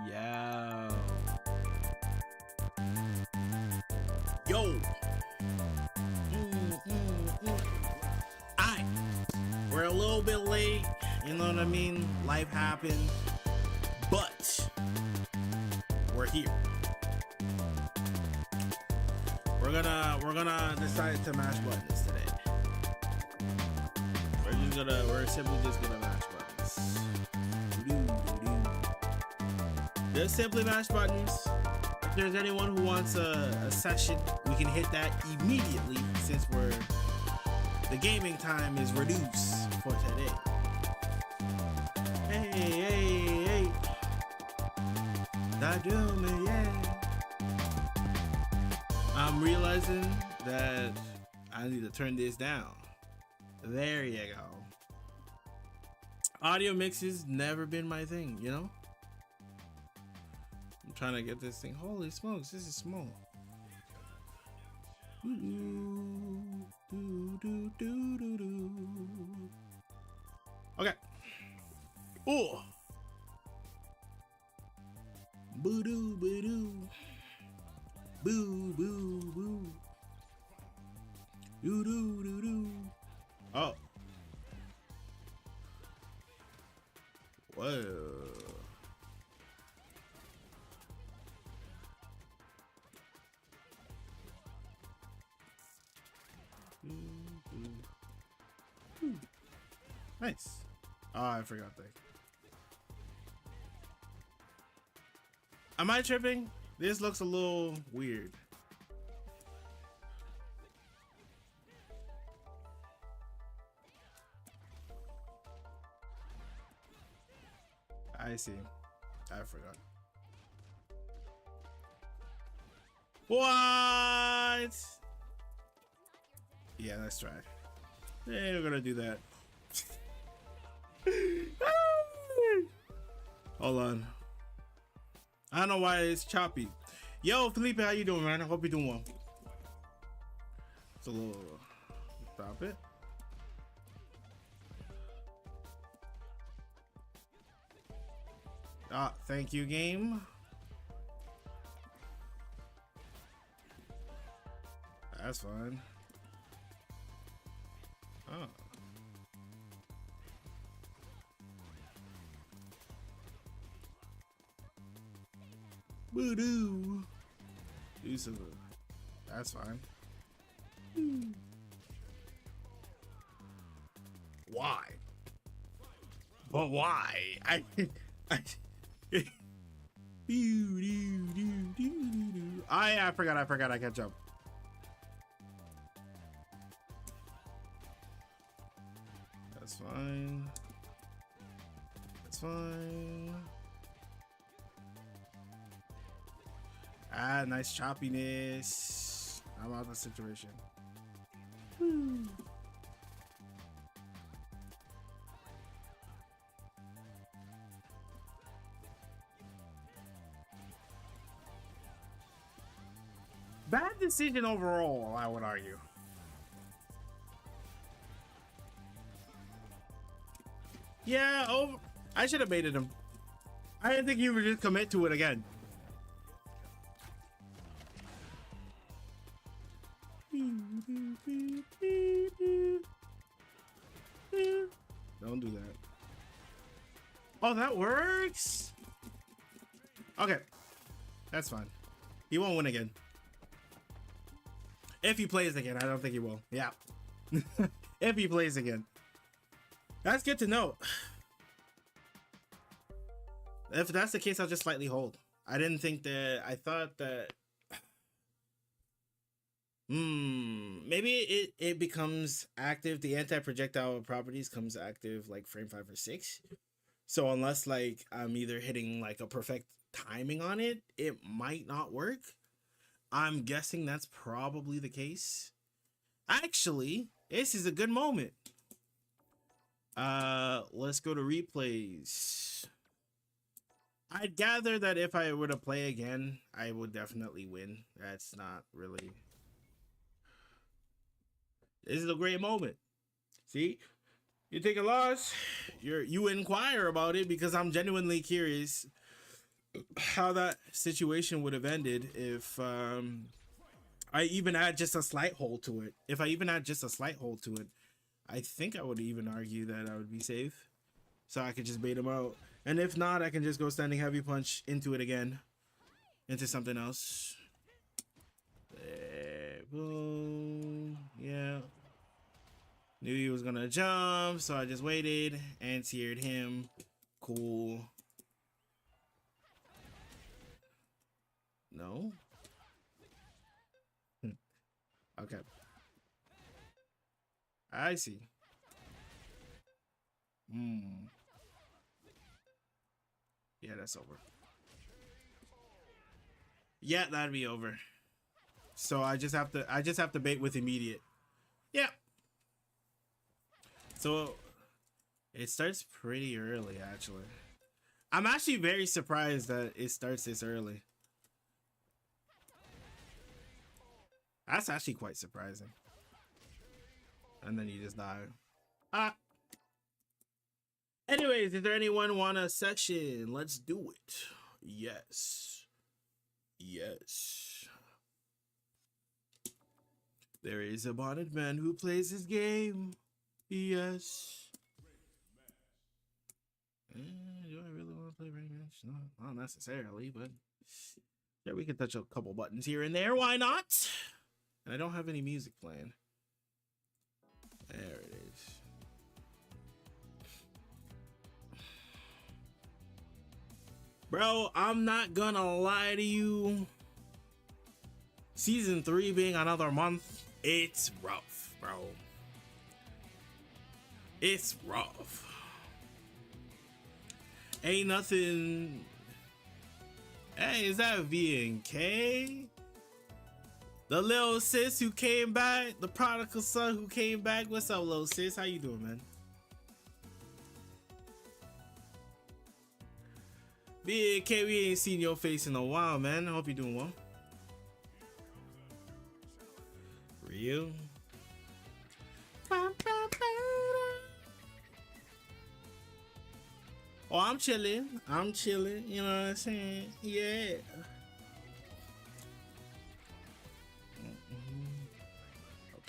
Yeah. Yo. I. We're a little bit late. You know what I mean? Life happened, but we're here. We're gonna decide to mash buttons today. We're simply just gonna mash buttons. Just simply mash buttons. If there's anyone who wants a session, we can hit that immediately since the gaming time is reduced for today. Hey. That do me, yeah. I'm realizing that I need to turn this down. There you go. Audio mixes never been my thing, you know? I'm trying to get this thing. Holy smokes, this is small. Okay. Oh. Boo doo boo doo. Boo boo boo. Doo doo doo doo. Oh. Whoa. Nice. Oh, I forgot that. Am I tripping? This looks a little weird. I see. I forgot. What? Yeah, let's try. Yeah, we're gonna do that. Hold on. I don't know why it's choppy. Yo, Felipe, how you doing, man? I hope you're doing well. It's a little... Stop it. Ah, thank you, game. That's fine. Oh. Voodoo. Use of it. That's fine. Why? But why? I forgot I can't jump. That's fine. That's fine. Ah, nice choppiness. I'm out of the situation. Bad decision overall, I would argue. Yeah, I should have baited him. I didn't think he would just commit to it again. Don't do that. Oh, that works? Okay. That's fine. He won't win again. If he plays again, I don't think he will. Yeah. If he plays again. That's good to know. If that's the case, I'll just slightly hold. I didn't think that... I thought that... maybe it becomes active. The anti-projectile properties comes active like frame 5 or 6. So unless like I'm either hitting like a perfect timing on it, it might not work. I'm guessing that's probably the case. Actually, this is a good moment. Let's go to replays. I'd gather that if I were to play again, I would definitely win. That's not really... This is a great moment. See? You take a loss, you inquire about it because I'm genuinely curious how that situation would have ended if I even add just a slight hole to it. If I even add just a slight hole to it, I think I would even argue that I would be safe. So I could just bait him out. And if not, I can just go standing heavy punch into it again. Into something else. There, boom. Yeah. Knew he was gonna jump, so I just waited and tiered him. Cool. No? Okay. I see. Yeah, that's over. Yeah, that'd be over. So I just have to bait with immediate. Yeah. So it starts pretty early actually. I'm actually very surprised that it starts this early. That's actually quite surprising. And then you just die. Ah. Anyways, is there anyone want a section? Let's do it. Yes. Yes. There is a bonnet man who plays his game. Yes. Do I really want to play Rain Match? No, not necessarily, but yeah, we can touch a couple buttons here and there. Why not? And I don't have any music playing. There it is. Bro, I'm not gonna lie to you. Season 3 being another month, it's rough, bro. It's rough. Ain't nothing. Hey, is that V and K? The little sis who came back, the prodigal son who came back. What's up, little sis? How you doing, man? V and K, we ain't seen your face in a while, man. I hope you're doing well. Real. Oh, I'm chilling. I'm chilling. You know what I'm saying? Yeah.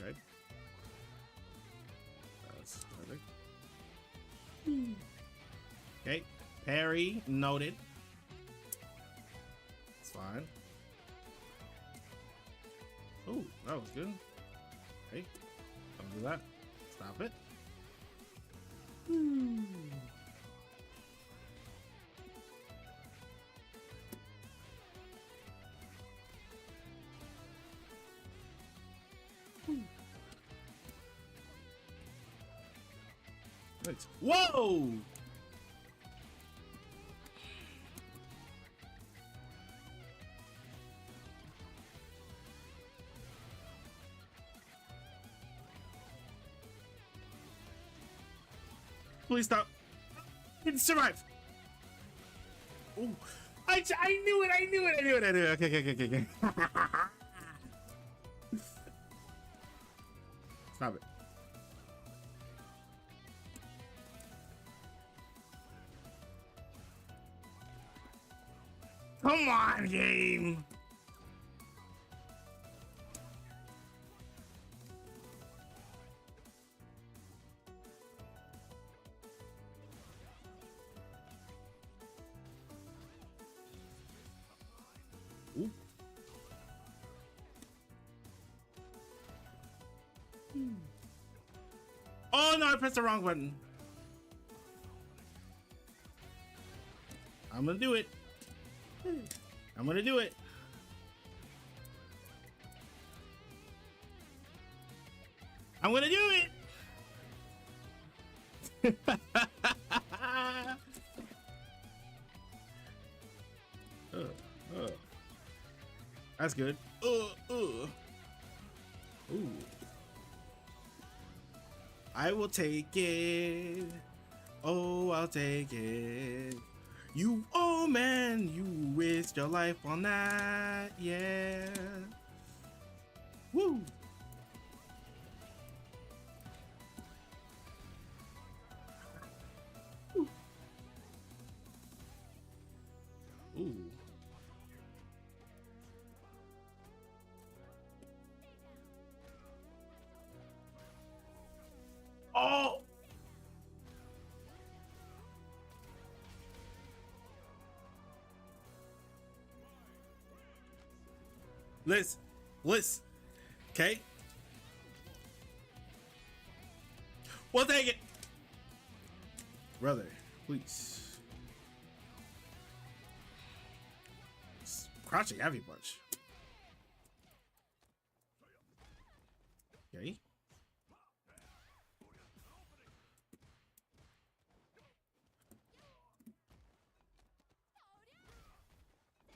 Okay. That's perfect. Okay. Parry noted. It's fine. Oh, that was good. Okay. Don't do that. Stop it. Nice. Whoa! Please stop. Didn't survive. Oh, I knew it. I knew it. I knew it. I knew it. Okay. Stop it. Come on, game. Ooh. Oh no, I pressed the wrong button. I'm gonna do it. I'm gonna do it. I'm gonna do it. That's good. Ooh. I will take it. Oh, I'll take it. You, oh man, you waste your life on that, yeah. Woo. Ooh. Listen. Listen. Okay? Well, take it. Brother, please. Crouching heavy punch. Okay.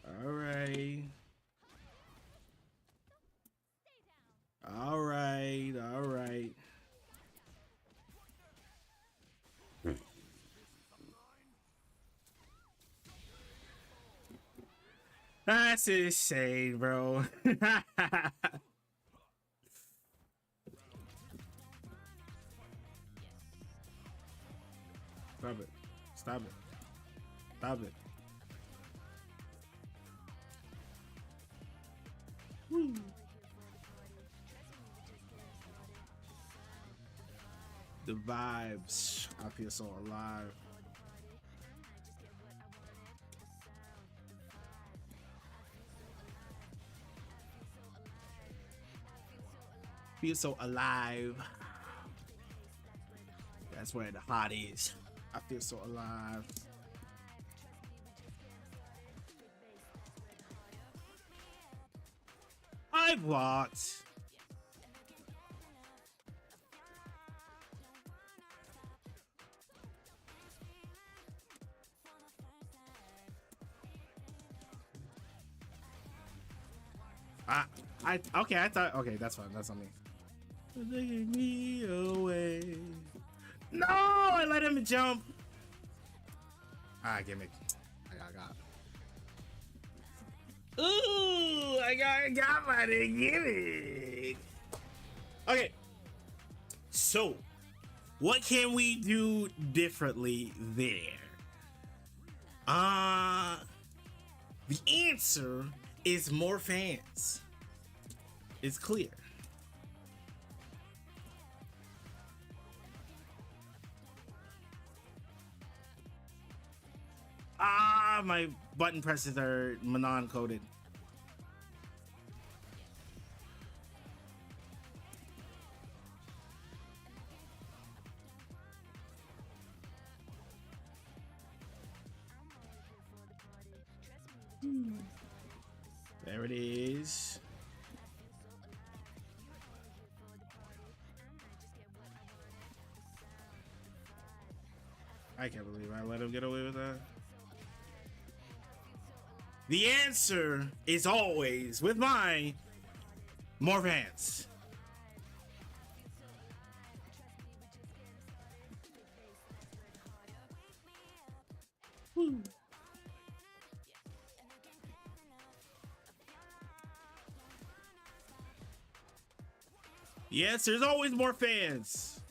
All right. All right. All right. That's insane, bro. Stop it. Stop it. Stop it. Woo. The vibes. I feel so alive. Feel so alive. That's where the heart is. I feel so alive. I blocked. Okay, I thought, okay, that's fine. That's on me. Taking me away. No, I let him jump. Ah, gimmick. I got. Ooh, I got my gimmick. Okay. So, what can we do differently there? The answer is more fans. It's clear. My button presses are Manon coded. There it is. I can't believe I let him get away with that. The answer is always, with my more fans. Woo. The answer is always more fans.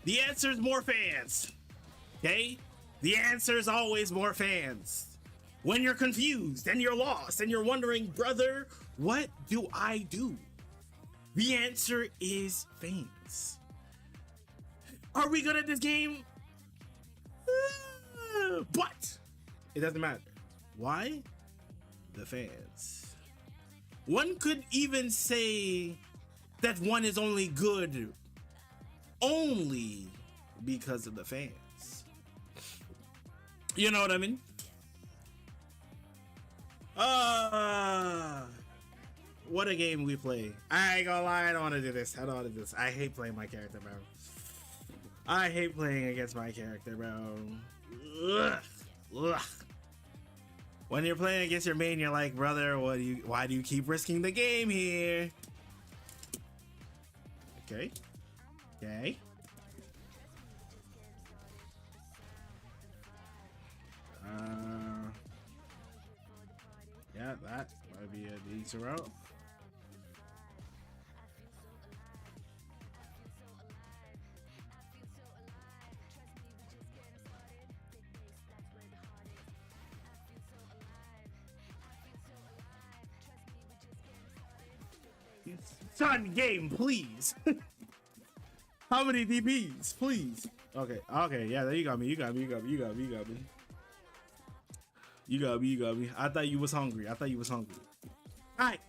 The answer is more fans. Okay? The answer is always more fans. When you're confused and you're lost and you're wondering, brother, what do I do? The answer is fans. Are we good at this game? But it doesn't matter. Why? The fans. One could even say that one is only good only because of the fans. You know what I mean? What a game we play. I ain't gonna lie, I don't want to do this. I don't want to do this. I hate playing my character, bro. I hate playing against my character, bro. Ugh. Ugh. When you're playing against your main, you're like, brother, why do you keep risking the game here? Okay. Okay. Yeah, that might be a decent route. Son, game, please. How many DPs, please? Okay, okay, yeah, there you got me. You got me. You got me. You got me. You got me. You got me. You got me. I thought you was hungry. I thought you was hungry. All right,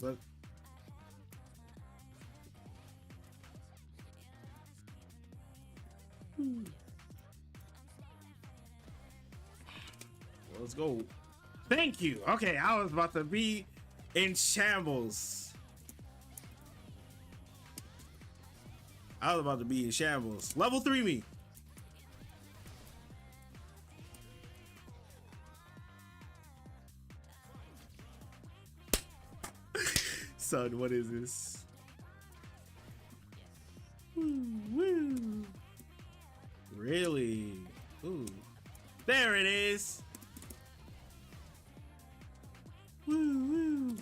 look. Let's go. Thank you. Okay, I was about to be in shambles. I was about to be in shambles. Level 3 me. Son, what is this? Woo. Really? Ooh. There it is. Woo.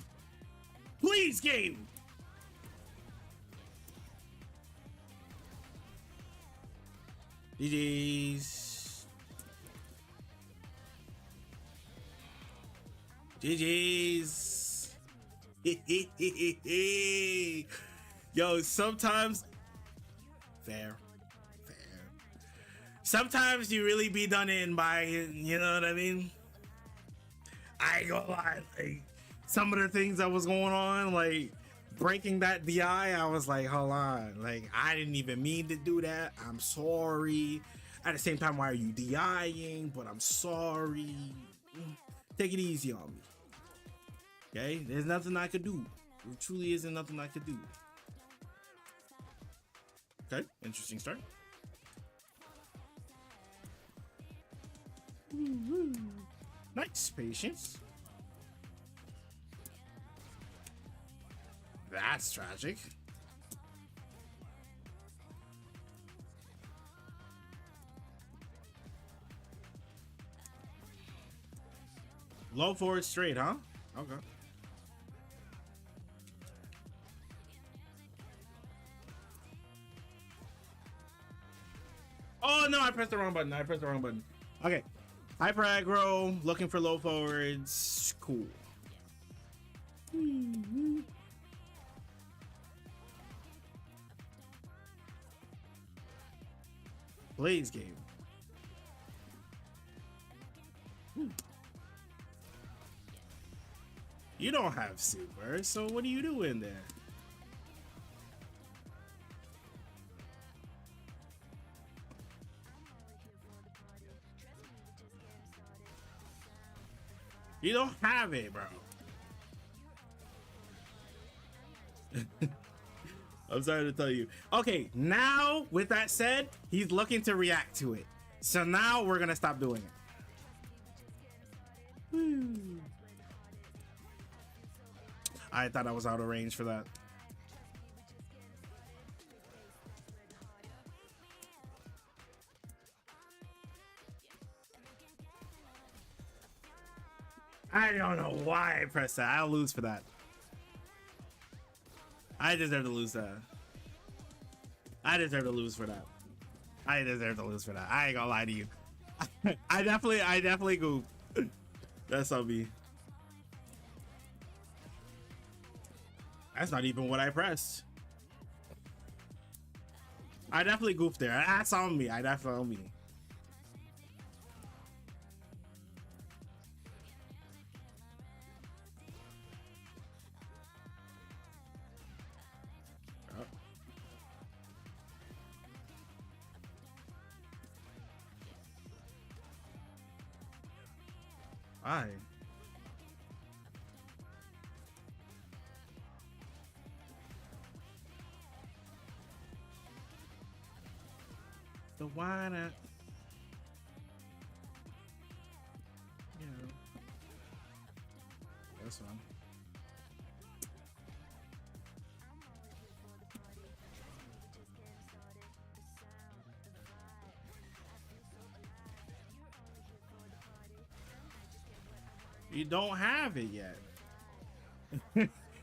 Please, game. GG's. GG's. Yo, sometimes fair. Sometimes you really be done in by, you know what I mean? I ain't gonna lie, like some of the things that was going on, like breaking that DI, I was like, hold on, like I didn't even mean to do that. I'm sorry. At the same time, why are you DIing? But I'm sorry. Take it easy on me. Okay, there's nothing I could do. There truly isn't nothing I could do. Okay, interesting start. Nice patience. That's tragic. Low forward straight, huh? Okay. Oh no, I pressed the wrong button. Okay. Hyper aggro, looking for low forwards. Cool. Blaze game. You don't have super, so what are you doing there? You don't have it, bro. I'm sorry to tell you. Okay, now with that said, he's looking to react to it. So now we're gonna stop doing it. I thought I was out of range for that. I don't know why I pressed that. I'll lose for that. I deserve to lose that. I deserve to lose for that. I ain't gonna lie to you. I definitely goofed. That's on me. That's not even what I pressed. I definitely goofed there. That's on me. Why? So why not? You know, that's fine. You don't have it yet.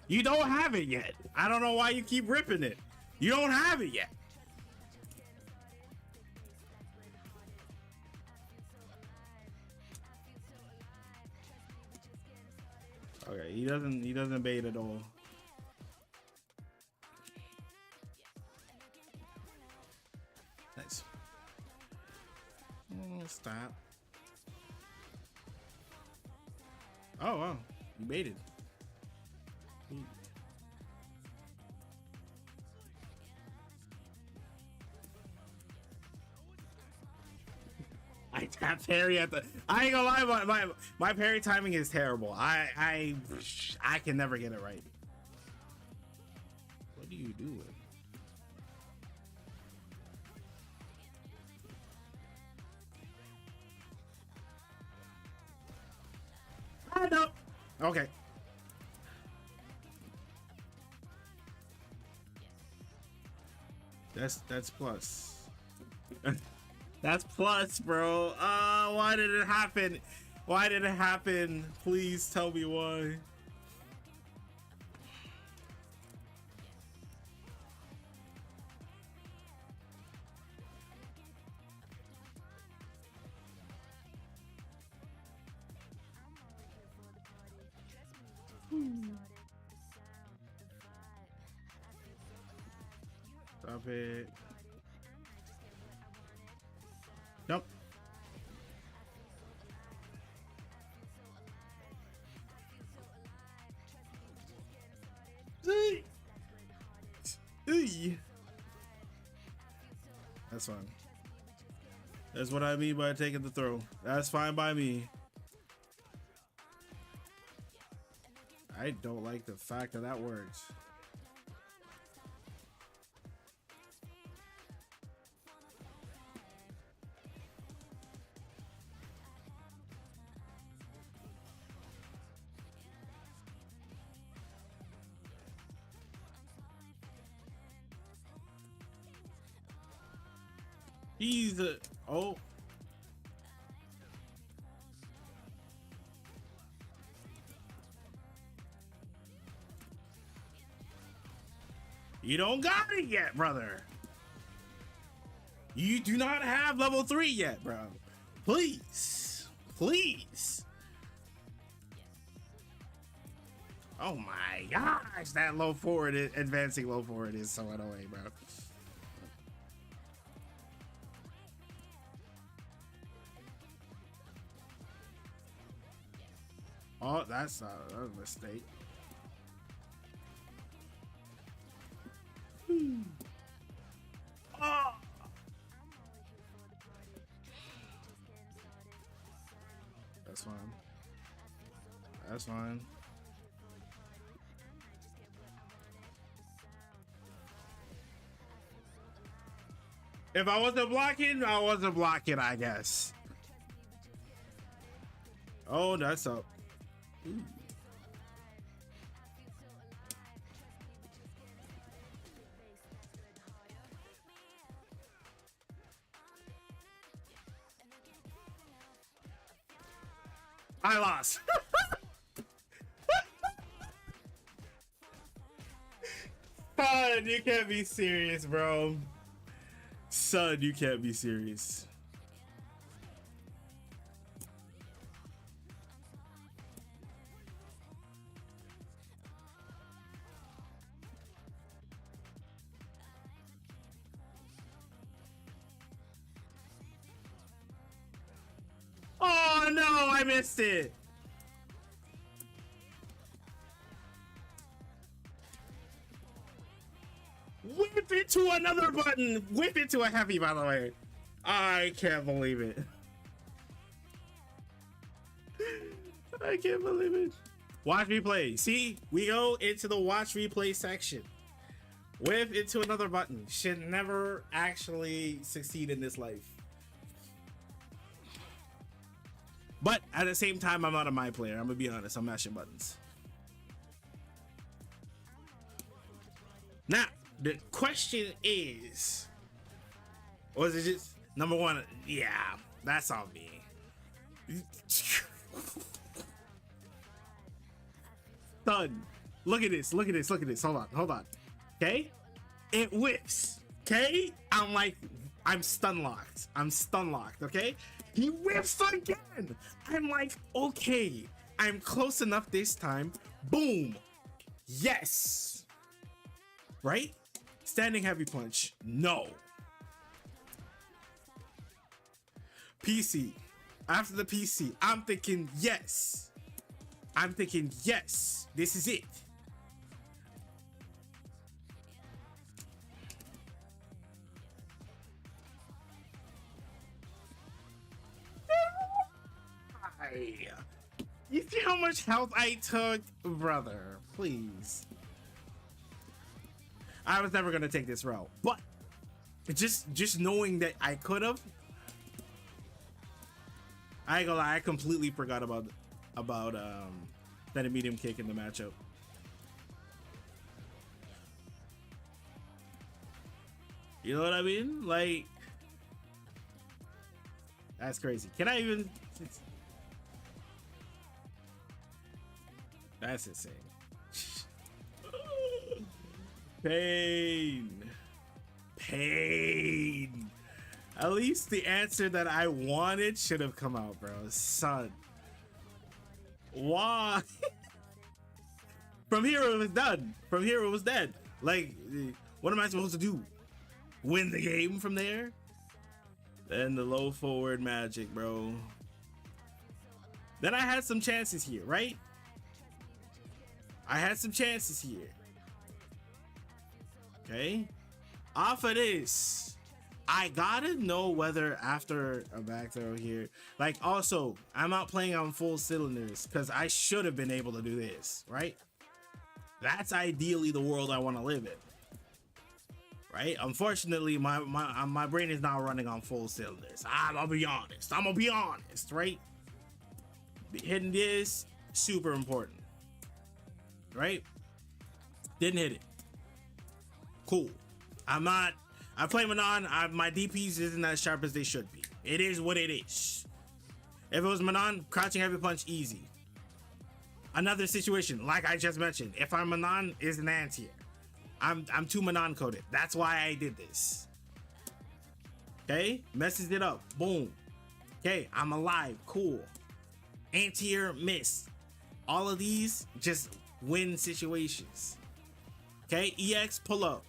You don't have it yet. I don't know why you keep ripping it. You don't have it yet. Okay, he doesn't bait at all. Nice. Stop. Oh wow, you baited. I tap parry at the. I ain't gonna lie, my parry timing is terrible. I can never get it right. What are you doing? I know. Okay. That's plus. That's plus, bro. Why did it happen? Why did it happen? Please tell me why. Stop it. Nope. That's fine. That's what I mean by taking the throw. That's fine by me. I don't like the fact that that works. He's a oh. You don't got it yet, brother. You do not have level 3 yet, bro. Please. Please. Oh my gosh, that low forward, advancing low forward is so annoying, bro. Oh, that's a mistake. Oh. That's fine. That's fine. If I wasn't blocking, I wasn't blocking, I guess. Oh, that's up. Ooh. I lost. Son, you can't be serious, bro. Son, you can't be serious. Oh no, I missed it. Whip it to another button. Whip it to a heavy, by the way. I can't believe it. I can't believe it. Watch replay. See, we go into the watch replay section. Whip into another button. Should never actually succeed in this life. But at the same time, I'm not a my player. I'm gonna be honest. I'm mashing buttons. Now, the question is, was it just number one? Yeah, that's on me. Son, look at this. Look at this. Look at this. Hold on. Hold on. Okay, it whips. Okay, I'm like, I'm stun locked. I'm stun locked. Okay. He whips again. I'm like, okay, I'm close enough this time. Boom. Yes. Right? Standing heavy punch. No. PC. After the PC, I'm thinking, yes. I'm thinking, yes. This is it. much health I took, brother. Please. I was never gonna take this route, but just knowing that I could have, I ain't gonna lie, I completely forgot about that a medium kick in the matchup. You know what I mean? Like, that's crazy. Can I even? That's insane. Pain. At least the answer that I wanted should have come out, bro. Son. Why? From here it was done. From here it was dead. Like, what am I supposed to do? Win the game from there? Then the low forward magic, bro. Then I had some chances here, right? I had some chances here. Okay? Off of this, I gotta know whether after a back throw here, like, also, I'm not playing on full cylinders because I should have been able to do this, right? That's ideally the world I want to live in, right? Unfortunately, my brain is not running on full cylinders. I'm gonna be honest, right? Hitting this, super important, right? Didn't hit it. Cool. I play Manon. My DPs isn't as sharp as they should be. It is what it is. If it was Manon, crouching heavy punch, easy. Another situation, like I just mentioned, if I'm Manon, is an anti-air. I'm too Manon coded. That's why I did this. Okay, messes it up. Boom. Okay, I'm alive. Cool. Anti-air, miss. All of these just win situations. Okay, EX, pull up.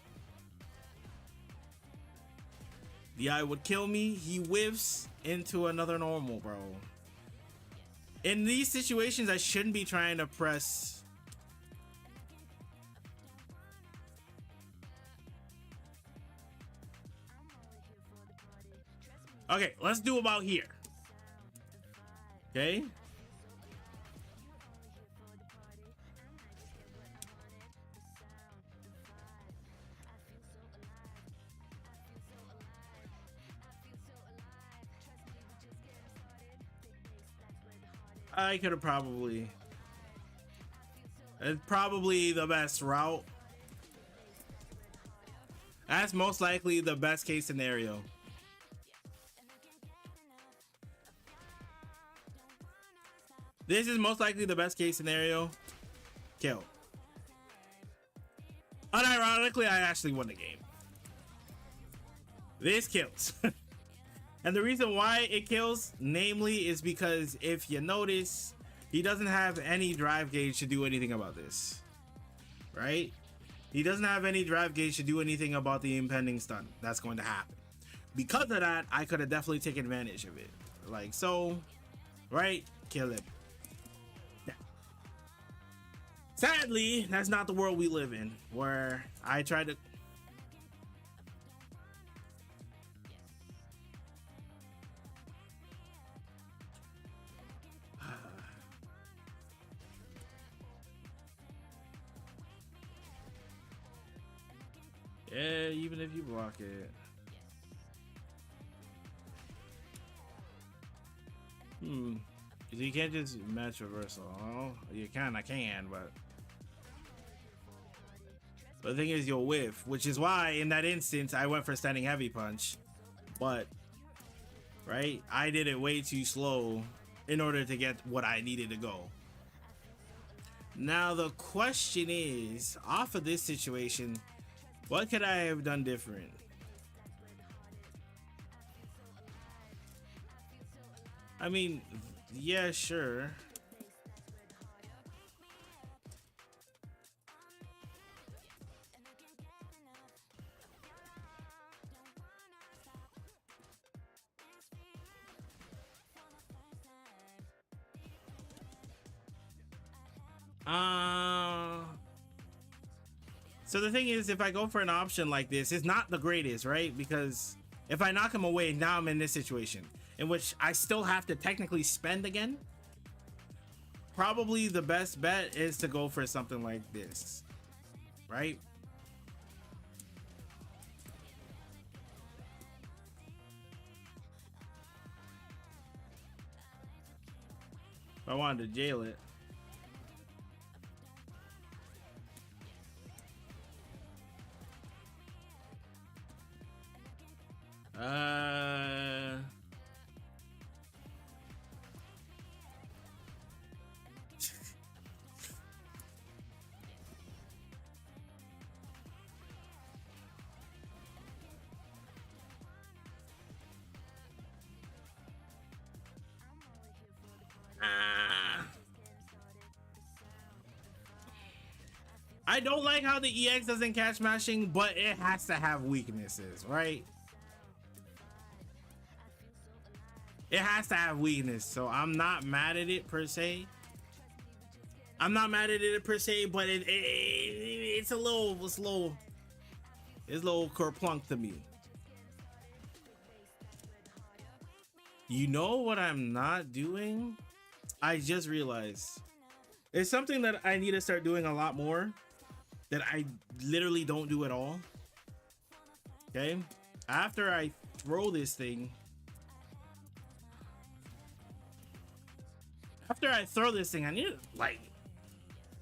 The eye would kill me. He whiffs into another normal, bro. In these situations, I shouldn't be trying to press. Okay, let's do about here. Okay. I could have probably. It's probably the best route. That's most likely the best case scenario. This is most likely the best case scenario. Kill. Unironically, I actually won the game. This kills. And the reason why it kills, namely, is because if you notice, he doesn't have any drive gauge to do anything about this. Right? He doesn't have any drive gauge to do anything about the impending stun that's going to happen. Because of that, I could have definitely taken advantage of it. Like so, right? Kill him. Yeah. Sadly, that's not the world we live in, where I try to... Yeah, even if you block it. You can't just match reversal. Oh, you can, I can, but the thing is you'll whiff, which is why in that instance I went for standing heavy punch. But right, I did it way too slow in order to get what I needed to go. Now the question is, off of this situation, what could I have done different? I mean, yeah, sure. So the thing is, if I go for an option like this, it's not the greatest, right? Because if I knock him away, now I'm in this situation in which I still have to technically spend again. probably the best bet is to go for something like this, right? If I wanted to jail it. I don't like how the EX doesn't catch mashing, but it has to have weaknesses, right? It has to have weakness, so I'm not mad at it per se. I'm not mad at it per se, but it's a little kerplunk to me. You know what I'm not doing? I just realized it's something that I need to start doing a lot more that I literally don't do at all. Okay, after I throw this thing, I need to, like,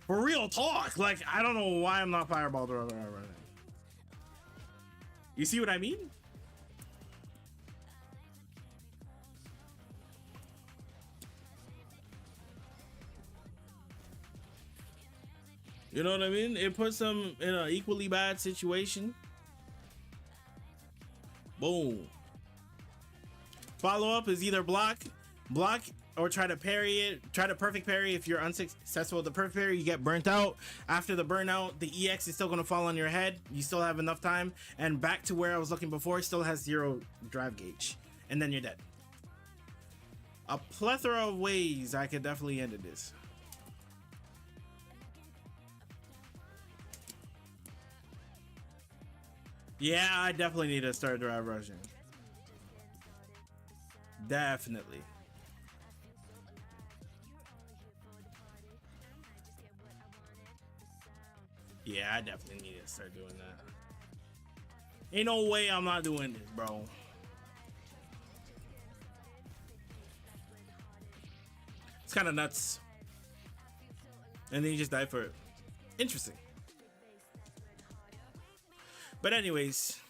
for real talk, like, I don't know why I'm not fireball right now. You see what I mean? You know what I mean? It puts them in an equally bad situation. Boom. Follow up is either block, or try to parry it. Try to perfect parry. If you're unsuccessful with the perfect parry, you get burnt out. After the burnout, the EX is still going to fall on your head. You still have enough time. And back to where I was looking before, still has 0 drive gauge. And then you're dead. A plethora of ways I could definitely end this. Yeah, I definitely need to start drive rushing. Definitely. Yeah, I definitely need to start doing that. Ain't no way I'm not doing this, bro. It's kind of nuts. And then you just die for it. Interesting. But anyways,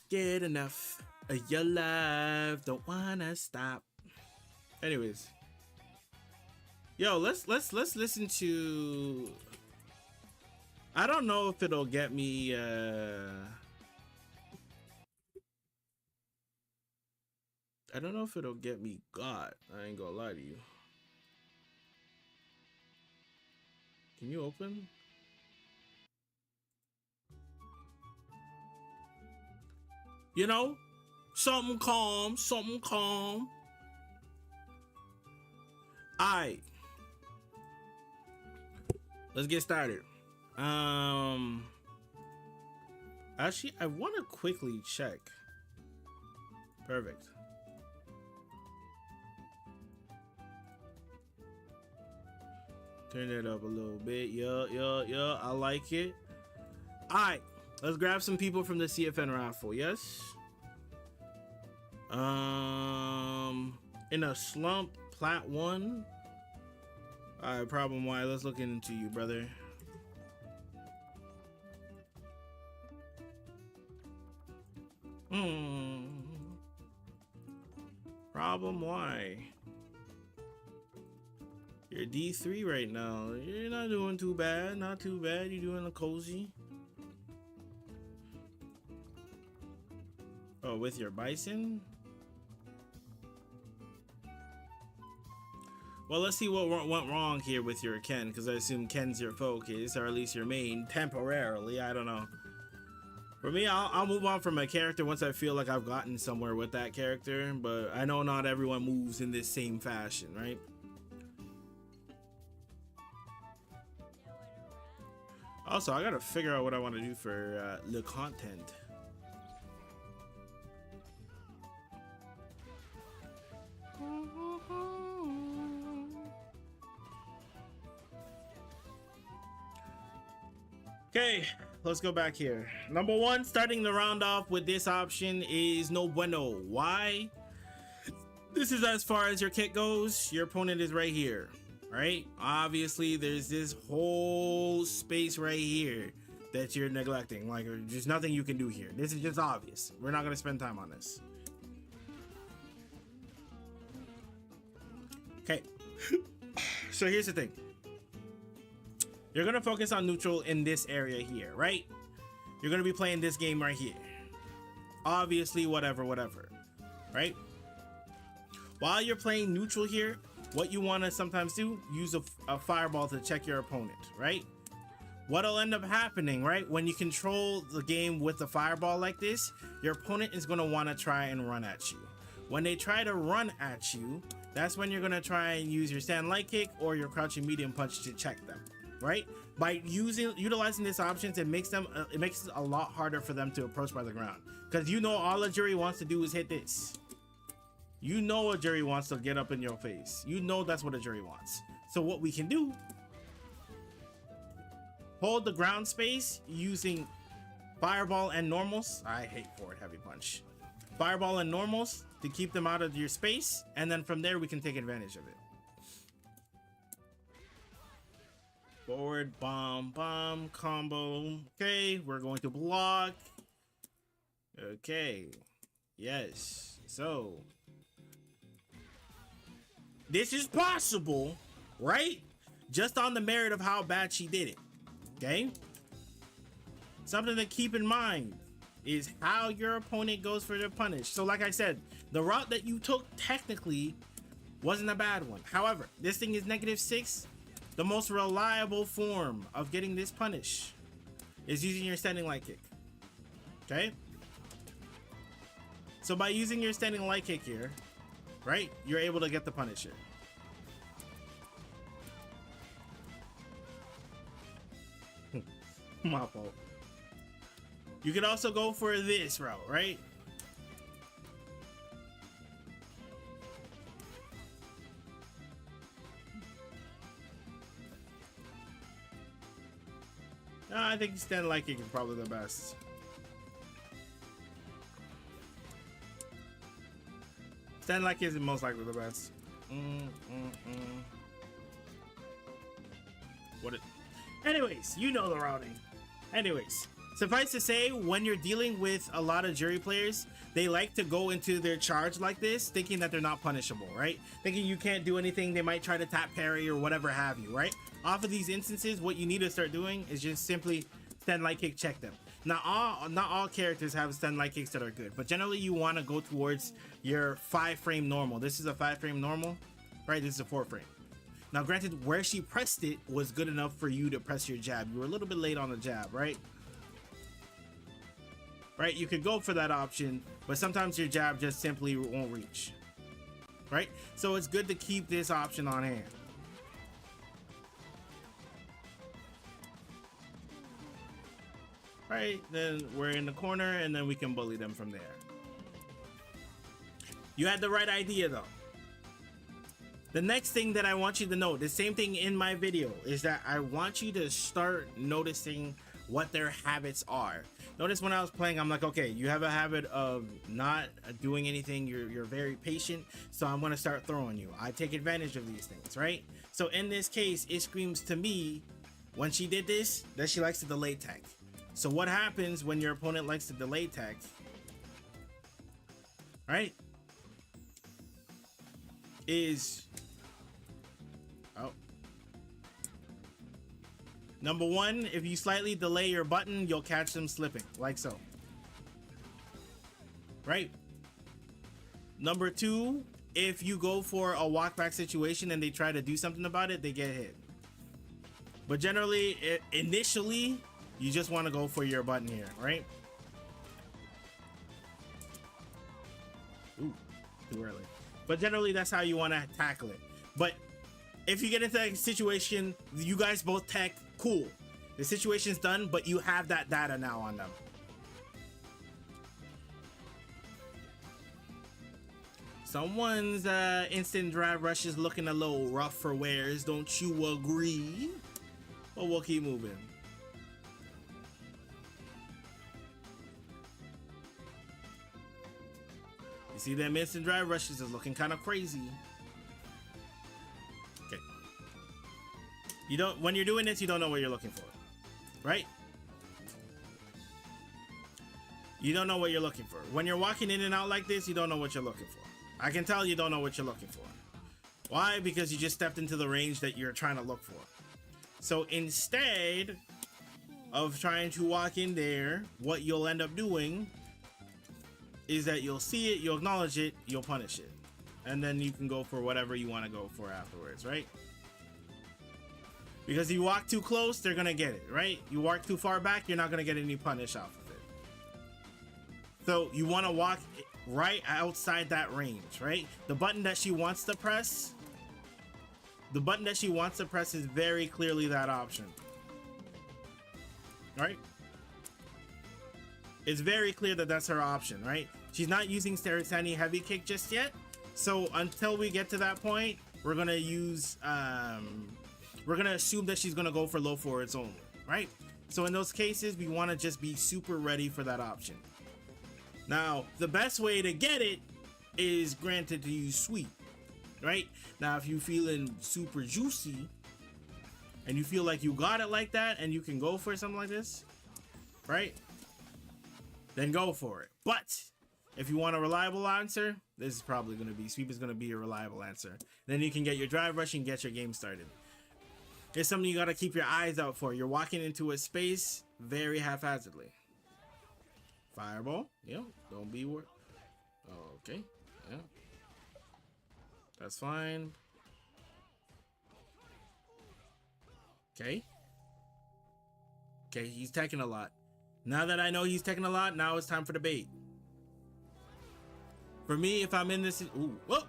get enough of your love, don't wanna stop. Anyways, yo, let's listen to. I don't know if it'll get me. I don't know if it'll get me got. I ain't gonna lie to you. Can you open? You know, something calm, something calm. Alright. Let's get started. Actually, I want to quickly check. Perfect. Turn that up a little bit. Yeah. I like it. Alright. Let's grab some people from the CFN raffle. Yes. In a slump, plat 1. Alright, problem why? Let's look into you, brother. Problem why? You're D3 right now. You're not doing too bad. Not too bad. You're doing a cozy. Oh, with your bison? Well, let's see what went wrong here with your Ken, because I assume Ken's your focus, or at least your main, temporarily. I don't know. For me, I'll move on from a character once I feel like I've gotten somewhere with that character, but I know not everyone moves in this same fashion, right? Also, I gotta figure out what I want to do for the content. Okay, let's go back here. Number one, starting the round off with this option is no bueno. Why? This is as far as your kit goes. Your opponent is right here, right? Obviously, there's this whole space right here that you're neglecting. Like, there's nothing you can do here. This is just obvious. We're not gonna spend time on this. Okay. So here's the thing. You're gonna focus on neutral in this area here, right? You're gonna be playing this game right here. Obviously, whatever, right? While you're playing neutral here, what you wanna sometimes do, use a fireball to check your opponent, right? What'll end up happening, right? When you control the game with the fireball like this, your opponent is gonna wanna try and run at you. When they try to run at you, that's when you're gonna try and use your stand light kick or your crouching medium punch to check them. Right? By utilizing this options, it makes it a lot harder for them to approach by the ground. Because you know all a jury wants to do is hit this. You know a jury wants to get up in your face. You know that's what a jury wants. So what we can do, hold the ground space using fireball and normals. I hate forward heavy punch. Fireball and normals to keep them out of your space, and then from there we can take advantage of it. Forward, bomb, combo. Okay, we're going to block. Okay, yes. So, this is possible, right? Just on the merit of how bad she did it, okay? Something to keep in mind is how your opponent goes for their punish. So like I said, the route that you took technically wasn't a bad one. However, this thing is -6. The most reliable form of getting this punish is using your standing light kick. Okay? So by using your standing light kick here, right, you're able to get the punish here. My fault. You could also go for this route, right? I think stand light kick is probably the best. Stand light kick is most likely the best. What it? Anyways, you know the routing. Anyways, suffice to say, when you're dealing with a lot of jury players, they like to go into their charge like this, thinking that they're not punishable, right? Thinking you can't do anything, they might try to tap parry or whatever have you, right? Off of these instances, what you need to start doing is just simply stand light kick check them. Not all characters have stand light kicks that are good, but generally you want to go towards your 5-frame normal. This is a 5-frame normal, right? This is a 4-frame. Now, granted, where she pressed it was good enough for you to press your jab. You were a little bit late on the jab, right? Right? You could go for that option, but sometimes your jab just simply won't reach, right? So it's good to keep this option on hand. Right, then we're in the corner and then we can bully them from there. You had the right idea though. The next thing that I want you to know, the same thing in my video, is that I want you to start noticing what their habits are. Notice when I was playing, I'm like, okay, you have a habit of not doing anything. You're very patient, so I'm gonna start throwing you. I take advantage of these things, right? So in this case, it screams to me, when she did this, that she likes to delay tech. So what happens when your opponent likes to delay tech, right, is, oh, number one, if you slightly delay your button, you'll catch them slipping, like so. Right? Number two, if you go for a walk back situation and they try to do something about it, they get hit. But generally, initially, you just want to go for your button here, right? Ooh, too early. But generally, that's how you want to tackle it. But if you get into a situation, you guys both tech, cool. The situation's done, but you have that data now on them. Someone's instant drive rush is looking a little rough for wears, don't you agree? But we'll keep moving. You see them instant drive rushes is looking kind of crazy. Okay. You don't, when you're doing this, you don't know what you're looking for, right? You don't know what you're looking for. When you're walking in and out like this, you don't know what you're looking for. I can tell you don't know what you're looking for. Why? Because you just stepped into the range that you're trying to look for. So instead of trying to walk in there, what you'll end up doing is that you'll see it, you'll acknowledge it, you'll punish it. And then you can go for whatever you want to go for afterwards, right? Because if you walk too close, they're going to get it, right? You walk too far back, you're not going to get any punish off of it. So you want to walk right outside that range, right? The button that she wants to press, is very clearly that option. Right? It's very clear that that's her option, right? She's not using standing heavy kick just yet. So until we get to that point, we're gonna use we're gonna assume that she's gonna go for low forwards only, right? So in those cases, we want to just be super ready for that option. Now, the best way to get it is granted to use sweep, right? Now, if you're feeling super juicy and you feel like you got it like that and you can go for something like this, right? Then go for it. But if you want a reliable answer, this is probably going to be, sweep is going to be a reliable answer. Then you can get your drive rush and get your game started. It's something you got to keep your eyes out for. You're walking into a space very haphazardly. Fireball, yeah, don't be worried. Okay, yeah, that's fine. Okay, he's taking a lot. Now that I know he's taking a lot, now it's time for the bait. For me, if I'm in this, ooh, whoa.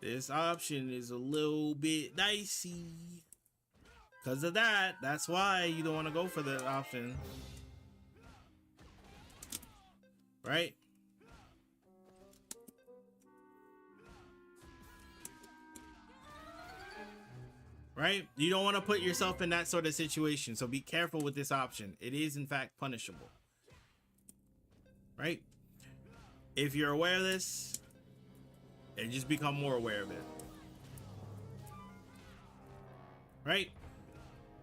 This option is a little bit dicey. Because of that, that's why you don't want to go for the option. Right? Right? You don't want to put yourself in that sort of situation. So be careful with this option. It is in fact punishable. Right? If you're aware of this, and just become more aware of it. Right?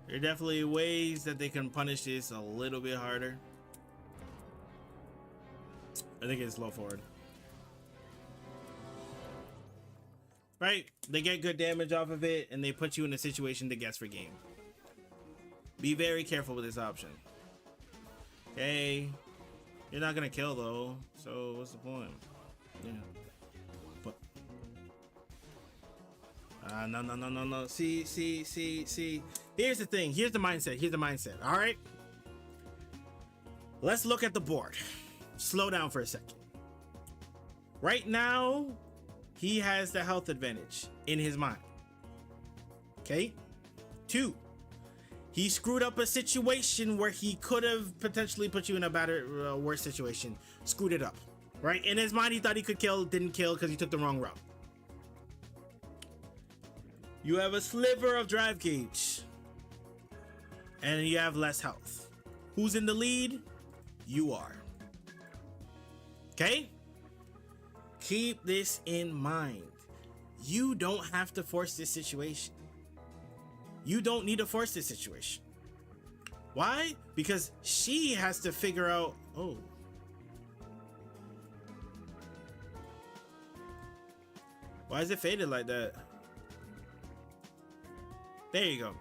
There are definitely ways that they can punish this a little bit harder. I think it's low forward. Right? They get good damage off of it and they put you in a situation to guess for game. Be very careful with this option. Okay. You're not gonna kill though, so what's the point? Yeah. No. See. Here's the thing. Here's the mindset. All right. Let's look at the board. Slow down for a second. Right now, he has the health advantage in his mind. Okay. 2, he screwed up a situation where he could have potentially put you in a better, worse situation. Screwed it up. Right. In his mind, he thought he could kill, didn't kill because he took the wrong route. You have a sliver of drive gauge. And you have less health. Who's in the lead? You are. Okay? Keep this in mind. You don't have to force this situation. You don't need to force this situation. Why? Because she has to figure out, oh. Why is it faded like that? There you go.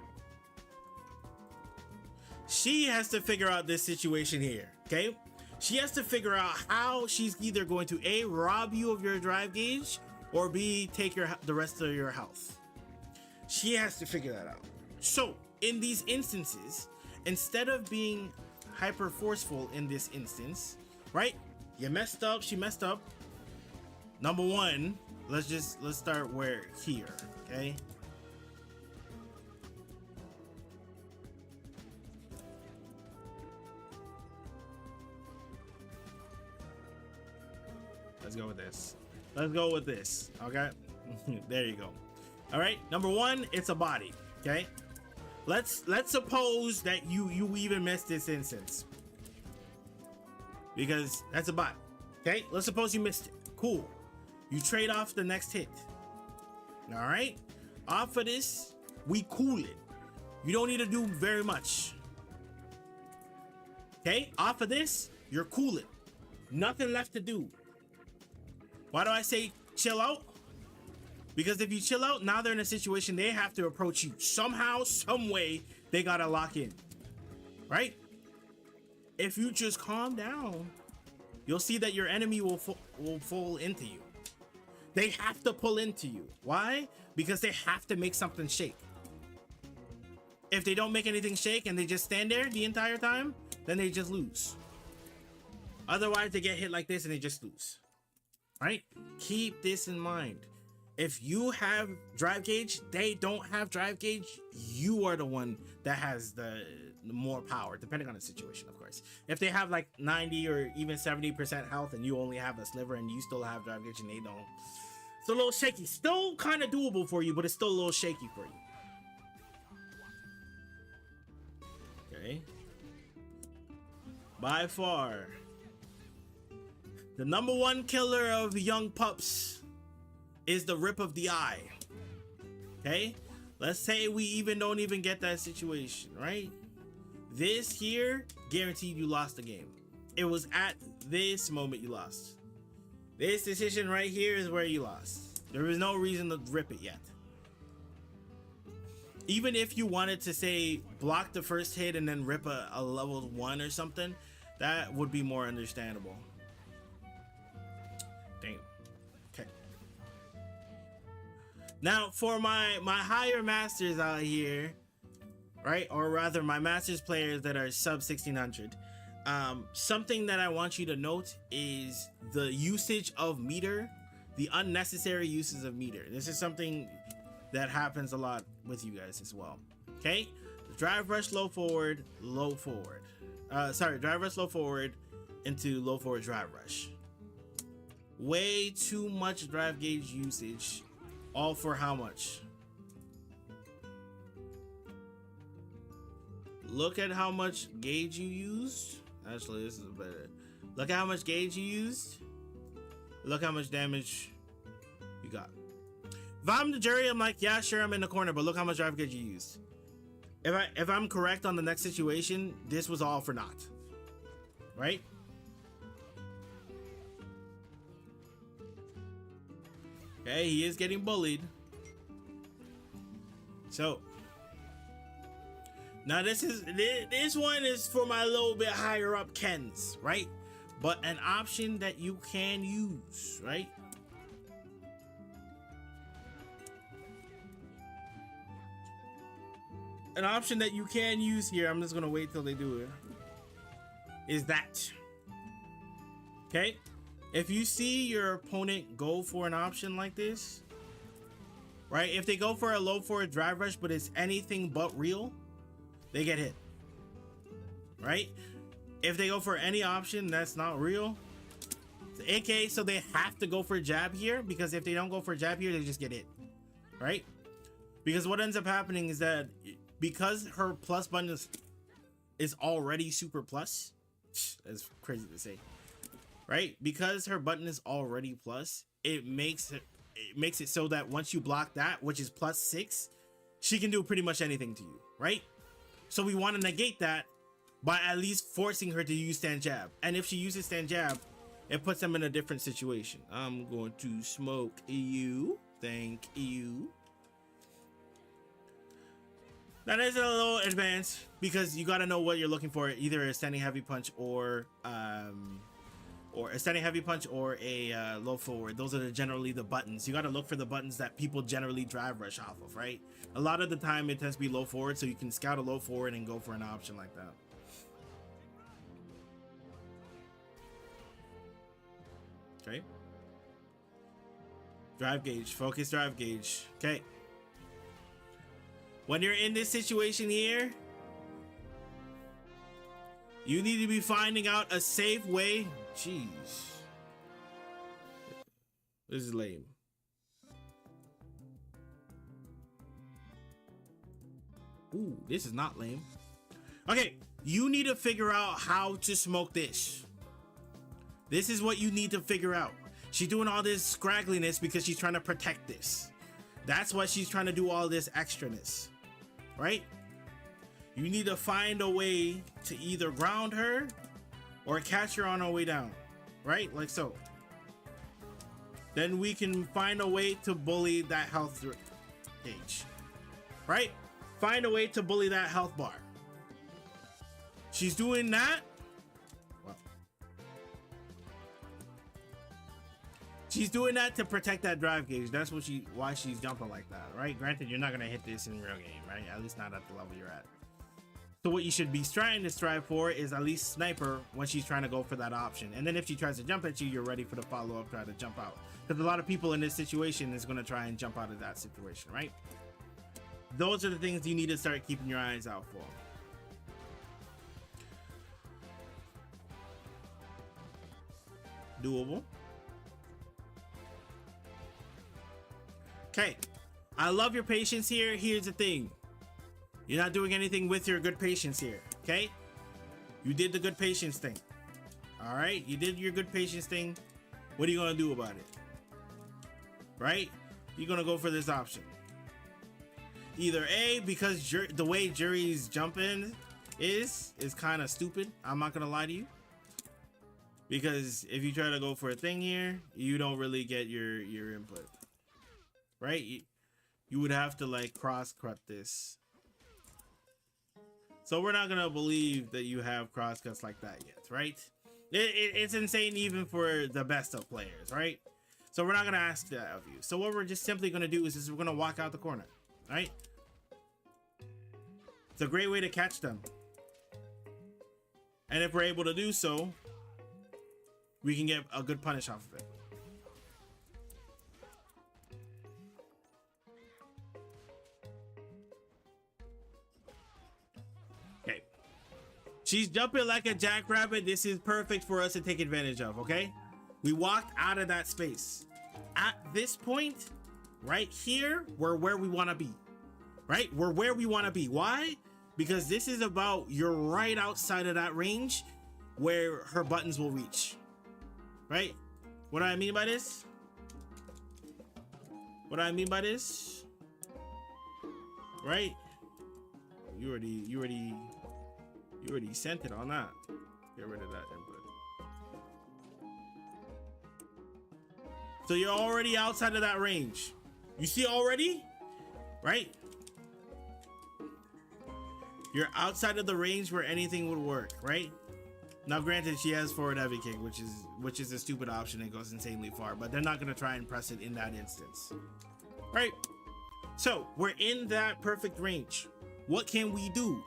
She has to figure out this situation here, okay? She has to figure out how she's either going to A, rob you of your drive gauge, or B, take the rest of your health. She has to figure that out. So, in these instances, instead of being hyper forceful in this instance, right? You messed up, she messed up. Number one, let's start here, okay? Let's go with this. Okay. There you go. All right. Number one, it's a body. Okay. let's suppose that you even missed this instance, because that's a bot. Okay, let's suppose you missed it. Cool. You trade off the next hit. All right. Off of this, we cool it. You don't need to do very much. Okay, off of this, you're cooling. Nothing left to do. Why do I say chill out? Because if you chill out, now they're in a situation they have to approach you. Somehow, some way, they gotta lock in. Right? If you just calm down, you'll see that your enemy will fall into you. They have to pull into you. Why? Because they have to make something shake. If they don't make anything shake and they just stand there the entire time, then they just lose. Otherwise, they get hit like this and they just lose. Right? Keep this in mind. If you have drive gauge, they don't have drive gauge, you are the one that has the more power, depending on the situation, of course. If they have like 90 or even 70% health and you only have a sliver and you still have drive gauge and they don't, it's a little shaky. Still kind of doable for you, but it's still a little shaky for you. Okay. By far, the #1 killer of young pups is the rip of the eye. Okay? Let's say we don't even get that situation, right? This here guaranteed you lost the game. It was at this moment you lost. This decision right here is where you lost. There was no reason to rip it yet. Even if you wanted to say block the first hit and then rip a level 1 or something, that would be more understandable. Damn. Okay. Now for my higher masters out here, right? Or rather my masters players that are sub 1600. Something that I want you to note is the usage of meter, the unnecessary uses of meter. This is something that happens a lot with you guys as well. Okay? Drive rush low forward, low forward. Drive rush low forward into low forward drive rush. Way too much drive gauge usage. All for how much? Look at how much gauge you used. Actually, this is better. Look at how much gauge you used. Look how much damage you got. If I'm the jury, I'm like, yeah, sure, I'm in the corner, but look how much drive gauge you used. If I'm correct on the next situation, this was all for naught. Right? Okay, he is getting bullied. So now this one is for my little bit higher up Kens, right? But an option that you can use, right? An option that you can use here, I'm just gonna wait till they do it, is that. Okay? If you see your opponent go for an option like this, right? If they go for a low forward drive rush, but it's anything but real, they get hit. Right? If they go for any option that's not real, aka so they have to go for a jab here, because if they don't go for a jab here, they just get hit. Right? Because what ends up happening is that because her plus button is already super plus, that's crazy to say, right? Because her button is already plus, it makes it so that once you block that, which is +6, she can do pretty much anything to you, right? So we want to negate that by at least forcing her to use stand jab. And if she uses stand jab, it puts them in a different situation. I'm going to smoke you. Thank you. That is a little advanced because you got to know what you're looking for, either a standing heavy punch or a standing heavy punch or a low forward. Those are generally the buttons. You got to look for the buttons that people generally drive rush off of, right? A lot of the time it tends to be low forward, so you can scout a low forward and go for an option like that. Okay. Drive gauge, focus drive gauge. Okay. When you're in this situation here, you need to be finding out a safe way. Jeez. This is lame. Ooh, this is not lame. Okay, you need to figure out how to smoke this. This is what you need to figure out. She's doing all this scraggliness because she's trying to protect this. That's why she's trying to do all this extraness, right? You need to find a way to either ground her or catch her on her way down, right? Like so. Then we can find a way to bully that health gauge, right? Find a way to bully that health bar. She's doing that. Well, she's doing that to protect that drive gauge. That's what why she's jumping like that, right? Granted, you're not gonna hit this in real game, right? At least not at the level you're at. So what you should be trying to strive for is at least sniper when she's trying to go for that option. And then if she tries to jump at you, you're ready for the follow-up, try to jump out. Because a lot of people in this situation is going to try and jump out of that situation, right? Those are the things you need to start keeping your eyes out for. Doable. Okay. I love your patience here. Here's the thing. You're not doing anything with your good patience here, okay? You did the good patience thing. All right? You did your good patience thing. What are you going to do about it? Right? You're going to go for this option. Either A, because the way Jury's jumping is kind of stupid. I'm not going to lie to you. Because if you try to go for a thing here, you don't really get your input. Right? You would have to like cross-cut this. So we're not gonna believe that you have crosscuts like that yet, right? It's insane even for the best of players, right? So we're not gonna ask that of you. So what we're just simply gonna do is we're gonna walk out the corner, right? It's a great way to catch them. And if we're able to do so, we can get a good punish off of it. She's jumping like a jackrabbit. This is perfect for us to take advantage of, okay? We walked out of that space. At this point, right here, we're where we want to be, right? We're where we want to be. Why? Because this is about you're right outside of that range where her buttons will reach, right? What do I mean by this? What do I mean by this? Right? You already sent it on that. Get rid of that input. So you're already outside of that range. You see already? Right? You're outside of the range where anything would work, right? Now granted, she has forward heavy kick, which is a stupid option and goes insanely far, but they're not gonna try and press it in that instance. Right? So we're in that perfect range. What can we do?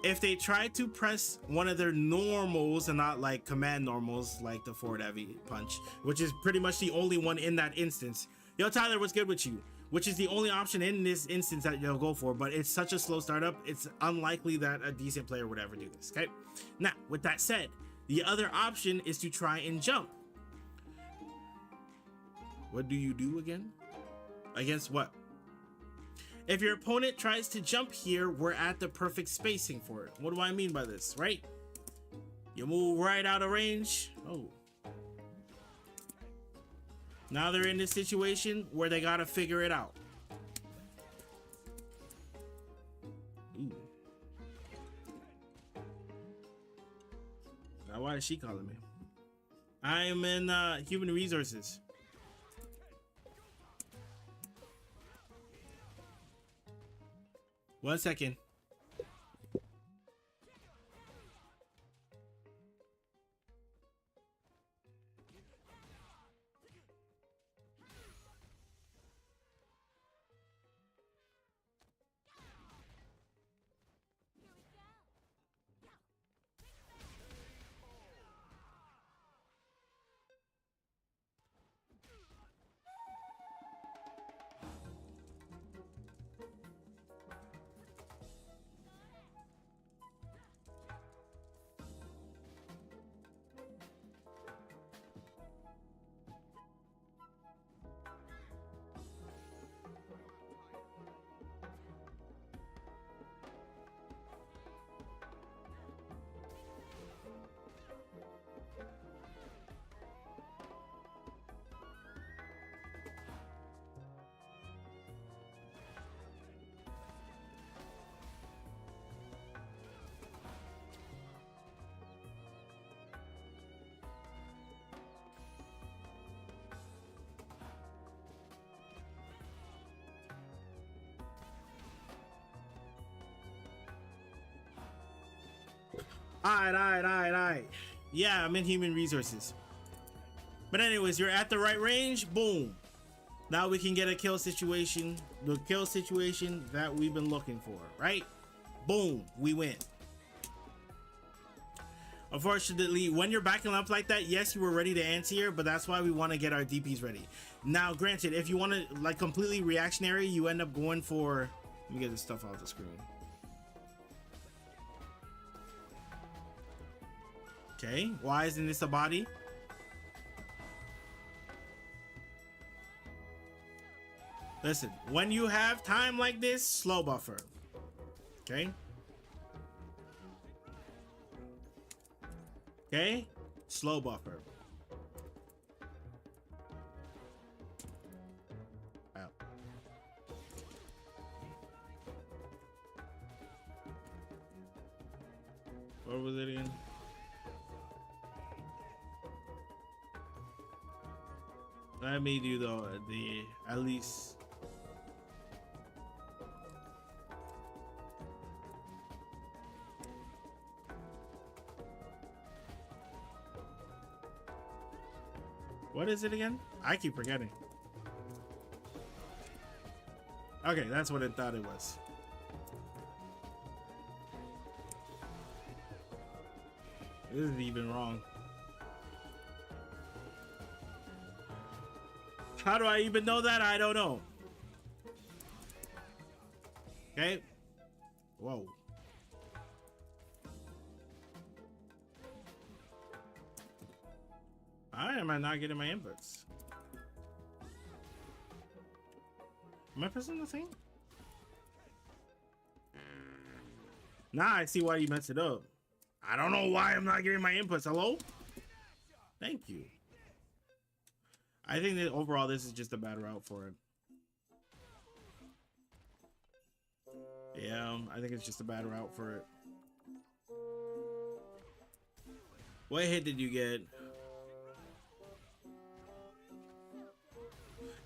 If they try to press one of their normals and not like command normals like the forward heavy punch, which is pretty much the only one in that instance. Yo, Tyler, what's good with you? Which is the only option in this instance that they'll go for, but it's such a slow startup, it's unlikely that a decent player would ever do this, okay? Now, with that said, the other option is to try and jump. What do you do again? Against what? If your opponent tries to jump here, we're at the perfect spacing for it. What do I mean by this, right? You move right out of range. Oh. Now they're in this situation where they gotta figure it out. Ooh. Now why is she calling me? I am in human resources. One second. Alright. Yeah, I'm in human resources. But anyways, you're at the right range. Boom. Now we can get a kill situation. The kill situation that we've been looking for, right? Boom. We win. Unfortunately, when you're backing up like that, yes, you were ready to anti-air, but that's why we want to get our DPs ready. Now, granted, if you want to, like, completely reactionary, you end up going for... Let me get this stuff off the screen. Okay, why isn't this a body? Listen, when you have time like this, slow buffer. Okay? Okay? Slow buffer. Wow. What was it again? Let me do the at least. What is it again? I keep forgetting. Okay, that's what I thought it was. This is even wrong. How do I even know that? I don't know. Okay. Whoa. Why am I not getting my inputs? Am I pressing the thing? Now I see why you messed it up. I don't know why I'm not getting my inputs. Hello? Thank you. I think that overall this is just a bad route for it. Yeah, I think it's just a bad route for it. What hit did you get?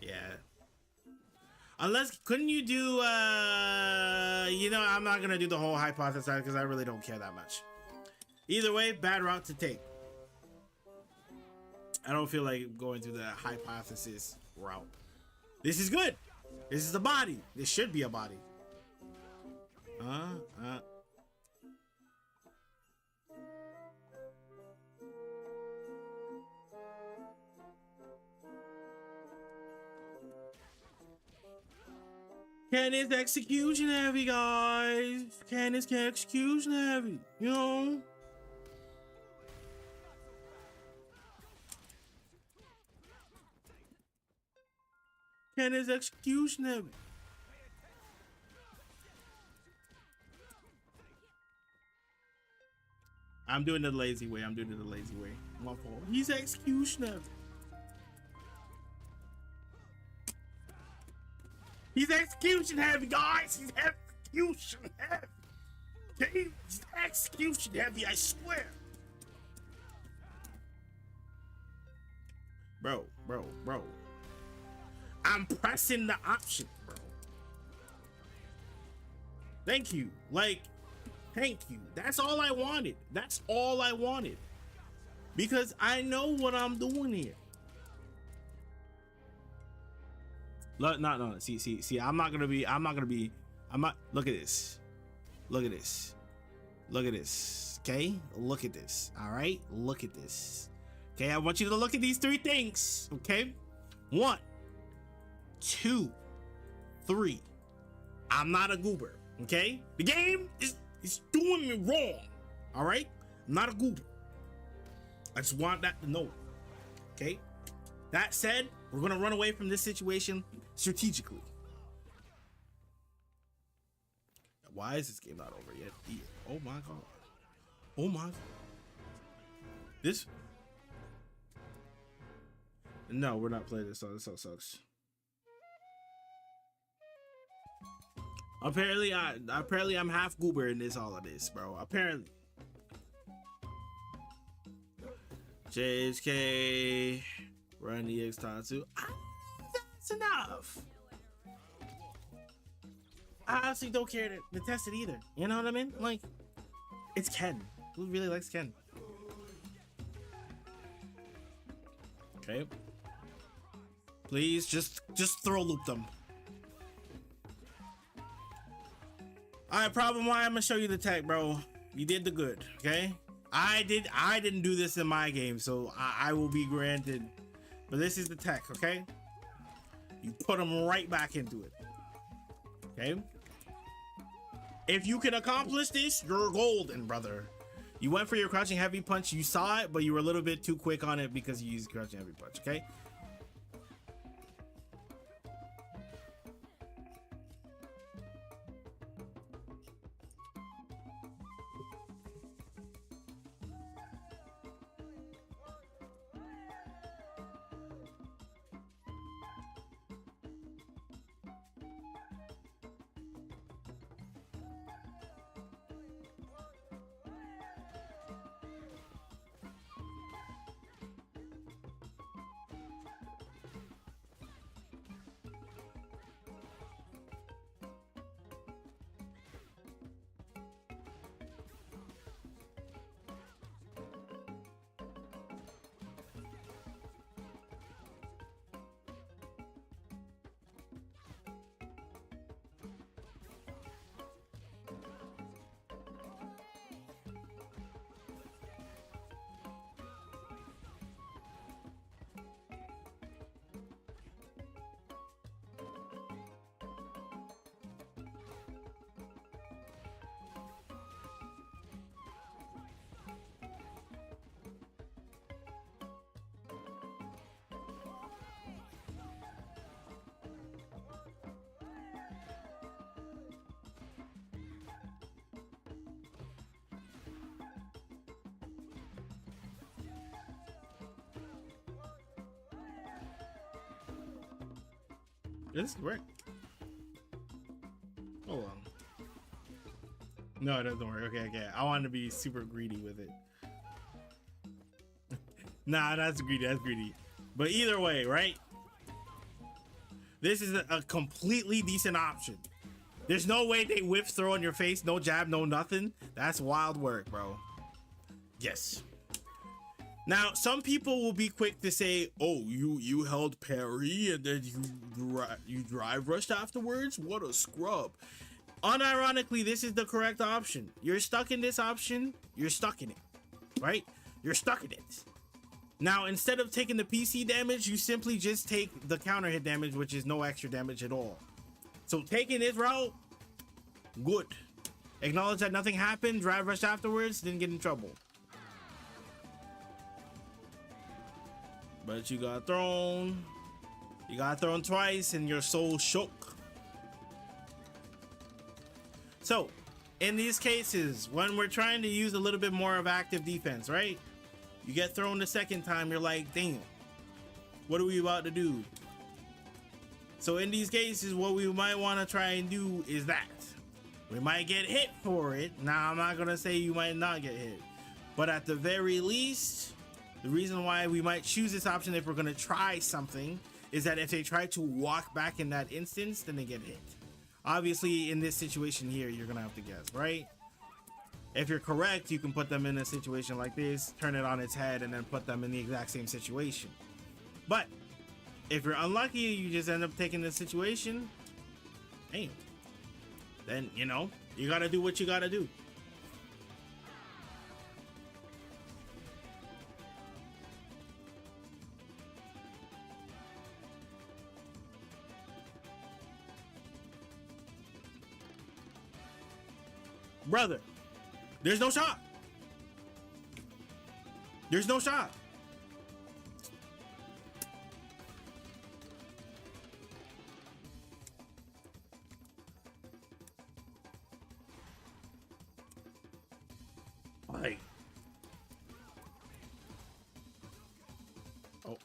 Yeah. Unless, couldn't you do, you know, I'm not gonna do the whole hypothesis because I really don't care that much. Either way, bad route to take. I don't feel like going through the hypothesis route. This is good. This is a body. This should be a body. Ken is execution heavy, guys. Ken is execution heavy. You know? Ken is execution heavy. I'm doing it the lazy way. My fault. He's execution heavy. He's execution heavy, guys. He's execution heavy. Okay? He's execution heavy, I swear. Bro. I'm pressing the option, bro. Thank you. Like, thank you. That's all I wanted. Because I know what I'm doing here. No. See, I'm not gonna be, look at this. Okay? Look at this. All right? Look at this. Okay? I want you to look at these three things. Okay? 1, 2, 3. I'm not a goober. Okay? The game is doing me wrong. All right? I'm not a goober. I just want that to know. Okay? That said, we're gonna run away from this situation strategically. Why is this game not over yet? Oh my god. This. No, we're not playing this song. This song sucks. Apparently I'm half goober in all of this, bro. Apparently. JHK, run EX Tatsu. That's enough. I honestly don't care to test it either. You know what I mean? Like, it's Ken. Who really likes Ken? Okay. Please just throw loop them. Alright, problem why I'm gonna show you the tech, bro. You did the good, okay? I didn't do this in my game, so I will be granted. But this is the tech, okay? You put them right back into it. Okay? If you can accomplish this, you're golden, brother. You went for your crouching heavy punch, you saw it, but you were a little bit too quick on it because you used crouching heavy punch, okay? This is correct. Hold on. No, it doesn't work. Okay, okay. I want to be super greedy with it. Nah, that's greedy. That's greedy. But either way, right? This is a completely decent option. There's no way they whip throw in your face, no jab, no nothing. That's wild work, bro. Yes. Now, some people will be quick to say, "Oh, you held parry and then you drive rushed afterwards. What a scrub!" Unironically, this is the correct option. You're stuck in this option. You're stuck in it, right? You're stuck in it. Now, instead of taking the PC damage, you simply just take the counter hit damage, which is no extra damage at all. So taking this route, good. Acknowledge that nothing happened. Drive rush afterwards. Didn't get in trouble. But you got thrown. You got thrown twice and your soul shook. So, in these cases, when we're trying to use a little bit more of active defense, right? You get thrown the second time, you're like, damn, what are we about to do? So in these cases, what we might want to try and do is that. We might get hit for it. Now, I'm not going to say you might not get hit. But at the very least, the reason why we might choose this option if we're going to try something is that if they try to walk back in that instance, then they get hit. Obviously, in this situation here, you're going to have to guess, right? If you're correct, you can put them in a situation like this, turn it on its head, and then put them in the exact same situation. But if you're unlucky, you just end up taking the situation, hey, then, you know, you got to do what you got to do. Brother, there's no shot. There's no shot. Why? Oh.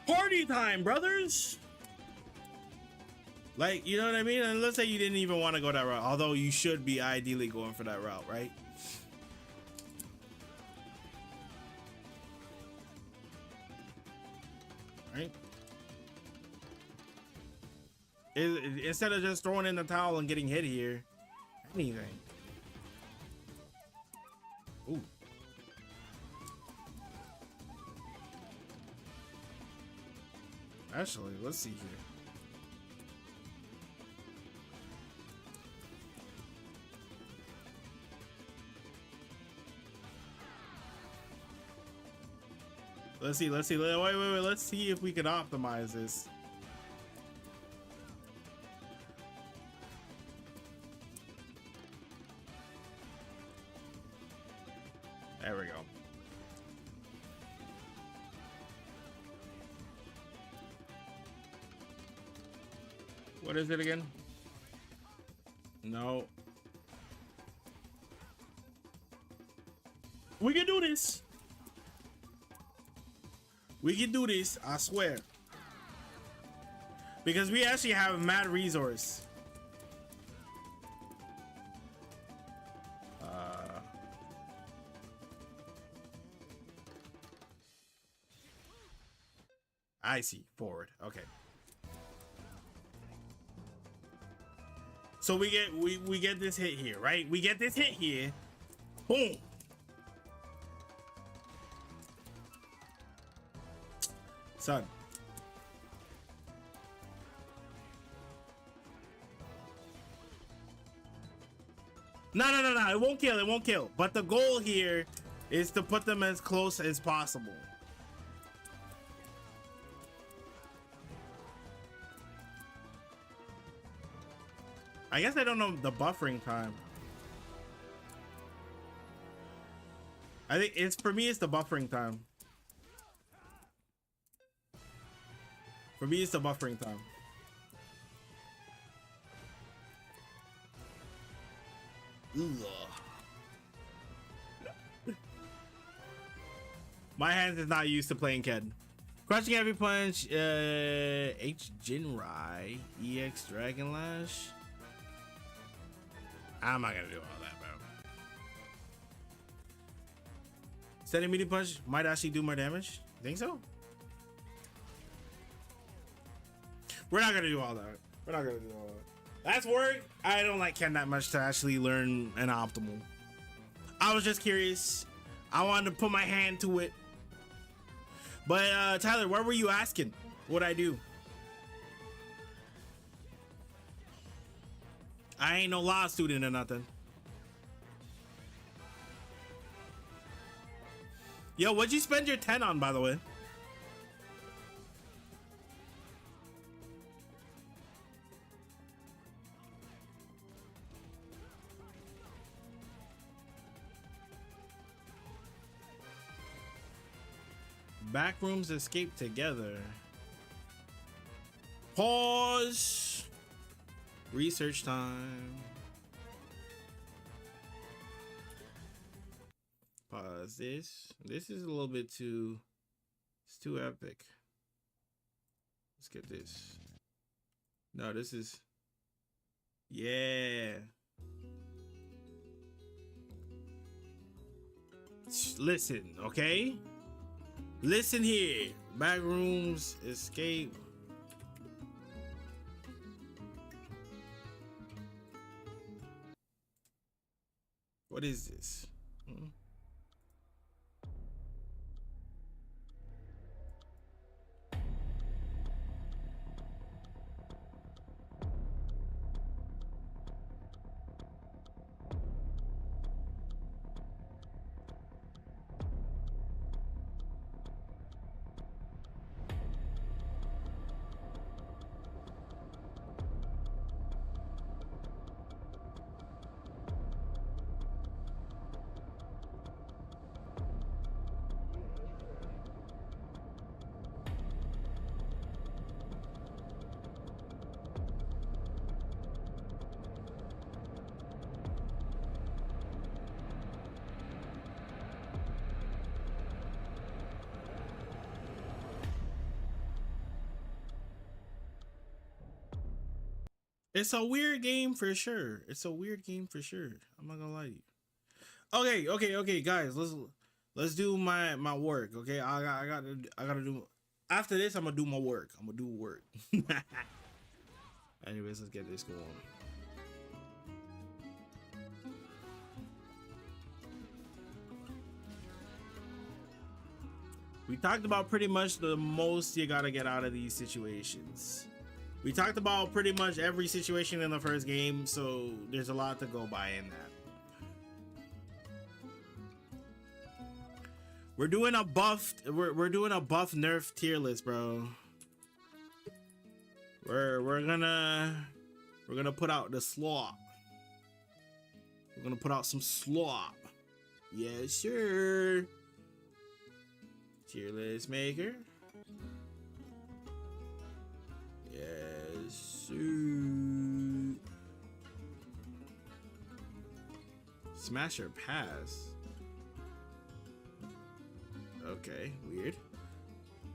Party time, brothers! Like, you know what I mean? And let's say you didn't even want to go that route, although you should be ideally going for that route, right? Right? Instead of just throwing in the towel and getting hit here, anything. Ooh. Actually, let's see here. Let's see. Wait. Let's see if we can optimize this. There we go. What is it again? No. We can do this. We can do this, I swear. Because we actually have mad resource. I see. Forward. Okay. So we get this hit here, right? We get this hit here. Boom. Son. No. It won't kill. It won't kill. But the goal here is to put them as close as possible. I guess I don't know the buffering time. I think it's, for me, it's the buffering time. For me, it's the buffering time. My hands is not used to playing Ked. Crushing every punch, H Jinrai, EX Dragon Lash. I'm not gonna do all that, bro. Steady medium punch might actually do more damage. Think so? We're not gonna do all that. We're not gonna do all that. That's work. I don't like Ken that much to actually learn an optimal. I was just curious. I wanted to put my hand to it. But Tyler, what were you asking? What'd I do? I ain't no law student or nothing. Yo, what'd you spend your 10 on, by the way? Backrooms escape together. Pause. Research time. Pause this. This is a little bit too... It's too epic. Let's get this. No, this is... Yeah. Listen, okay? Listen here. Backrooms escape. What is this? It's a weird game for sure. It's a weird game for sure. I'm not gonna lie to you. Okay, guys. Let's do my work. Okay, I gotta do. After this, I'm gonna do my work. I'm gonna do work. Anyways, let's get this going. We talked about pretty much the most you gotta get out of these situations. We talked about pretty much every situation in the first game, so there's a lot to go by in that. We're doing a buff. We're doing a buff nerf tier list, bro. We're gonna put out the slop. We're gonna put out some slop. Yes, sir. Tier list maker. Yes, sir. Smash or pass. Okay, weird.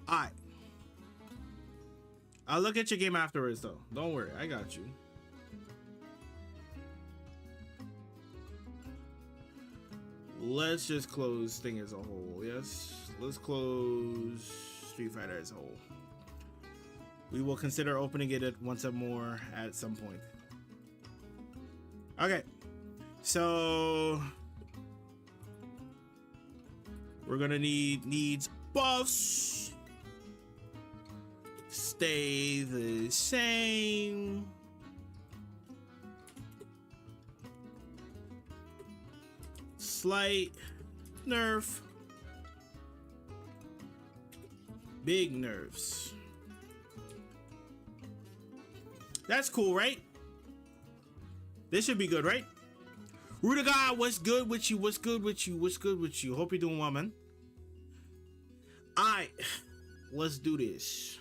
Alright. I'll look at your game afterwards, though. Don't worry, I got you. Let's just close thing as a whole. Yes, let's close Street Fighter as a whole. We will consider opening it once more at some point. Okay, so we're gonna needs buffs. Stay the same. Slight nerf. Big nerfs. That's cool, right? This should be good, right? Rudiger, what's good with you? What's good with you? What's good with you? Hope you're doing well, man. Alright, let's do this.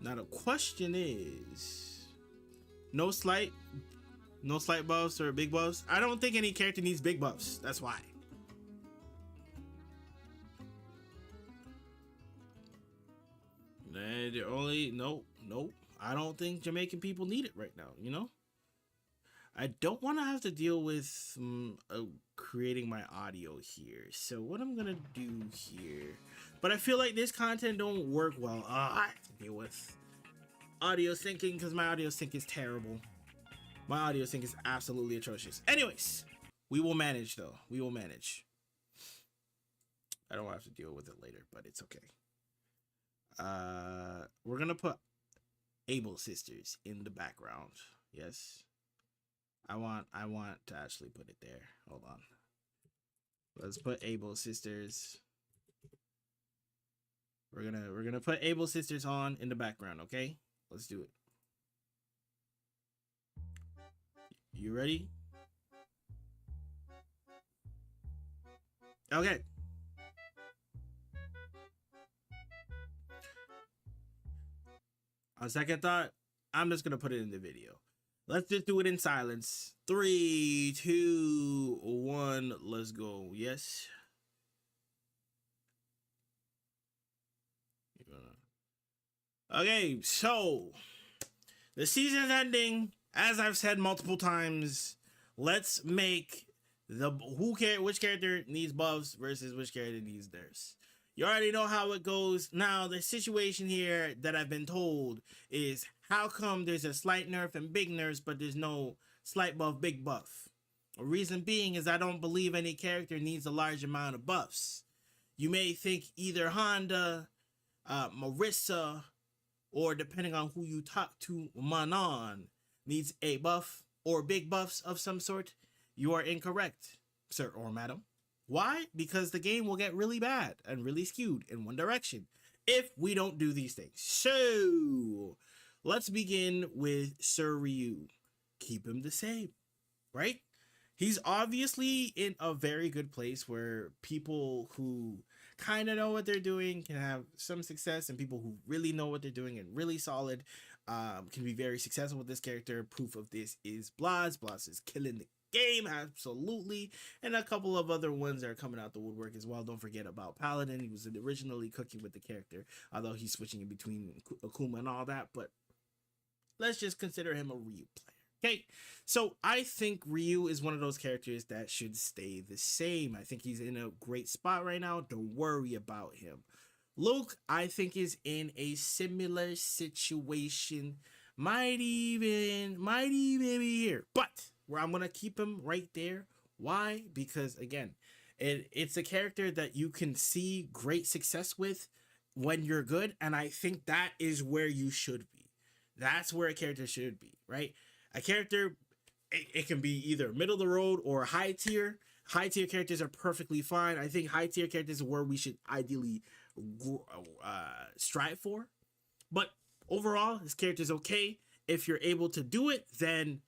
Now the question is, no slight buffs or big buffs. I don't think any character needs big buffs. That's why. The only nope. I don't think Jamaican people need it right now. You know. I don't want to have to deal with creating my audio here. So what I'm gonna do here, but I feel like this content don't work well. I have to deal with audio syncing because my audio sync is terrible. My audio sync is absolutely atrocious. Anyways, we will manage though. We will manage. I don't have to deal with it later, but it's okay. We're gonna put Able Sisters in the background. Yes. I want to actually put it there. Hold on. Let's put Able Sisters. We're gonna put Able Sisters on in the background, okay? Let's do it. You ready? Okay. On second thought, I'm just gonna put it in the video. Let's just do it in silence. 3, 2, 1, let's go. Yes. Okay, so the season's ending. As I've said multiple times, let's make which character needs buffs versus which character needs nerfs. You already know how it goes. Now, the situation here that I've been told is how come there's a slight nerf and big nerfs, but there's no slight buff, big buff? The reason being is I don't believe any character needs a large amount of buffs. You may think either Honda, Marissa, or depending on who you talk to, Manon, needs a buff or big buffs of some sort. You are incorrect, sir or madam. Why? Because the game will get really bad and really skewed in one direction if we don't do these things. So, let's begin with Sir Ryu. Keep him the same, right? He's obviously in a very good place where people who kind of know what they're doing can have some success, and people who really know what they're doing and really solid can be very successful with this character. Proof of this is Blas. Blas is killing the game, absolutely, and a couple of other ones that are coming out the woodwork as well. Don't forget about Paladin. He was originally cooking with the character, although he's switching in between Akuma and all that. But let's just consider him a Ryu player. Okay, so I think Ryu is one of those characters that should stay the same. I think he's in a great spot right now. Don't worry about him. Luke, I think, is in a similar situation. Might even be here. But where I'm gonna keep him right there. Why? Because again, it's a character that you can see great success with when you're good, and I think that is where you should be. That's where a character should be, right? A character, it can be either middle of the road or high tier. High tier characters are perfectly fine. I think high tier characters are where we should ideally strive for. But overall, this character is okay. If you're able to do it, then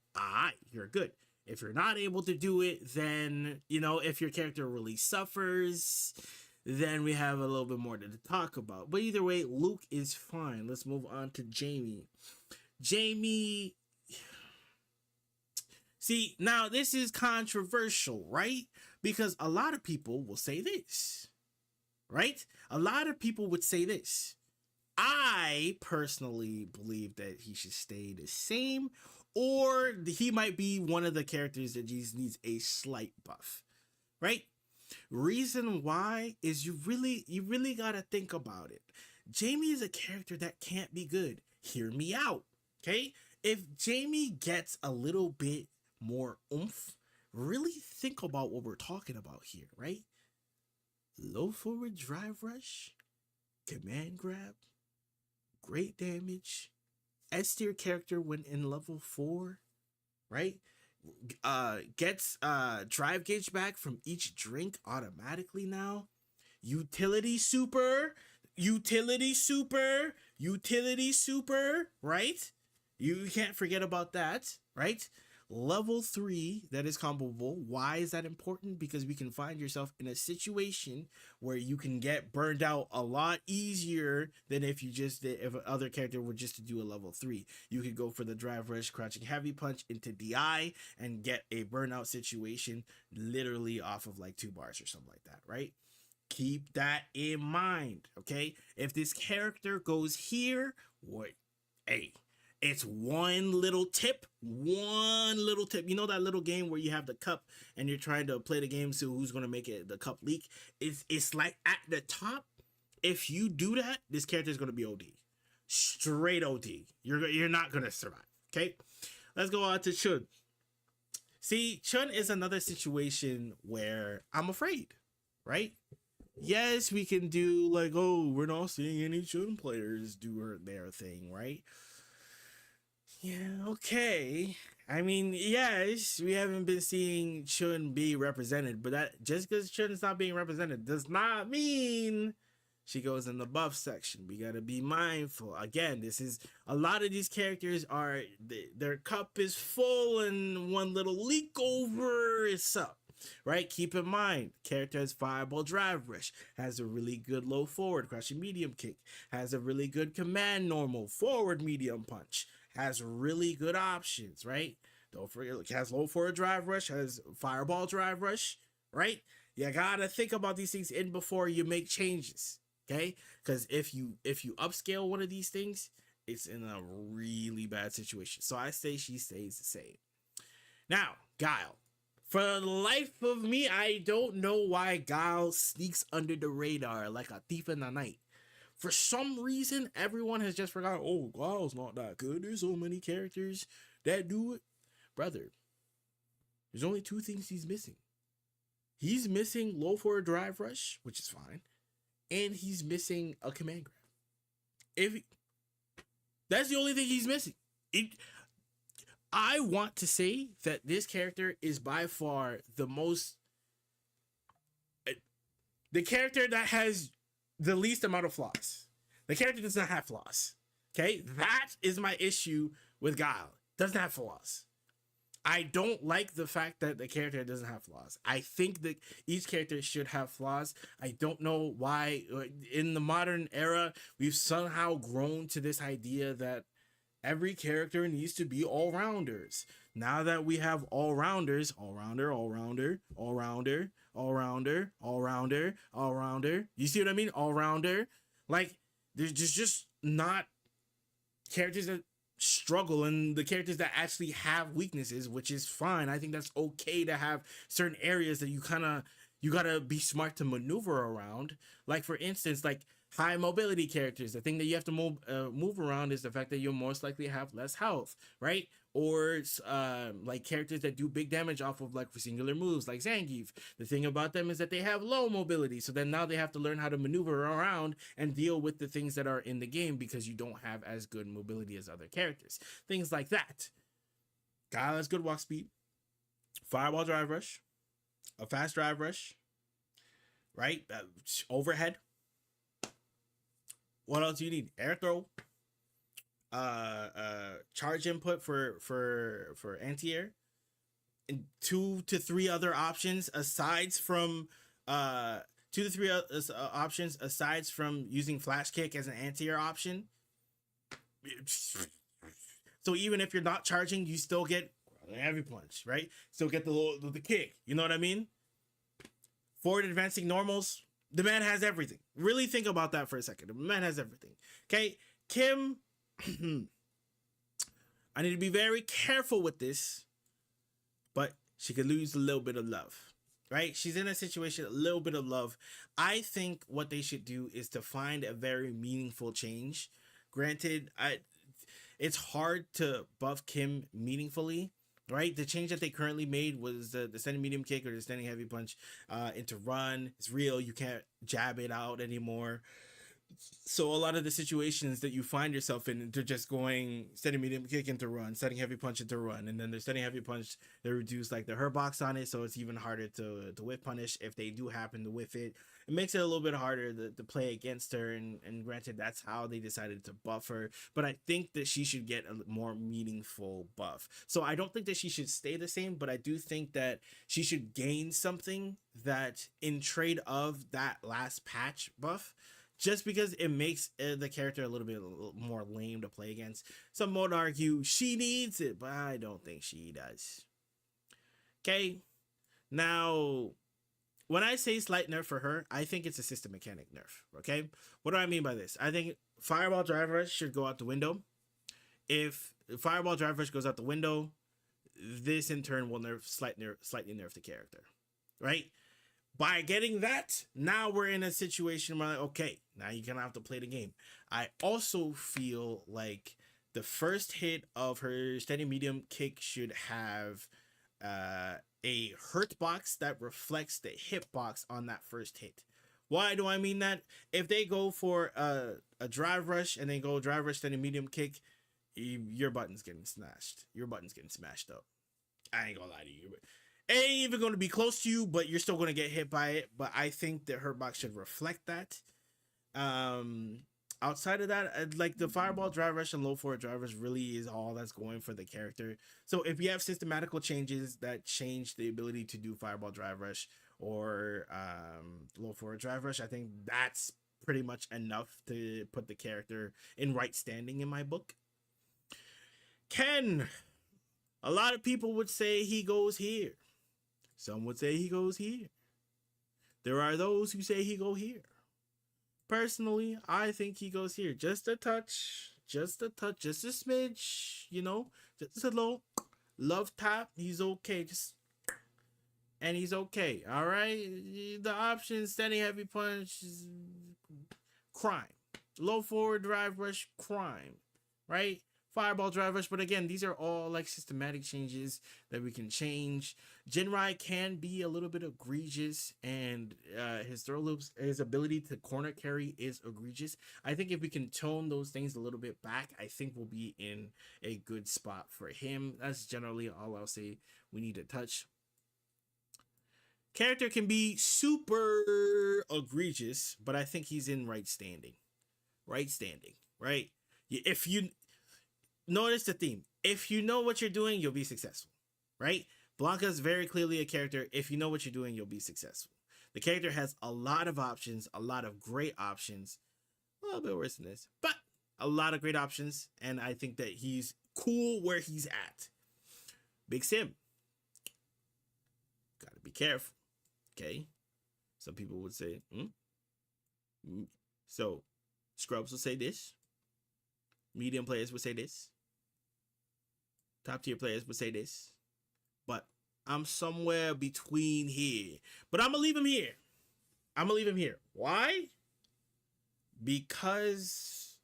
you're good. If you're not able to do it, then, if your character really suffers, then we have a little bit more to talk about. But either way, Luke is fine. Let's move on to Jamie. Jamie, see, now this is controversial, right? Because a lot of people will say this, right? A lot of people would say this. I personally believe that he should stay the same, or he might be one of the characters that just needs a slight buff, right? Reason why is you really gotta think about it. Jamie is a character that can't be good. Hear me out, okay? If Jamie gets a little bit more oomph, really think about what we're talking about here, right? Low forward drive rush, command grab, great damage, S tier character when in level 4, right? Gets drive gauge back from each drink automatically now. Utility super, right? You can't forget about that, right? Level 3 that is comboable. Why is that important? Because we can find yourself in a situation where you can get burned out a lot easier than if an other character were just to do a level 3. You could go for the drive rush, crouching heavy punch into DI and get a burnout situation literally off of like 2 bars or something like that, right? Keep that in mind, okay? If this character goes here, it's one little tip. You know that little game where you have the cup and you're trying to play the game so who's going to make it the cup leak? It's like at the top. If you do that, this character is going to be OD. Straight OD. You're not going to survive, okay? Let's go on to Chun. See, Chun is another situation where I'm afraid, right? Yes, we can do like, oh, we're not seeing any Chun players do their thing, right? Yeah, okay. I mean, yes, we haven't been seeing Chun be represented, but that just because Chun is not being represented does not mean she goes in the buff section. We gotta be mindful. Again, this is a lot of these characters are their cup is full and one little leak over is up. Right? Keep in mind, character has fireball drive rush, has a really good low forward crouching medium kick, has a really good command normal forward medium punch, has really good options, right? Don't forget, has low forward drive rush, has fireball drive rush, right? You gotta think about these things in before you make changes, okay? Because if you upscale one of these things, it's in a really bad situation. So I say she stays the same. Now, Guile. For the life of me, I don't know why Guile sneaks under the radar like a thief in the night. For some reason, everyone has just forgotten, oh, Guile's not that good. There's so many characters that do it. Brother, there's only 2 things he's missing. He's missing low forward drive rush, which is fine, and he's missing a command grab. That's the only thing he's missing. I want to say that this character is by far the character that has the least amount of flaws. The character does not have flaws. Okay? That is my issue with Guile. Doesn't have flaws. I don't like the fact that the character doesn't have flaws. I think that each character should have flaws. I don't know why in the modern era we've somehow grown to this idea that every character needs to be all-rounders. Now that we have all rounders, all rounder, all rounder, all rounder, all rounder, all rounder, all rounder. You see what I mean? All rounder. Like there's just not characters that struggle and the characters that actually have weaknesses, which is fine. I think that's okay to have certain areas that you gotta be smart to maneuver around. Like for instance, like high mobility characters. The thing that you have to move around is the fact that you'll most likely have less health, right? Or like characters that do big damage off of like singular moves, like Zangief. The thing about them is that they have low mobility, so then now they have to learn how to maneuver around and deal with the things that are in the game because you don't have as good mobility as other characters. Things like that. Guy has good walk speed, fireball drive rush, a fast drive rush, right? Overhead. What else do you need? Air throw, charge input for anti-air, and 2 to 3 other options aside from 2 to 3 options aside from using flash kick as an anti-air option. So even if you're not charging, you still get heavy punch, right? Still get the kick. You know what I mean? Forward advancing normals. The man has everything. Really think about that for a second. The man has everything. Okay, Kim. I need to be very careful with this, but she could lose a little bit of love, right? She's in a situation, a little bit of love. I think what they should do is to find a very meaningful change. Granted, it's hard to buff Kim meaningfully, right? The change that they currently made was the standing medium kick or the standing heavy punch into run. It's real. You can't jab it out anymore. So a lot of the situations that you find yourself in, they're just going standing medium kick into run, standing heavy punch into run, and then they're standing heavy punch. They reduce like the hurt box on it, so it's even harder to whiff punish if they do happen to whiff it. It makes it a little bit harder to play against her, and granted, that's how they decided to buff her. But I think that she should get a more meaningful buff. So I don't think that she should stay the same, but I do think that she should gain something that in trade of that last patch buff, just because it makes the character a little bit more lame to play against. Some would argue she needs it, but I don't think she does. Okay, now when I say slight nerf for her, I think it's a system mechanic nerf. Okay, what do I mean by this? I think Fireball Drive Rush should go out the window. If Fireball Drive Rush goes out the window, this in turn will slightly nerf the character, right? By getting that, now we're in a situation where, like, okay, now you're going to have to play the game. I also feel like the first hit of her standing medium kick should have a hurt box that reflects the hit box on that first hit. Why do I mean that? If they go for a drive rush and then go drive rush standing medium kick, your button's getting smashed. Your button's getting smashed up. I ain't gonna lie to you. It ain't even going to be close to you, but you're still going to get hit by it. But I think the hurt box should reflect that. Outside of that, like the Fireball Drive Rush and Low Forward Drive Rush really is all that's going for the character. So if you have systematical changes that change the ability to do Fireball Drive Rush or Low Forward Drive Rush, I think that's pretty much enough to put the character in right standing in my book. Ken, a lot of people would say he goes here. Some would say he goes here. There are those who say he go here. Personally, I think he goes here. Just a touch, just a smidge, you know, just a little love tap. He's okay. And he's okay. All right. The options, standing heavy punch, crime. Low forward drive rush, crime. Right? Fireball drive rush, but again, these are all like systematic changes that we can change. Jinrai can be a little bit egregious, and his throw loops, his ability to corner carry is egregious. I think if we can tone those things a little bit back, I think we'll be in a good spot for him. That's generally all I'll say we need to touch. Character can be super egregious, but I think he's in right standing. Right standing, right? If you notice the theme. If you know what you're doing, you'll be successful, right? Blanca's very clearly a character. If you know what you're doing, you'll be successful. The character has a lot of options, a lot of great options. A little bit worse than this, but a lot of great options. And I think that he's cool where he's at. Big Sim. Gotta be careful. Okay. Some people would say, mm. So Scrubs would say this. Medium players would say this. Top tier players would say this. But I'm somewhere between here. But I'm gonna leave him here. I'm gonna leave him here. Why? Because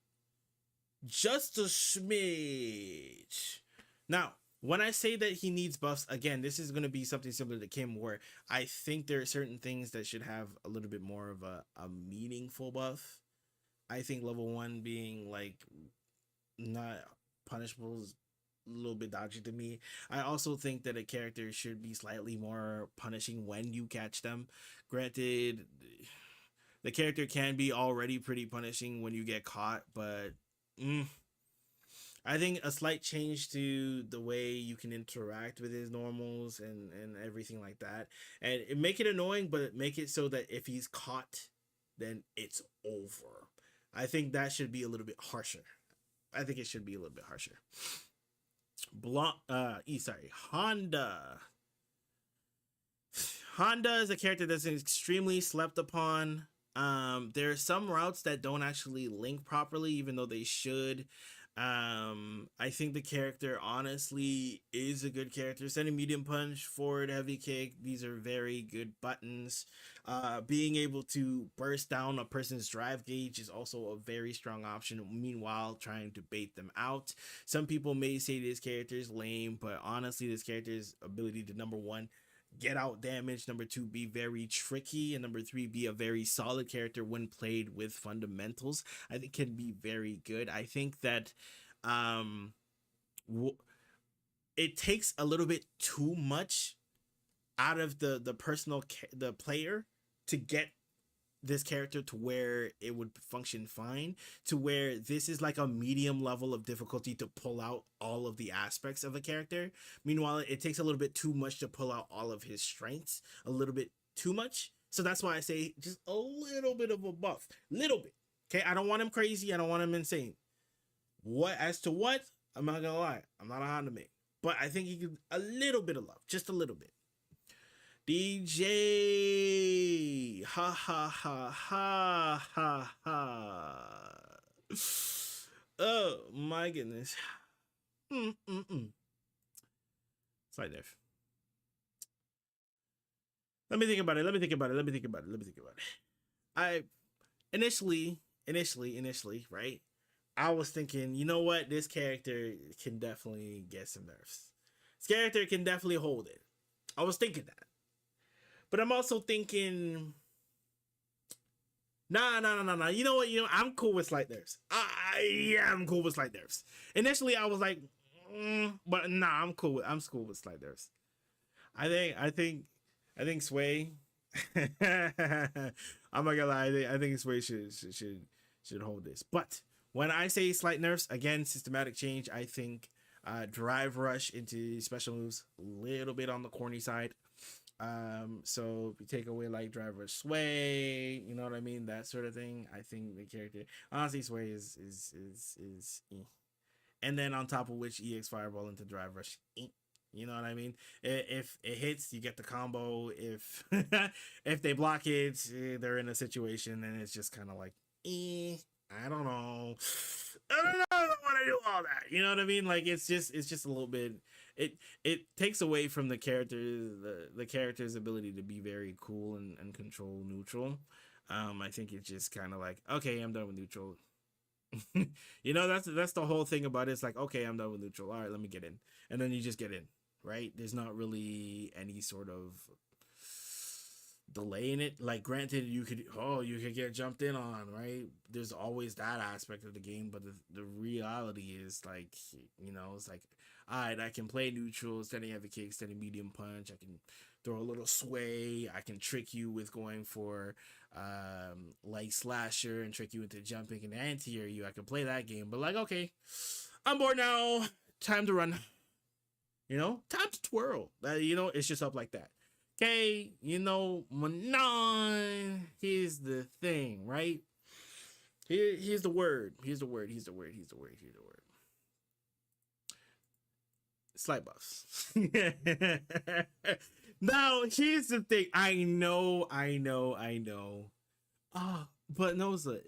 just a smidge. Now, when I say that he needs buffs, again, this is going to be something similar to Kim, where I think there are certain things that should have a little bit more of a meaningful buff. I think level 1 being like not punishable is a little bit dodgy to me. I also think that a character should be slightly more punishing when you catch them. Granted, the character can be already pretty punishing when you get caught, but I think a slight change to the way you can interact with his normals and everything like that, and make it annoying, but make it so that if he's caught, then it's over. I think that should be a little bit harsher. I think it should be a little bit harsher. Honda. Honda is a character that's extremely slept upon. There are some routes that don't actually link properly, even though they should. I think the character honestly is a good character. Sending medium punch, forward heavy kick, these are very good buttons. Being able to burst down a person's drive gauge is also a very strong option. Meanwhile, trying to bait them out. Some people may say this character is lame, but honestly, this character's ability to, number 1, get out damage, number 2, be very tricky, and number 3, be a very solid character when played with fundamentals, I think can be very good. I think that it takes a little bit too much out of the player to get this character to where it would function fine, to where this is like a medium level of difficulty to pull out all of the aspects of a character. Meanwhile, it takes a little bit too much to pull out all of his strengths, a little bit too much. So that's why I say just a little bit of a buff, little bit. Okay, I don't want him crazy, I don't want him insane. As to what, I'm not gonna lie, I'm not a Honda main, but I think he could a little bit of love, just a little bit. DJ, ha ha ha ha ha ha. Oh my goodness. Slight nerf. Let me think about it. I initially, right? I was thinking, you know what? This character can definitely get some nerfs. This character can definitely hold it. I was thinking that. But I'm also thinking, nah. You know what? I'm cool with slight nerfs. I'm cool with slight nerfs. Initially, I was like, but nah, I'm cool with slight nerfs. I think Sway. I'm not gonna lie. I think Sway should hold this. But when I say slight nerfs, again, systematic change. I think drive rush into special moves a little bit on the corny side. So if you take away like driver sway, you know what I mean, that sort of thing. I think the character honestly sway is and then on top of which EX fireball into drive rush. You know what I mean? If it hits, you get the combo. If if they block it, they're in a situation, and it's just kind of like, I don't know. I don't want to do all that. You know what I mean? Like it's just a little bit. It takes away from the character's ability to be very cool and control neutral. I think it's just kind of like, okay, I'm done with neutral. That's the whole thing about it. It's like, okay, I'm done with neutral. All right, let me get in, and then you just get in. Right? There's not really any sort of delay in it. Like, granted, you could get jumped in on, right? There's always that aspect of the game, but the reality is like, it's like, all right, I can play neutral, standing heavy kick, standing medium punch. I can throw a little sway. I can trick you with going for like slasher and trick you into jumping and anti-air you. I can play that game, but like, okay, I'm bored now. Time to run. Time to twirl. It's just up like that. Okay, Manon. Here's the thing, right? Here's the word. slight buffs. Now, here's the thing. I know. Ah, but Noza,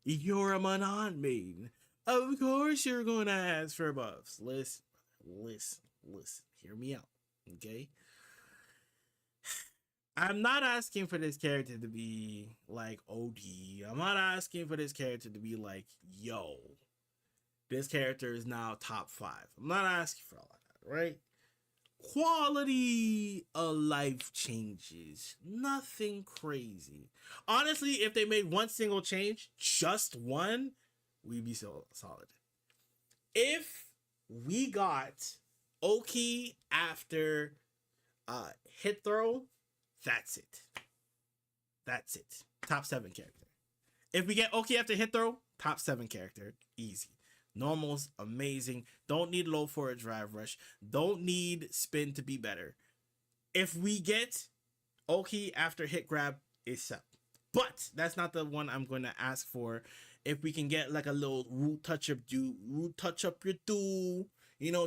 you're a Manon main. Of course you're gonna ask for buffs. Listen. Hear me out, okay? I'm not asking for this character to be like OD. I'm not asking for this character to be like, yo, this character is now top 5. I'm not asking for all of that, right? Quality of life changes. Nothing crazy. Honestly, if they made one single change, just one, we'd be so solid. If we got Oki after hit throw, that's it. That's it. Top 7 character. If we get Oki after hit throw, top 7 character. Easy. Normal's amazing. Don't need low for a drive rush. Don't need spin to be better. If we get Oki after hit grab, it's up. But that's not the one I'm going to ask for. If we can get like a little root touch up your do,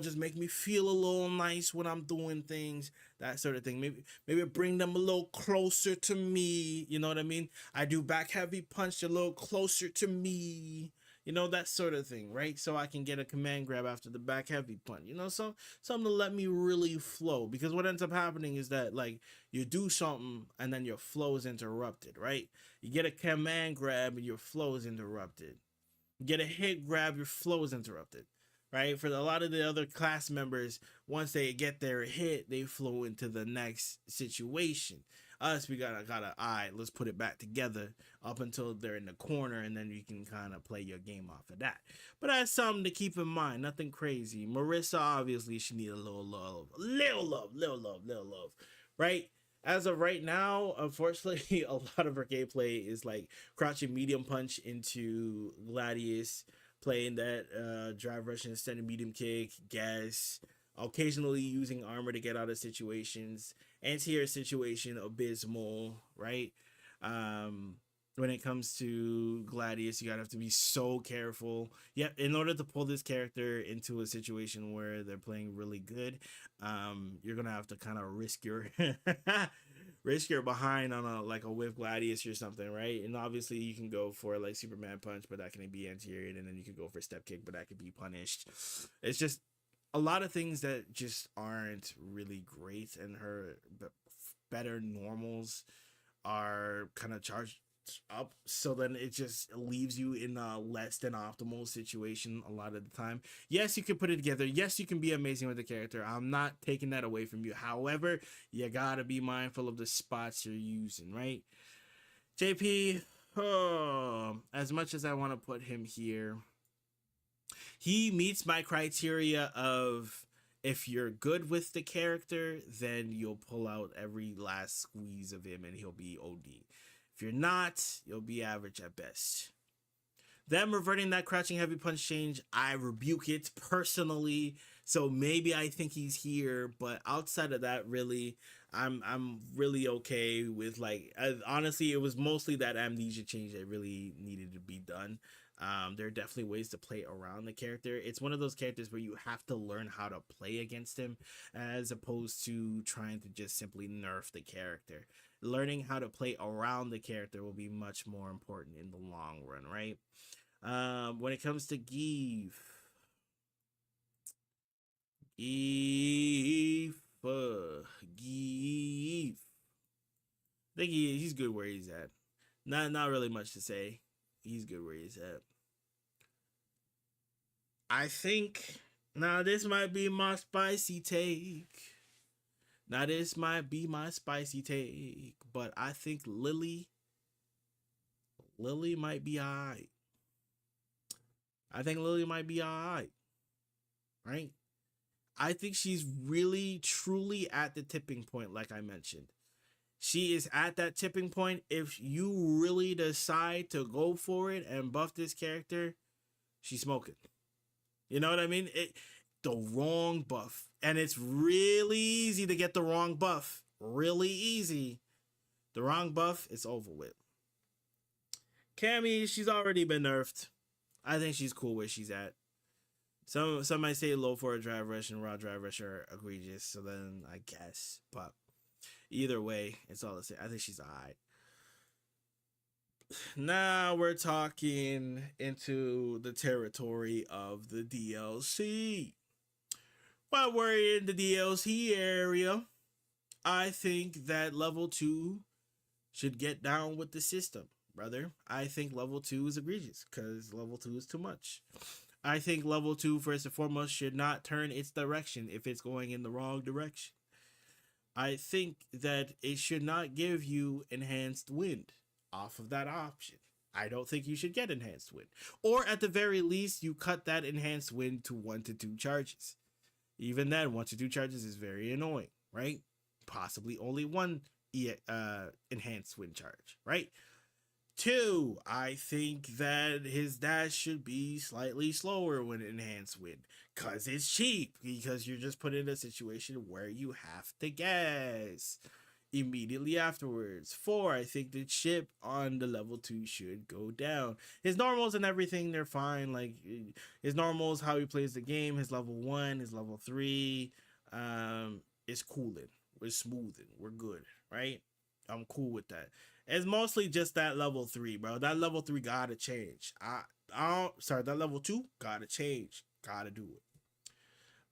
just make me feel a little nice when I'm doing things, that sort of thing. Maybe bring them a little closer to me. You know what I mean? I do back heavy punch a little closer to me. That sort of thing, right? So I can get a command grab after the back heavy punch. Something to let me really flow. Because what ends up happening is that, like, you do something and then your flow is interrupted, right? You get a command grab and your flow is interrupted. You get a hit grab, your flow is interrupted, right? For a lot of the other class members, once they get their hit, they flow into the next situation. Us, we gotta, all right, let's put it back together up until they're in the corner, and then you can kind of play your game off of that. But that's something to keep in mind. Nothing crazy. Marissa, obviously, she need a little love, right? As of right now, unfortunately, a lot of her gameplay is like crouching medium punch into Gladius, playing that drive rush and extended medium kick, gas, occasionally using armor to get out of situations. Anti-air situation, abysmal, right? When it comes to Gladius, you gotta have to be so careful. Yeah, in order to pull this character into a situation where they're playing really good, you're gonna have to kind of risk your risk your behind on a whiff Gladius or something, right? And obviously you can go for like Superman punch, but that can be anti-air, and then you can go for step kick, but that could be punished. It's just a lot of things that just aren't really great, and her better normals are kind of charged up, so then it just leaves you in a less than optimal situation a lot of the time. Yes, you can put it together. Yes, you can be amazing with the character. I'm not taking that away from you. However, you gotta be mindful of the spots you're using, right? JP, as much as I want to put him here, he meets my criteria of, if you're good with the character, then you'll pull out every last squeeze of him and he'll be OD. If you're not, you'll be average at best. Them reverting that crouching heavy punch change, I rebuke it personally. So maybe I think he's here, but outside of that, really, I'm really okay with, like, honestly, it was mostly that amnesia change that really needed to be done. There are definitely ways to play around the character. It's one of those characters where you have to learn how to play against him, as opposed to trying to just simply nerf the character. Learning how to play around the character will be much more important in the long run, right? When it comes to Geef, I think he's good where he's at. Not really much to say. He's good where he's at. I think now this might be my spicy take. Now this might be my spicy take, but I think Lily might be alright. I think Lily might be alright. Right? I think she's really truly at the tipping point, like I mentioned. She is at that tipping point. If you really decide to go for it and buff this character, she's smoking. You know what I mean? The wrong buff. And it's really easy to get the wrong buff. Really easy. The wrong buff, it's over with. Cammy, she's already been nerfed. I think she's cool where she's at. Some might say low for a drive rush and raw drive rush are egregious. So then I guess, but either way, it's all the same. I think she's alright. Now we're talking into the territory of the DLC. While we're in the DLC area, I think that level 2 should get down with the system, brother. I think level 2 is egregious because level 2 is too much. I think level 2, first and foremost, should not turn its direction if it's going in the wrong direction. I think that it should not give you enhanced wind off of that option. I don't think you should get enhanced wind. Or at the very least, you cut that enhanced wind to 1 to 2 charges. Even then, 1 to 2 charges is very annoying, right? Possibly only one enhanced wind charge, right? 2, I think that his dash should be slightly slower when enhanced wind because it's cheap, because you're just put in a situation where you have to gas immediately afterwards. 4, I think the chip on the level 2 should go down. His normals and everything, they're fine. Like his normals, how he plays the game, his level 1, his level 3, is cooling. We're smoothing. We're good, right? I'm cool with that. It's mostly just that level 3, bro. That level 3 gotta change. That level 2 gotta change. Gotta do it.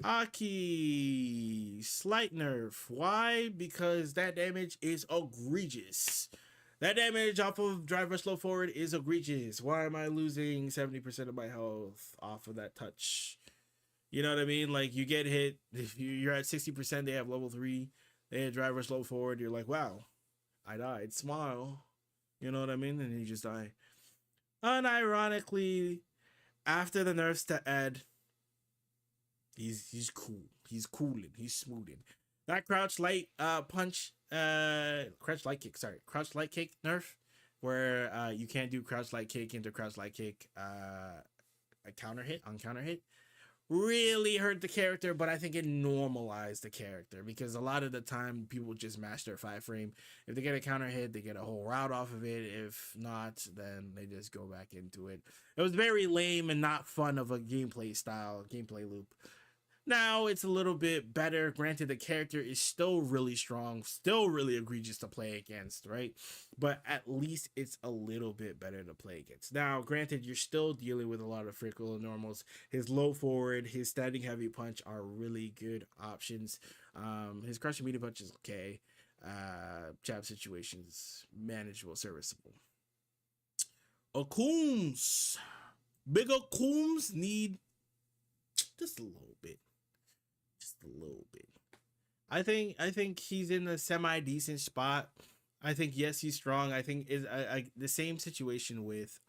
Aki, slight nerf. Why? Because that damage is egregious. That damage off of driver slow forward is egregious. Why am I losing 70% of my health off of that touch? You know what I mean? Like, you get hit, if you're at 60%, they have level 3, they have driver slow forward, you're like, wow, I died. Smile. You know what I mean? And you just die. Unironically, after the nerfs to Ed, he's cool. He's cooling. He's smoothing. That crouch light crouch light kick nerf, where you can't do crouch light kick into crouch light kick a counter hit on counter hit, really hurt the character, but I think it normalized the character because a lot of the time people just mash their 5 frame. If they get a counter hit, they get a whole route off of it. If not, then they just go back into it. It was very lame and not fun of a gameplay loop. Now it's a little bit better. Granted, the character is still really strong, still really egregious to play against, right? But at least it's a little bit better to play against. Now, granted, you're still dealing with a lot of Frickle normals. His low forward, his standing heavy punch are really good options. His crushing medium punch is okay. Jab situations, manageable, serviceable. Akums. Big Akums need just a little bit. Just a little bit. I think he's in a semi decent spot. I think yes, he's strong. I think is the same situation with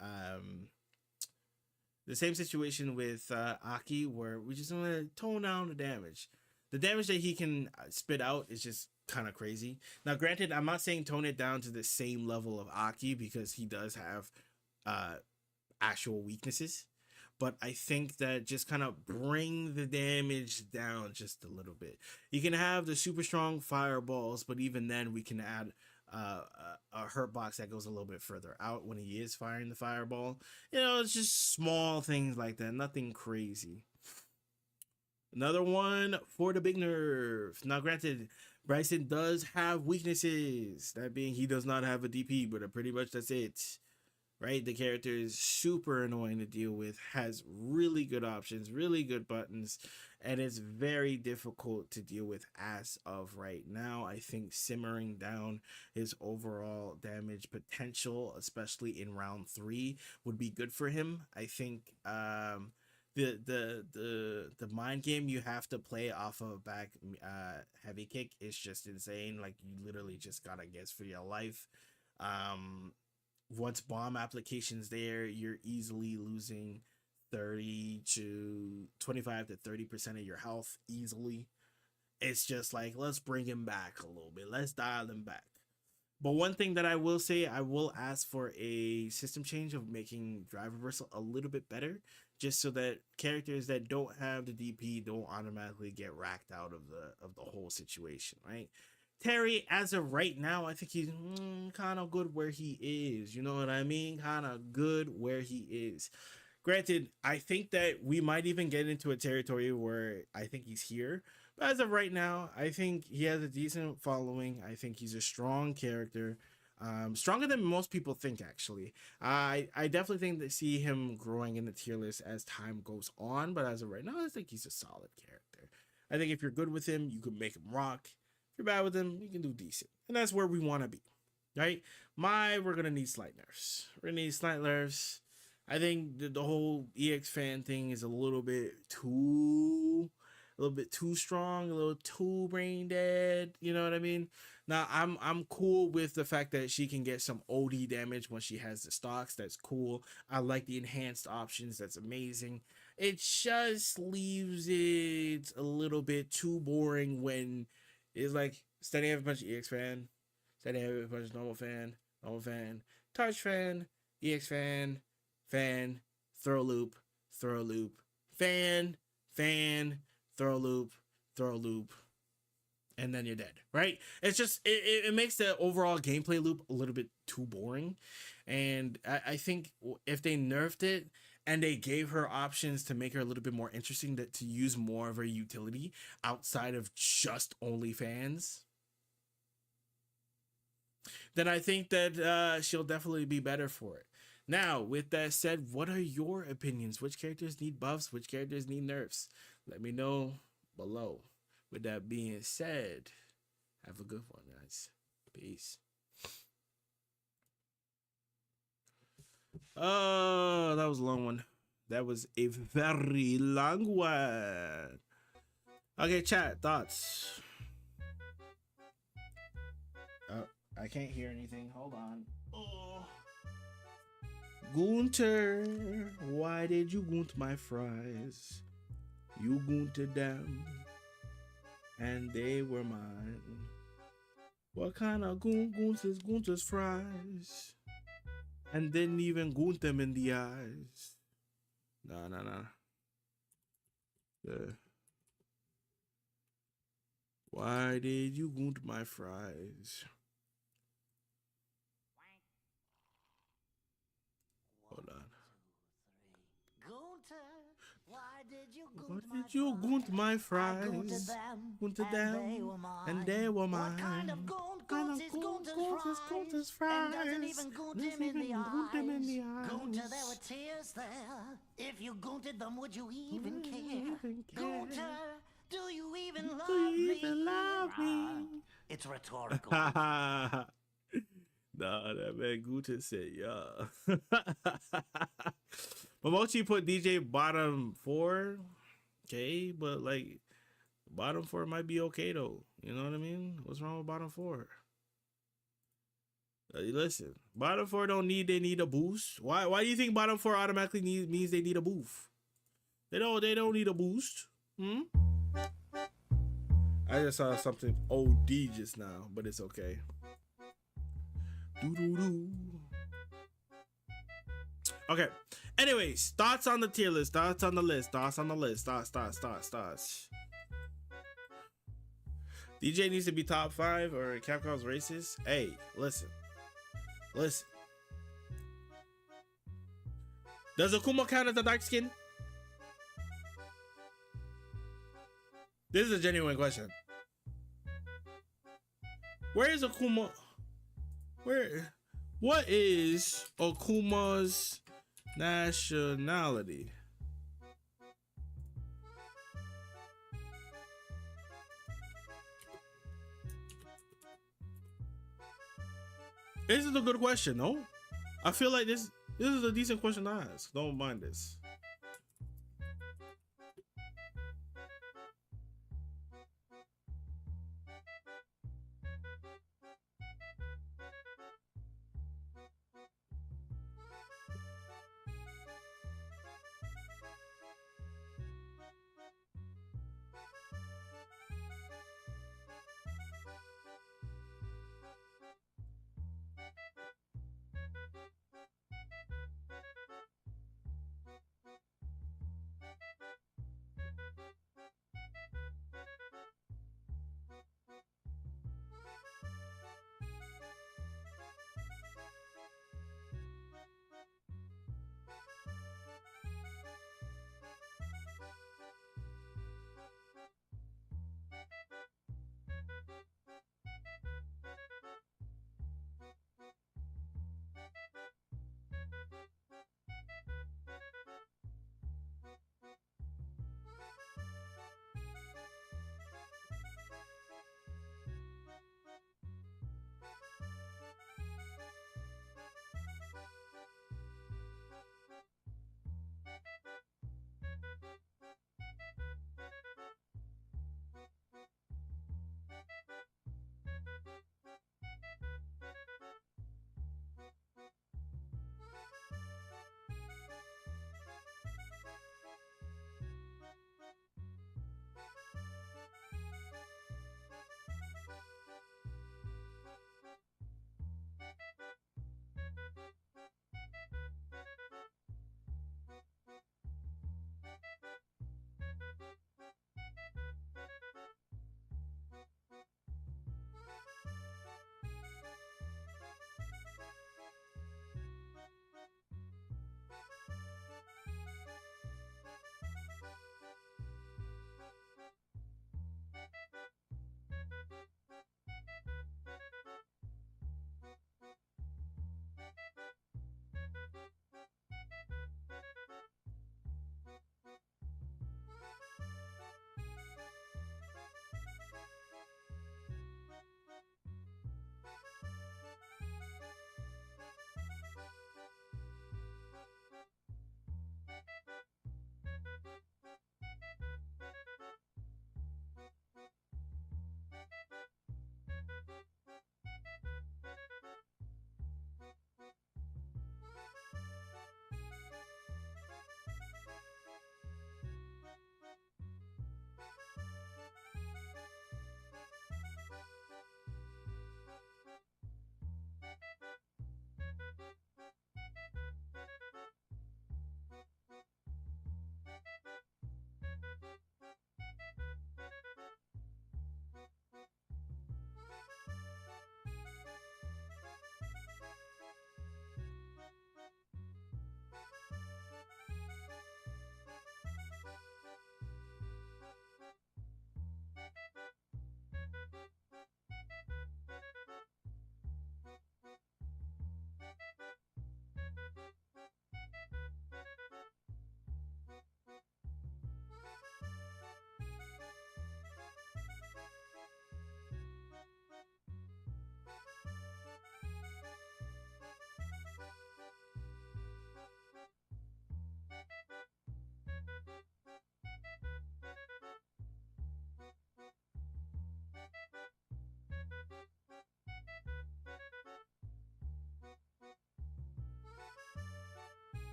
Aki, where we just want to tone down the damage. The damage that he can spit out is just kind of crazy. Now, granted, I'm not saying tone it down to the same level of Aki because he does have actual weaknesses, but I think that just kind of bring the damage down just a little bit. You can have the super strong fireballs, but even then we can add a hurt box that goes a little bit further out when he is firing the fireball. You know, it's just small things like that, nothing crazy. Another one for the big nerf. Now, granted, Bryson does have weaknesses. That being, he does not have a DP, but pretty much that's it. Right? The character is super annoying to deal with, has really good options, really good buttons, and it's very difficult to deal with as of right now. I think simmering down his overall damage potential, especially in round 3, would be good for him. I think the mind game you have to play off of back heavy kick is just insane. Like, you literally just gotta guess for your life. Once bomb applications there, you're easily losing 30 to 25 to 30% of your health easily. It's just like, let's bring him back a little bit. Let's dial him back. But one thing that I will say, I will ask for a system change of making drive reversal a little bit better, just so that characters that don't have the DP don't automatically get racked out of the whole situation, right? Terry, as of right now, I think he's kind of good where he is. You know what I mean? Kind of good where he is. Granted, I think that we might even get into a territory where I think he's here. But as of right now, I think he has a decent following. I think he's a strong character. Stronger than most people think, actually. I definitely think that see him growing in the tier list as time goes on. But as of right now, I think he's a solid character. I think if you're good with him, you can make him rock. If you're bad with him, you can do decent. And that's where we want to be. Right? We're going to need slight nerfs. We're going to need slight nerfs. I think the whole EX fan thing is a little bit too strong, a little too brain dead. You know what I mean? Now I'm cool with the fact that she can get some OD damage when she has the stocks. That's cool. I like the enhanced options. That's amazing. It just leaves it a little bit too boring when it's like standing have a bunch of EX fan, standing have a bunch of normal fan, touch fan, EX fan, fan, throw loop, fan, throw loop, and then you're dead, right? It's just, it makes the overall gameplay loop a little bit too boring. And I think if they nerfed it and they gave her options to make her a little bit more interesting, that to use more of her utility outside of just OnlyFans, then I think that she'll definitely be better for it. Now, with that said, what are your opinions? Which characters need buffs? Which characters need nerfs? Let me know below. With that being said, have a good one, guys. Peace. Oh, that was a long one. That was a very long one. Okay, chat, thoughts. I can't hear anything. Hold on. Oh. Gunter, why did you gunt my fries? You gunted them, and they were mine. What kind of gunt is Gunter's fries? And didn't even gunt them in the eyes. Nah. Why did you gunt my fries? Hold on. Why did you gunt my fries? Gunted them, and they were mine. What kind of gunt is Gunter's fries? And doesn't even gunt him in the eyes. Gunter, there were tears there. If you gunted them, would you even care? Gunter, do you even love me? It's rhetorical. Nah, that man Gucci said, yeah. Momochi put DJ bottom 4. Okay, but like bottom 4 might be okay though. You know what I mean? What's wrong with bottom 4? Listen, bottom 4 they need a boost. Why do you think bottom 4 automatically means they need a boost? They don't need a boost. I just saw something OD just now, but it's okay. Okay. Anyways, thoughts on the tier list. Thoughts on the list. Thoughts. DJ needs to be top 5 or Capcom's racist. Hey, listen. Does Akuma count as a dark skin? This is a genuine question. Where is Akuma? What is Akuma's nationality? This is a good question, no? I feel like this is a decent question to ask. Don't mind this.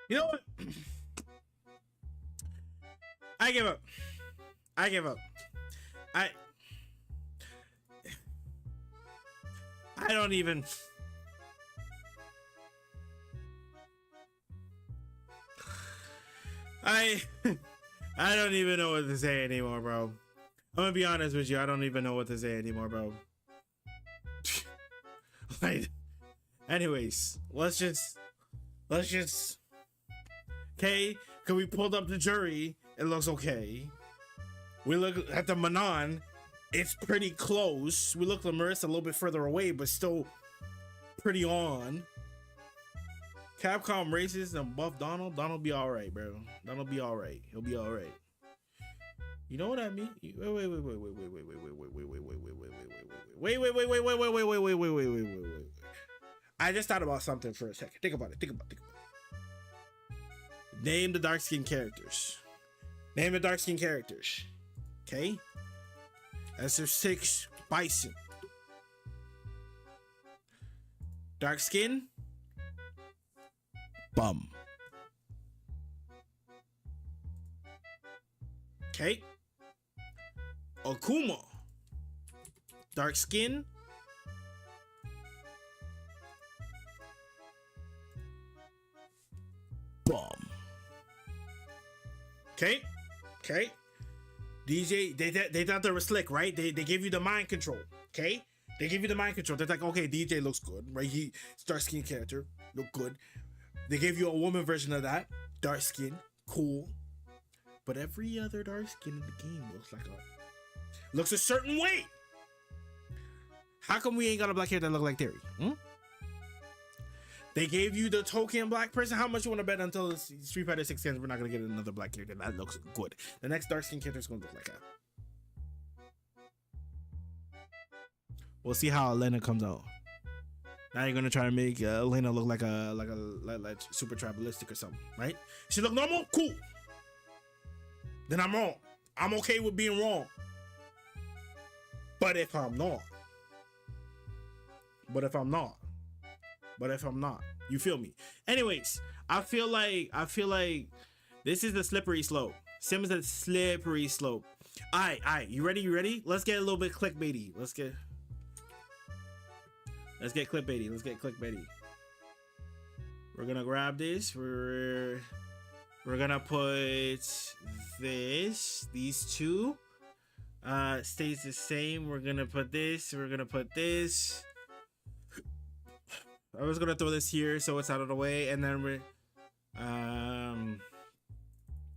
You know what? I give up. I give up. I I don't even. I I don't even know what to say anymore, bro. I'm gonna be honest with you. I don't even know what to say anymore, bro. Like, anyways, let's just okay. Cause we pulled up the jury. It looks okay. We look at the Manon. It's pretty close. We look at Marissa a little bit further away, but still pretty on. Capcom races and buff Donald. Donald be all right, bro. Donald be all right. He'll be all right. You know what I mean? Wait. I just thought about something for a second. Think about it. Name the dark skin characters. Okay? SF6 Bison. Dark skin. Bum. Okay. Akuma. Dark skin. Bum. Okay. DJ, they thought they were slick, right? They give you the mind control. Okay. They give you the mind control. They're like, okay, DJ looks good, right? He dark skin character, look good. They gave you a woman version of that, dark skin, cool. But every other dark skin in the game looks a certain way. How come we ain't got a black hair that look like Terry? They gave you the token black person. How much you want to bet until Street Fighter 6 ends we're not gonna get another black character that looks good? The next dark skin character is gonna look like that. We'll see how Elena comes out. Now you're gonna try to make Elena look like super tribalistic or something, right? She look normal, cool. Then I'm wrong. I'm okay with being wrong. But if I'm not, you feel me? Anyways, I feel like this is the slippery slope. Sims a slippery slope. Alright, you ready? Let's get a little bit clickbaity. Let's get clickbaity. We're gonna grab this. We're gonna put these two. Stays the same. We're gonna put this. I was gonna throw this here so it's out of the way, and then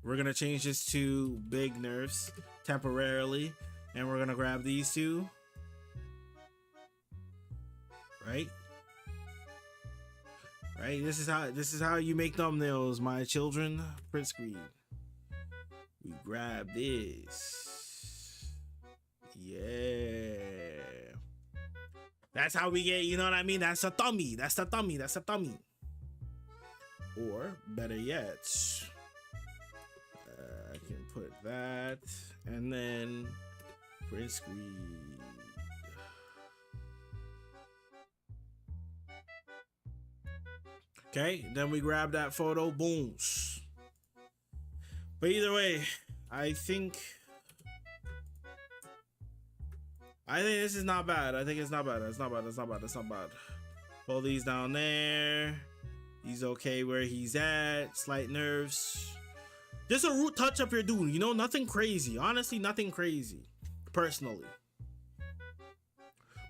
we're gonna change this to big nerfs temporarily, and we're gonna grab these two. Right. This is how you make thumbnails, my children. Print screen. We grab this. Yeah. That's how we get, you know what I mean? That's a thummy. Or better yet, I can put that and then print screen. Okay, then we grab that photo, booms. But either way, I think this is not bad. It's not bad. Pull these down there. He's okay where he's at. Slight nerves. Just a root touch up you're doing. You know, nothing crazy. Honestly, nothing crazy. Personally.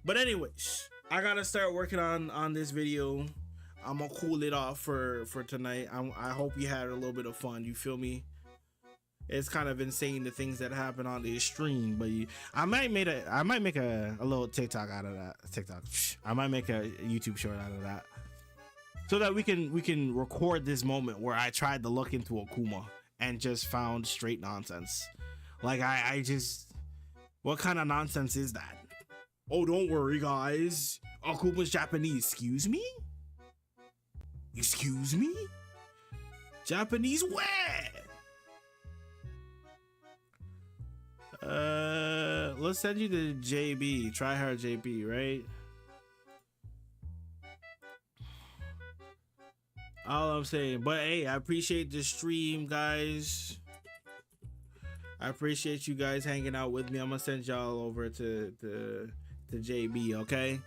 But anyways, I gotta start working on this video. I'm gonna cool it off for tonight. I hope you had a little bit of fun. You feel me? It's kind of insane the things that happen on the stream, but I might make a little TikTok out of that. I might make a YouTube short out of that, so that we can record this moment where I tried to look into Akuma and just found straight nonsense. Like I just, what kind of nonsense is that? Oh, don't worry, guys. Akuma's Japanese. Excuse me? Japanese where? Let's send you to JB. Try hard JB, right? All I'm saying. But hey, I appreciate the stream, guys. I appreciate you guys hanging out with me. I'm gonna send y'all over to JB, okay?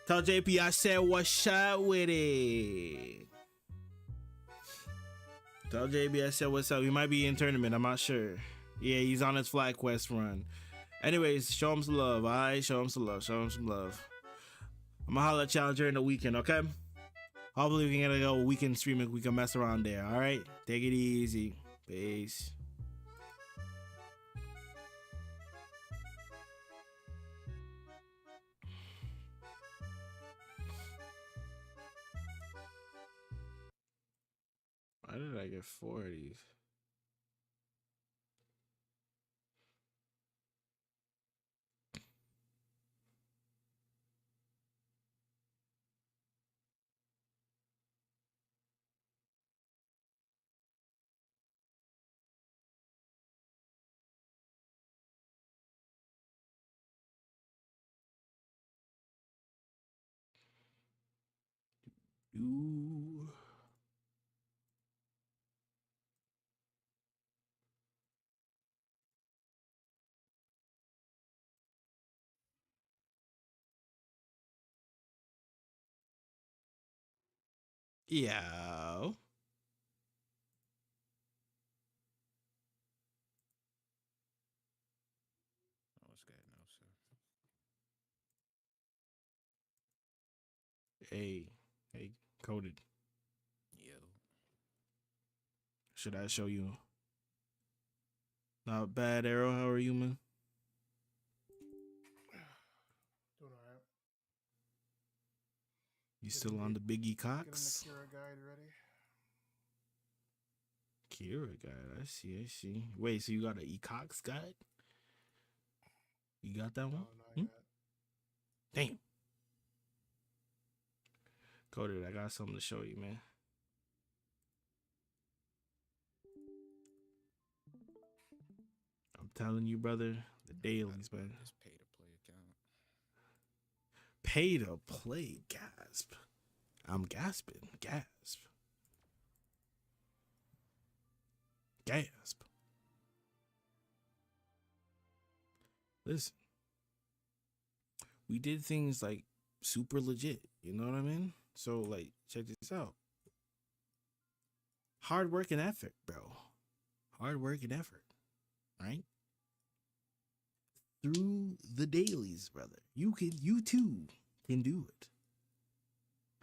Tell JP I said what's up with it. Tell JB I said what's up. He might be in tournament. I'm not sure. Yeah, he's on his flag quest run. Anyways, show him some love. All right, show him some love. Show him some love. I'm gonna holler at y'all during the weekend, okay? Hopefully we can get a weekend streaming. We can mess around there. All right, take it easy. Peace. Why did I get 4 of these? Ooh. Yeah. What's good? No, sir. Hey, coded. Yo. Should I show you? Not bad, Arrow. How are you, man? Doing alright. You still on the Biggie Cox? Getting the Kira guide ready. Kira guide. I see. Wait, so you got an E-Cox guide? You got that one? No, not yet. Damn. Coded, I got something to show you, man. I'm telling you, brother, the dailies, man. This pay to play account. Pay to play, gasp. I'm gasping, gasp. Gasp. Listen, we did things like super legit, you know what I mean? So, like, check this out. Hard work and effort, bro. Hard work and effort, right? Through the dailies, brother. You too can do it.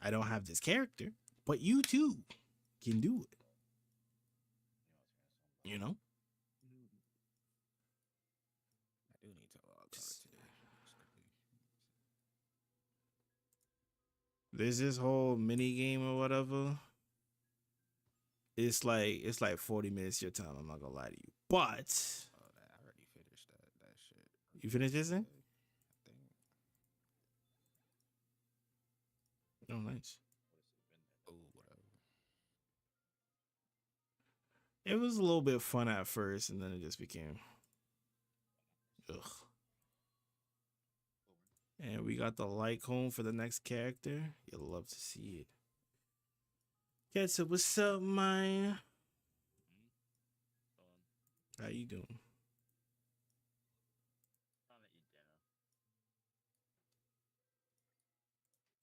I don't have this character, but you too can do it. You know? I do need to log out today. There's this whole mini game or whatever. It's like 40 minutes of your time. I'm not gonna lie to you, but I already finished that shit. You finished this thing? I think. Oh, nice. Oh, whatever. It was a little bit fun at first, and then it just became ugh. And we got the like home for the next character. You'll love to see it. Okay, so what's up, man? How you doing?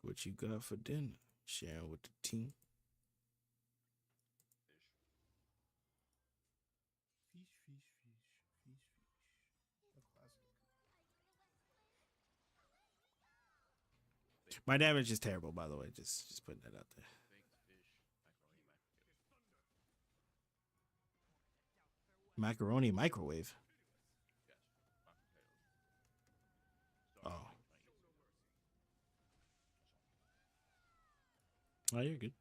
What you got for dinner? Sharing with the team. Fish. A classic. My damage is terrible, by the way. Just putting that out there. Macaroni microwave. Oh. Oh, you're good.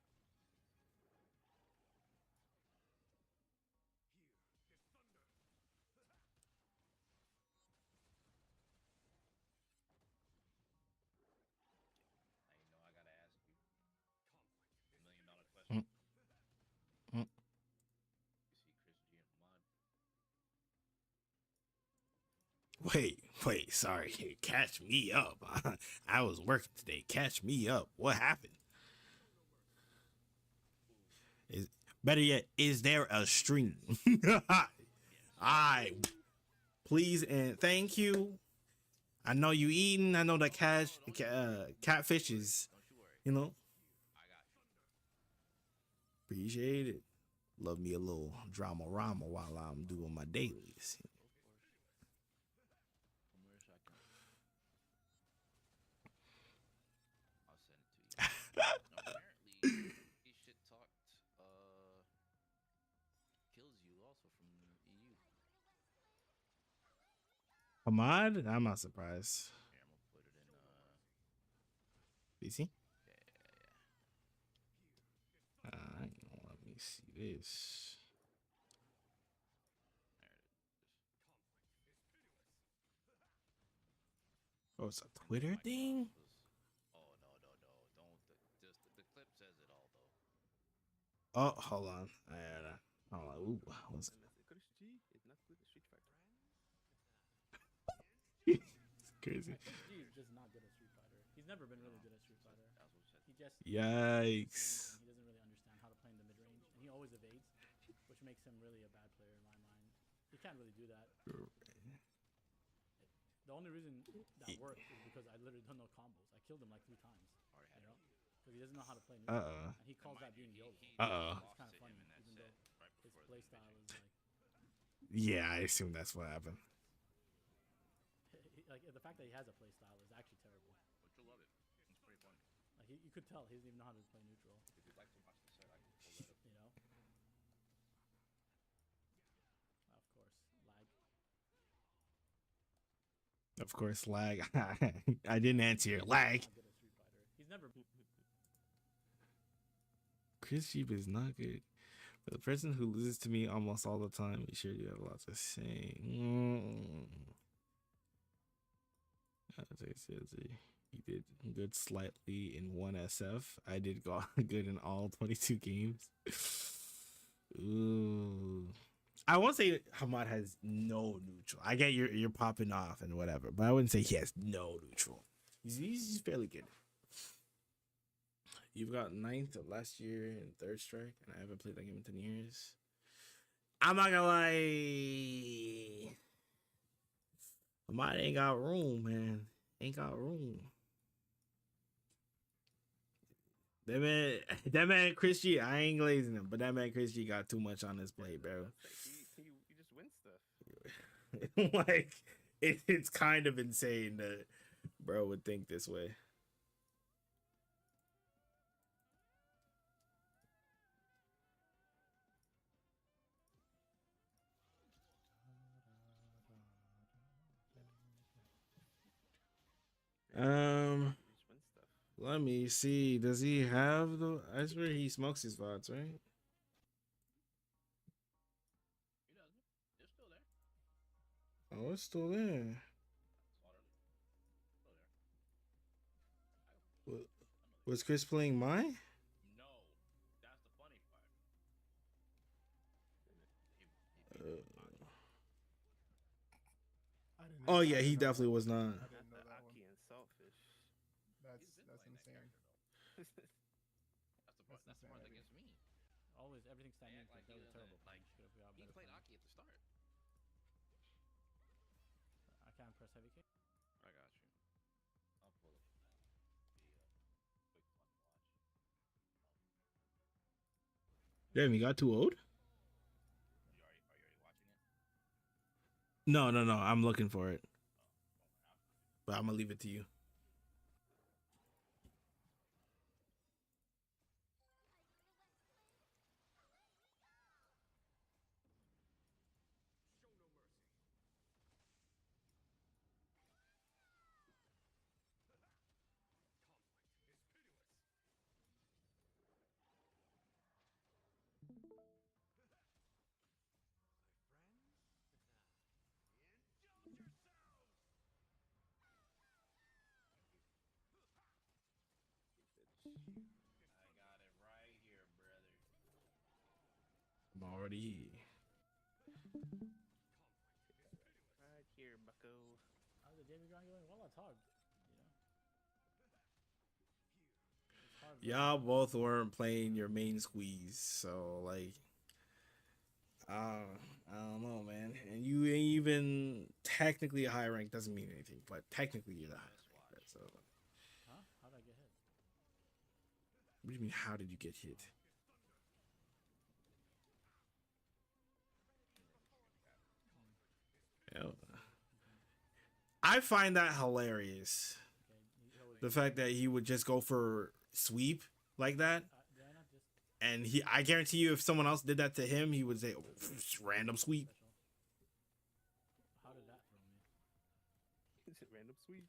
Mm. Mm. Wait, sorry. Catch me up. I was working today. Catch me up. What happened? Is better yet, is there a stream? I please and thank you. I know you eating. I know the catfish is, you know, appreciate it. Love me a little drama rama while I'm doing my dailies. Ahmad, I'm not surprised. PC? Let me see this. Oh, it's a Twitter thing? Oh, hold on. Hold on. Ooh, what's it's crazy. He's just not good at Street Fighter. He's never been really good at Street Fighter. He just Yikes. he doesn't really understand how to play in the mid range, and he always evades, which makes him really a bad player in my mind. He can't really do that. The only reason that worked is because I literally don't know combos. I killed him like 3 times. You know, because he doesn't know how to play neutral, and he calls that being YOLO. It's kind of funny, even though his play style is like. Yeah, I assume that's what happened. Like the fact that he has a play style is actually terrible. But you'll love it. It's pretty funny. Like you could tell he doesn't even know how to play neutral. If you'd like to watch the set, I can pull that up. You know. Of course, lag. Of course, lag. I didn't answer your lag. Not good at Street Fighter. He's never. Chris Jeep is not good. But the person who listens to me almost all the time, you sure you have a lot to say. He did good slightly in one SF. I did go good in all 22 games. Ooh. I won't say Hamad has no neutral. I get you're popping off and whatever, but I wouldn't say he has no neutral. He's fairly good. You've got 9th last year and 3rd strike, and I haven't played that game in 10 years. I'm not gonna lie. Hamad ain't got room, man. Ain't got room. That man Chris G, I ain't glazing him, but that man Chris G got too much on his plate, bro. He just wins stuff. Like it's kind of insane that bro would think this way. Let me see. Does he have the? I swear he smokes his VODs, right? He doesn't. It's still there. Oh, it's still there. Was Chris playing mine? No, that's the funny part. Oh yeah, he definitely was not. I didn't know that one. Aki and Saltfish. That's insane. That's the part insane. against me. Always everything standing. Like That he was a terrible like play. Should have got he better played play. Aki at the start. I can't press heavy kick. I got you. I'll pull up the quick fun watch. Damn, he got too old? Are you already watching it? No. I'm looking for it. But I'm gonna leave it to you. I got it right here, brother. I'm already. Right here, bucko. How's the David Grind going? Well, it's hard. You know. It's hard y'all both weren't playing your main squeeze, so like, I don't know, man. And you ain't even technically a high rank doesn't mean anything, but technically you're the high rank. So, Huh? How'd I get hit? what do you mean? How did you get hit? Yeah. I find that hilarious. Okay, he always, The fact that he would just go for sweep like that. did I not just And I guarantee you, if someone else did that to him, he would say, oh, random sweep. special? How did that throw me? Is it random sweep?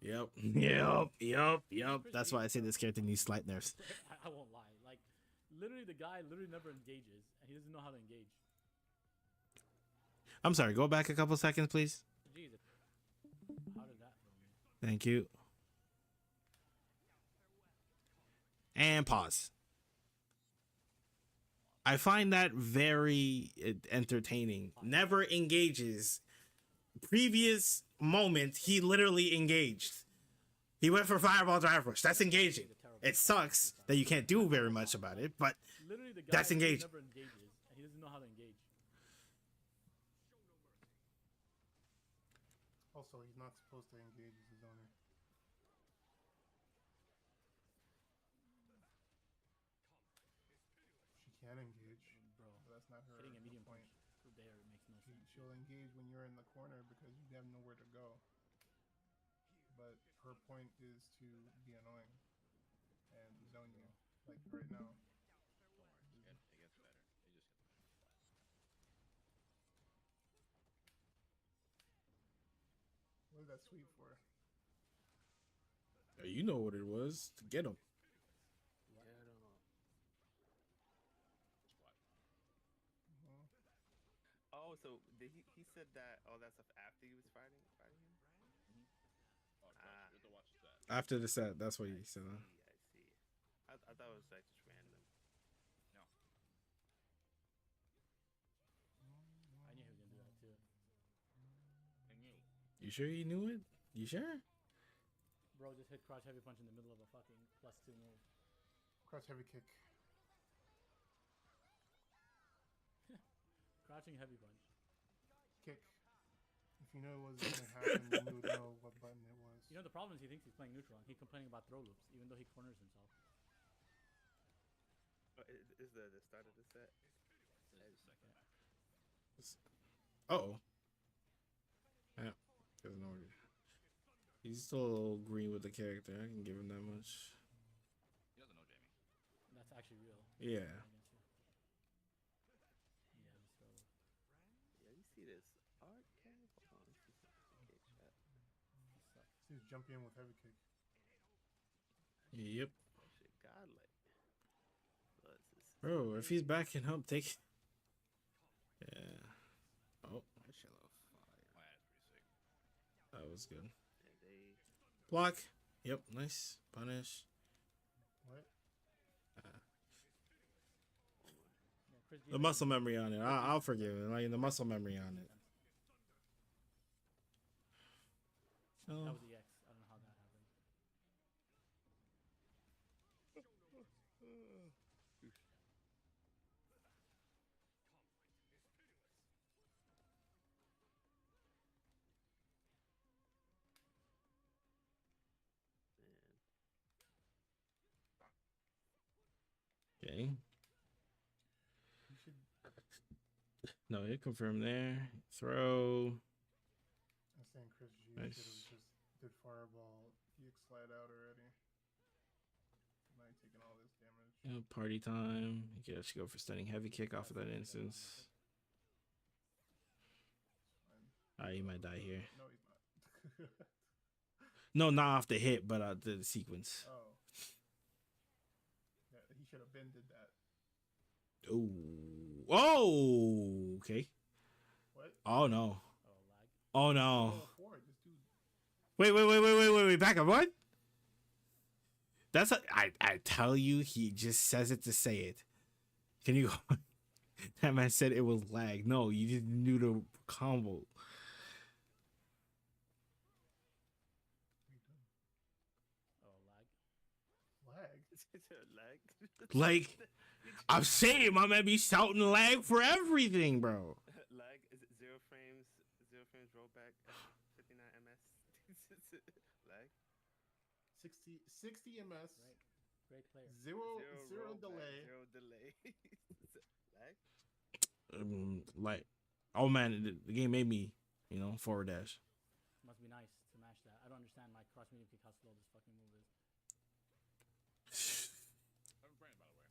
Yep. That's why I say this character needs slight nerfs. I won't lie. Like, literally, the guy literally never engages, and he doesn't know how to engage. I'm sorry, go back a couple seconds, please. Jesus. How did that throw me? Thank you. And pause. I find that very entertaining. Never engages. Previous moment, he literally engaged. He went for fireball drive rush. That's engaging. It sucks that you can't do very much about it, but Literally, the guy That's literally engaging. never engages, and he doesn't know how to engage. Also, he's not supposed to engage as his owner. She can engage, Bro, but that's not her hitting a medium point. punch through there makes no sense. She'll engage when you're in the corner because you have nowhere to go. But her point is to be annoying and zone you, like right now. It gets better. It just gets better. What is that sweep for? you know what it was to get him. Yeah, I don't know. Mhm. Oh, so did he said that all that stuff after he was fighting him? Oh, Ah. you have to watch that. After the set, that's what he said. I see. I thought it was like just random. No. I knew he was gonna do that too. And you. You sure you knew it? You sure? Bro just hit crouch heavy punch in the middle of a fucking +2 move. Crouch heavy kick. Crouching heavy punch. Kick. If you knew it was going to happen, then you would know what button it was. You know the problem is he thinks he's playing neutral, and he's complaining about throw loops, even though he corners himself. Is the start of the set? This is the second match. Uh-oh. Yeah. Doesn't know. He's still a little green with the character. I can give him that much. He doesn't know Jamie. That's actually real. Yeah. Against you. Yeah, just throw loop. Yeah, you see this art cat? Hold on, let's see something. Okay, chat. He sucks. Just jump in with heavy kick. Yep. That shit godlike. But it's Bro, if he's backing up, take it. Yeah. Oh, That shit look fire. My ass pretty sick. that was good. and they Block. Yep, nice. Punish. What? Yeah, Chris G The makes muscle some- memory on it. I'll forgive it. Like the muscle memory on it. That Oh. was the X. I don't know how that happened. man. Okay. You should. No, it confirmed there. Throw. I'm saying Chris G Nice. should have just did fireball. He slide out already. Now you're taking all this damage. Yeah, party time. You can actually go for stunning heavy kick off of that instance. Fine. You might die here. No, he's not. No, not off the hit, but the sequence. Oh. Yeah, he should have been did that. Oh. Oh. Okay. What? Oh no. Oh, lag. Oh no. Go forward, just do. Wait. Back up. What? That's I tell you, he just says it to say it. Can you go? That man said it was lag. No, you didn't do the combo. Lag. Like, I'm saying, my man be shouting lag for everything, bro. Lag is it zero frames rollback 59 ms. Lag. 60 ms. Right. Great player. Zero rollback, delay. Zero delay. Lag. Like, oh man, the game made me, forward dash. Must be nice to match that. I don't understand my cross medium kick how slow this fucking move is. I'm brain, by the way.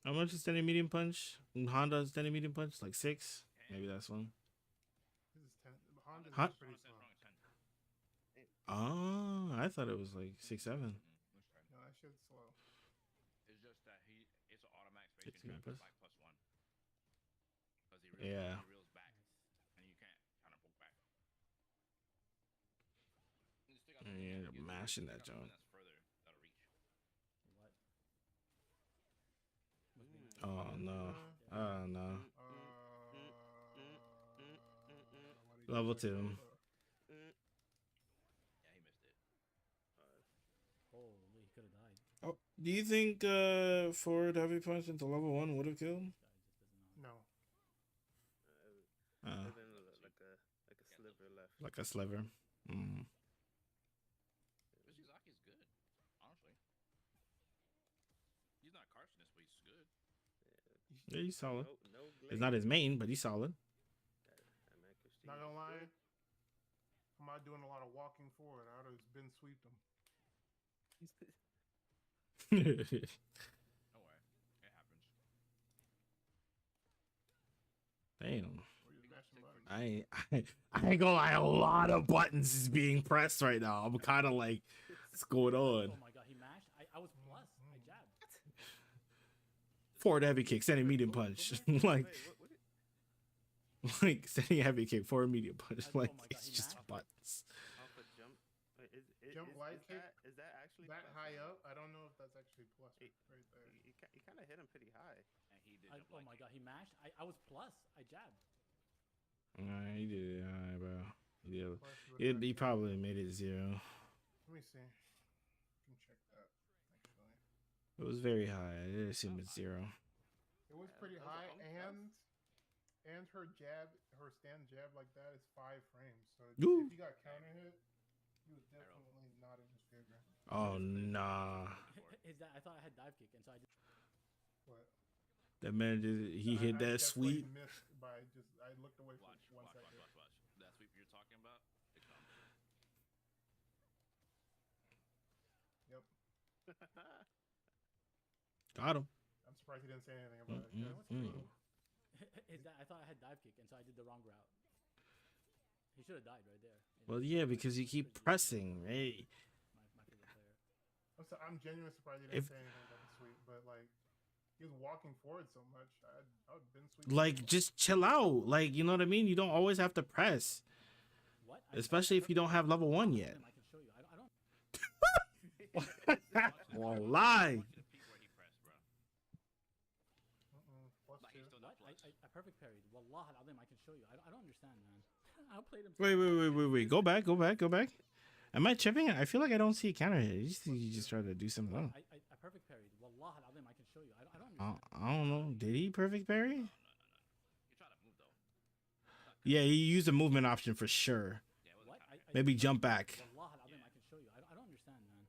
How much is standing medium punch? Honda standing medium punch? Like 6? Maybe that's one. This is 10. Honda's Hon- pretty slow. Oh, I thought it was like 6, 7. No, that shit's slow. It's just that it's an automatic It's spacing trap. good. It's like +1. Because Yeah. he reels back, and you can't counter poke back. You still got Yeah, you mashing still that got something jump. that's further that'll reach. What? Must be nice. Oh no. Oh no. What do you Level expect? 2. Yeah, he missed it. Holy, he could have died. Oh, do you think forward heavy punch into level 1 would have killed? This guy just doesn't know. No. Uh, Then like a sliver left. like a sliver. Mm. Yoshizaki's good, honestly. He's not carcinous, but he's good. Yeah, he's solid. No It's not his main, but he's solid. Not gonna lie. I'm not doing a lot of walking forward. I would have been sweeped him. Don't worry, it happens. Damn. Or you're mashing buttons. I ain't gonna lie, a lot of buttons is being pressed right now. I'm kind of like, what's going on? Oh my god, he mashed. I was plus. I jabbed. Forward heavy kick, standing medium punch. Like, like standing heavy kick, forward medium punch. Oh Like, my God, it's he just mashed. buttons. Off a jump. Wait, Jump light kick? Is that actually That plus? high up? I don't know if that's actually plus He- right there. You kind of hit him pretty high. And he did Oh jump my like god, he mashed. I was plus. I jabbed. He did it. Alright, bro. Yeah. Plus, you would've He got probably made it 0. Let me see. I can check that actually. It was very high. I did assume it's 0. It was Yeah, pretty that was high, almost and her jab, her stand jab like that is 5 frames. So Ooh. if he got counter hit, he was definitely not in his favor. Oh, nah. Is that? I thought I had dive kick, and so I did. But That man he hit I that definitely sweep. Missed by just I looked away for Watch. 1 second. That sweep you're talking about, it comes. Yep. Got him. I'm surprised he didn't say anything about it. Mm, Yeah, what's mm, cool? Is that? I thought I had dive kick, and so I did the wrong route. He should have died right there. Well, yeah, because you keep pressing, right? My favorite player. I'm genuinely surprised he didn't If- say anything about the sweep, but like he was walking forward so much, I would been sweeping. Like, just chill out. Like, you know what I mean? You don't always have to press, What? especially if you don't have level 1 yet. I can show you. I don't. Won't lie. Watch the peak where he pressed, bro. Plus Like, 2. he's still not What? plus. I perfect parried. Wallah al-Azim, I can show you. I don't understand, man. I played him. Wait. Go back. Am I tripping? I feel like I don't see a counter hit. You just try to do something else. I perfect parried. Wallah al-Azim, I can show you. I don't understand. I don't know. Did he perfect parry? No. You try to move though. Yeah, he used a movement option for sure. Yeah, it wasn't What? kinda- Maybe jump back. Wallah al-Azim, I can show you. I don't understand, man.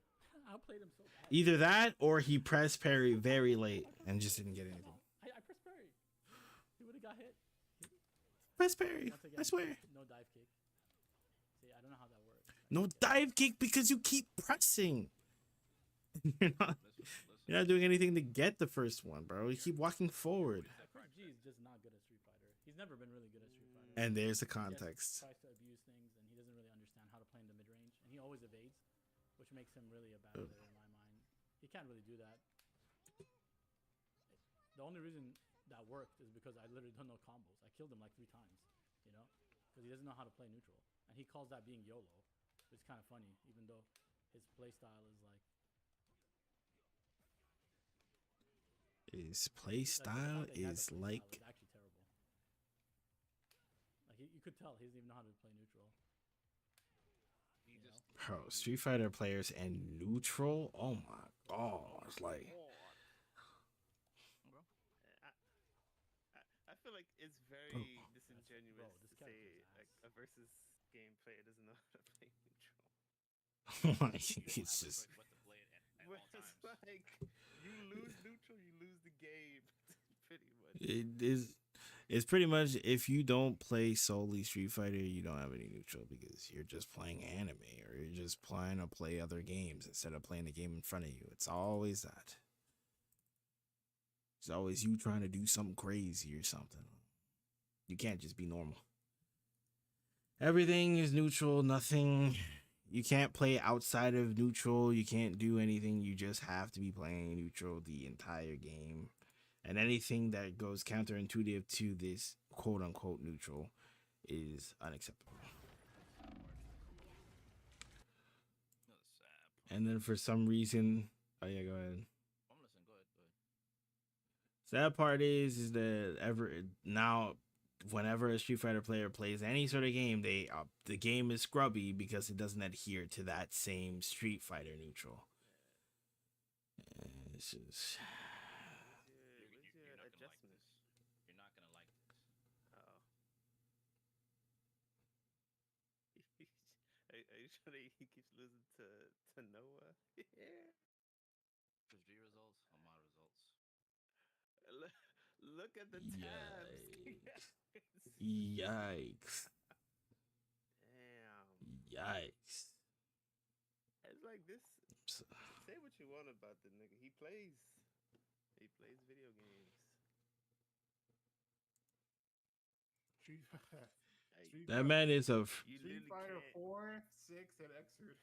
I played him so bad. Either that or he pressed parry very late and just didn't get anything. I pressed parry. He would have got hit. Press parry. Once again, I swear. No dive kick. See, I don't know how that works. No dive kick because you keep pressing. You're not, Listen. you're not doing anything to get the first one, bro. You keep walking forward. Chris G is just not good at Street Fighter. He's never been really good at Street Fighter. And there's the He just context. tries to abuse things, and he doesn't really understand how to play in the mid range, and he always evades, which makes him really a bad player in my mind. He can't really do that. The only reason that worked is because I literally don't know combos. I killed him like 3 times, you know, because he doesn't know how to play neutral, and he calls that being YOLO. It's kind of funny, even though his play style is like. His play the style fact that he has a is play like style is actually terrible. Like you could tell he doesn't even know how to play neutral. Bro, Street Fighter players and neutral. Oh my gosh, like Bro, I feel like it's bro, very disingenuous this to character say is like ass. a versus game player doesn't know how to play neutral. like You don't it's have a just choice but to play it at Where all it's times. like you lose neutral, you lose the game, pretty much. it is. It's pretty much if you don't play solely Street Fighter, you don't have any neutral because you're just playing anime or you're just playing to play other games instead of playing the game in front of you. It's always that. It's always you trying to do something crazy or something. You can't just be normal. Everything is neutral, nothing. You can't play outside of neutral. You can't do anything. You just have to be playing neutral the entire game. And anything that goes counterintuitive to this quote unquote neutral is unacceptable. No, the sad part. And then for some reason, oh yeah, go ahead. I'm listening. Go ahead. Go ahead. Sad part is that now whenever a Street Fighter player plays any sort of game, the game is scrubby because it doesn't adhere to that same Street Fighter neutral. It's just Where's your You're not gonna like adjustment? this. You're not gonna like this. Oh. Are you sure that he keeps losing to Noah? Yeah. His V results or my results. Look at the tabs. yikes. Damn. Yikes. It's like this. So- Say what you want about the nigga. He plays video games. Street, Hey, Street That man is a you Street literally Fighter can't. 4, 6, and Xrd.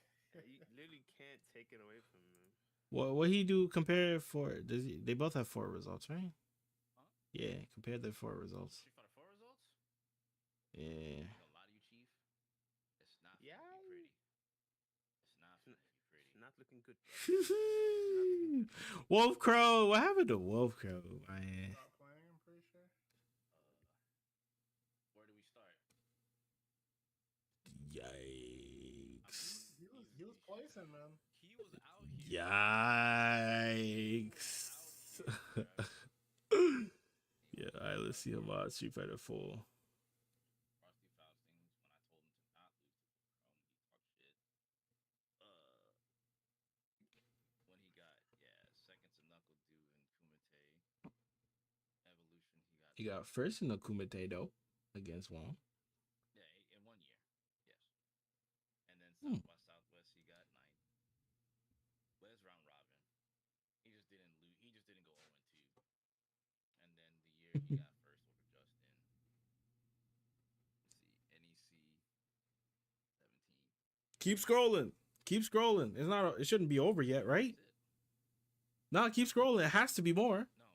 You literally can't take it away from him. what he do compare for does he, they both have 4 results, right? Huh? Yeah, compare the 4 results. Street Fighter 4 results? Yeah. I'm gonna lie to you, Chief. It's not finna be pretty. It's not finna be pretty. Not looking good. Bro. Wolf Crow. What happened to Wolf Crow, man? Stop playing, I'm pretty sure. Where do we start? Yikes. He was placing, man. He was out here. Yikes. Out here, Yeah, alright, let's see him on Street Fighter 4. Rusty Faustings, when I told him to not lose to Chrome, he talked shit. When he got, seconds to Knuckle Dew and Kumite. Evolution, He got first in the Kumite though, against Wong. Yeah, in 1 year. Yes. And then Hmm. Southwest, he got 9th. But it's round robin. He just didn't lose. He just didn't go 0-2. And then the year he got first over Justin. Let's see, NEC 17. Keep scrolling. Keep scrolling. It's not. It shouldn't be over yet, right? That's it. No, keep scrolling. It has to be more. No,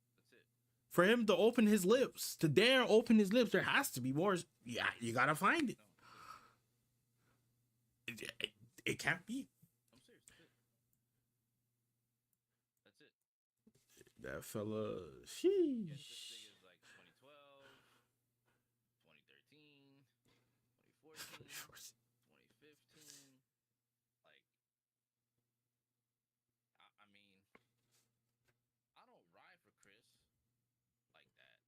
that's it. For him to open his lips, to dare open his lips, there has to be more. Yeah, you gotta find it. No, that's it. It can't be. I'm serious. That's it. That fella. Yes, this Sheesh. thing is like 2012, 2013, 2014, 2015. Like, I mean, I don't ride for Chris like that,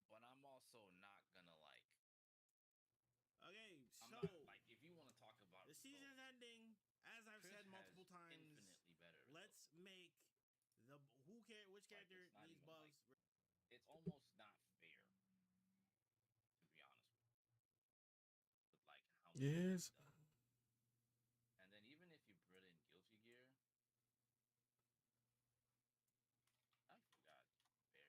but I'm also not gonna like. Okay, I'm so not like if you want to talk about the results, season's ending. As I've Chris said has multiple times, infinitely better let's results. make the which character it's not needs even buffs. It's almost not fair, to be honest with you. With like how much Yes. he's done. And then even if you put in Guilty Gear, I forgot Bears came here.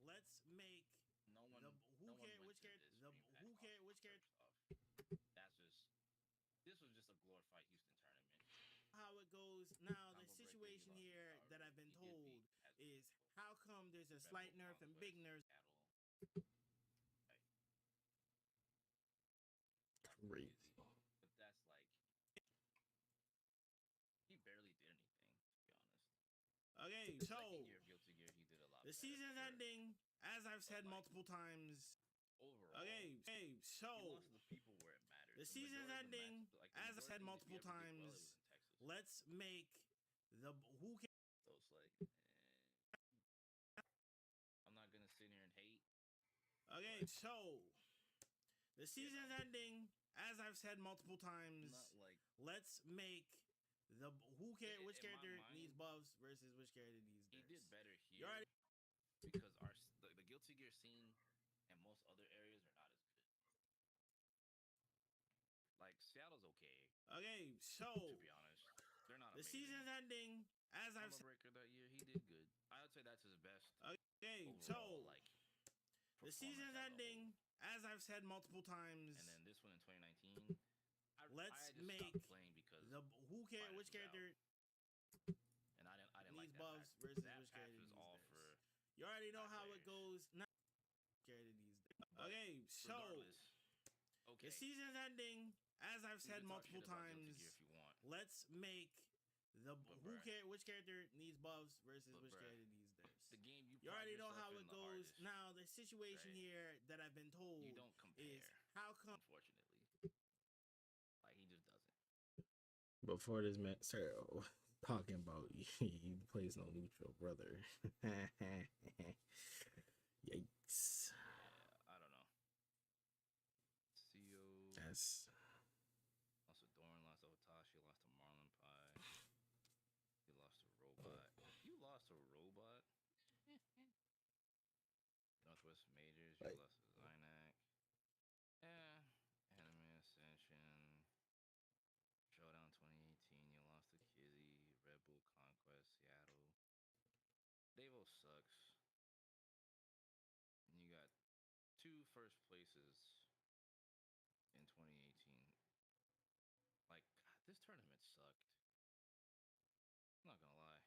Let's make No one, the no one went which to character this which character. That's just. This was just a glorified Houston tournament. How it goes now. The Combo breaker, situation he lost here to that I've been He did told beat is how come there's a Red slight Bull nerf and Conquest, big nerf. Cattle. Crazy. But that's like he barely did anything, to be honest. Okay, The so second year of Guilty Gear, he did a lot. the better, season's for sure. ending. As I've said But, like, multiple times. Overall, Okay, so he lost to the people where it mattered. The season's ending. As I said multiple times, let's make the who cares. So it's like, I'm not gonna sit here and hate. Okay, so the season's ending. As I've said multiple times, Like, let's make the who care which character needs buffs versus which character needs nerfs. He did better here. You already because the Guilty Gear scene and most other areas are not as good. Like Seattle's okay. Okay, so to be honest, they're not. The amazing. season's ending. As I've said, Breaker that year, he did good. I would say that's his best. Okay, overall, so like the season's ending. As I've said multiple times, and then this one in 2019. Let's I make playing because the who care which character and I didn't needs like buffs that versus that which path character was needs all theirs. for You already know how it players. goes. Now, character needs theirs. Okay, so okay. the season's ending. As I've said multiple times, If you want. let's make the who care which character needs buffs versus which bruh, character needs theirs. The game You already know how it goes. hardest. Now the situation Right. here that I've been told You don't compare. is how come. Unfortunately, like he just doesn't. Before this man started talking about he plays no neutral, brother. Yikes. Yeah, I don't know. CEO That's lost to Doran, lost to Otashi, lost to Marlon Pie. He lost to Robot. You lost to Robot? Northwest Majors, you lost to Zynac. Yeah. Anime Ascension. Showdown 2018, you lost to Kizzy. Red Bull Conquest, Seattle. Devo sucks. And you got 2 first places in 2018. Like, God, this tournament sucked. I'm not gonna lie.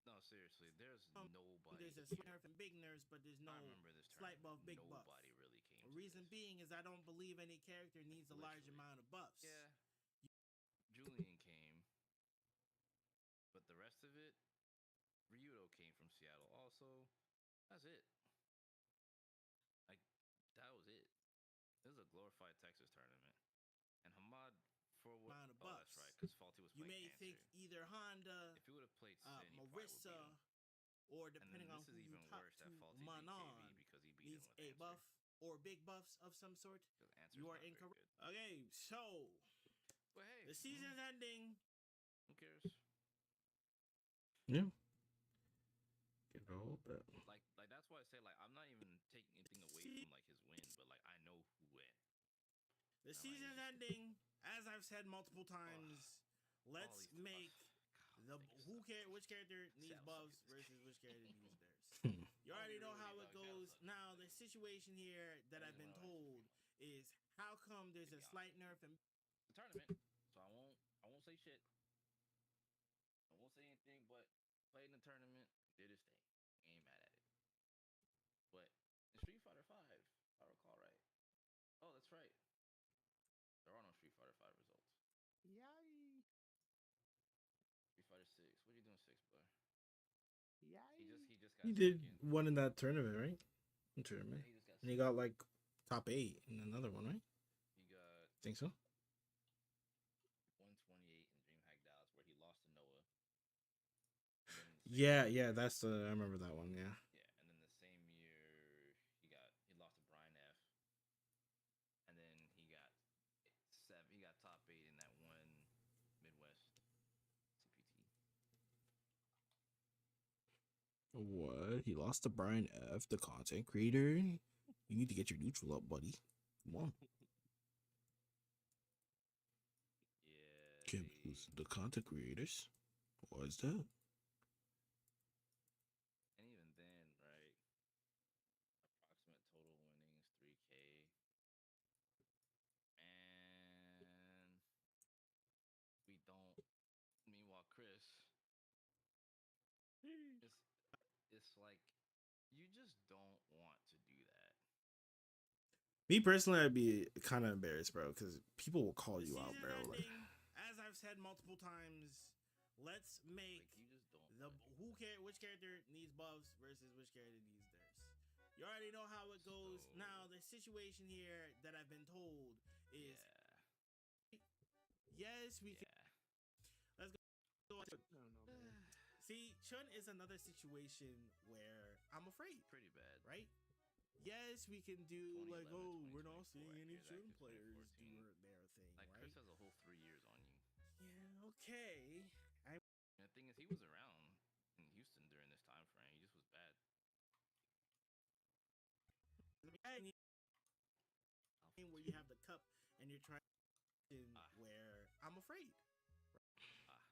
No, seriously, there's nobody. There's a slight nerf and big nerfs, but there's no I remember this slight buff, big buff. Nobody really came. The reason being is I don't believe any character needs a large amount of buffs. Yeah. Julian came, but the rest of it, Ryudo came from Seattle. Also, that's it. Like that was it. This is a glorified Texas tournament, and Hamad for what? Amount of Oh, buffs. that's right, because Faulty was You playing may Cancer. think either Honda, If he would have played Sin, he probably would beat Marissa, him. or depending on this who is you even talk worse to, that Faulty beat Manon KV because he beat needs him with a Answer. buff or big buffs of some sort. You are incorrect. Okay, so But hey, the season's ending. Who cares? Yeah. Get all that. Like that's why I say like I'm not even taking anything away from like his win, but like I know who win. The season's ending. As I've said multiple times, let's make the who care which character needs buffs versus which character needs theirs. You already know how it goes. Now the situation here that I've been told is how come there's a slight nerf in the tournament. So I won't say shit. I won't say anything, but played in the tournament, did his thing. Ain't mad at it. But in Street Fighter 5, if I recall right. Oh, that's right. There are no Street Fighter 5 results. Yay! Street Fighter 6. What are you doing 6, boy? Yay! He just got He did second. one in that tournament, right? Tournament. Yeah, he just got And he got like top 8 in another one, right? He got Think so? 128 in DreamHack Dallas where he lost to Noah. Yeah, that's I remember that one, yeah. Yeah, and then the same year he lost to Brian F. And then he got top 8 in that one Midwest CPT. What? He lost to Brian F, the content creator? You need to get your neutral up, buddy. Come on. Yeah. Kim, who's the content creators? What is that? And even then, right? Approximate total winnings 3K. And we don't. Meanwhile, Chris, it's like you just don't want to do that. Me personally, I'd be kind of embarrassed, bro, because people will call you out, bro. Like, as I've said multiple times, let's make like you just don't the who care which character needs buffs versus which character needs theirs. You already know how it goes. So- Now, the situation here that I've been told is yes, we can. Let's go. I don't know, man. See, Chun is another situation where I'm afraid, Pretty bad. right? Yes, we can do like, 2011 to oh, we're not 2024, seeing any active Chun active players do 2014. their thing, Like right? Chris has a whole 3 years on you. Yeah, okay. And the thing is, he was around in Houston during this time frame. He just was bad. Where you have the cup and you're trying where I'm afraid. Forgot.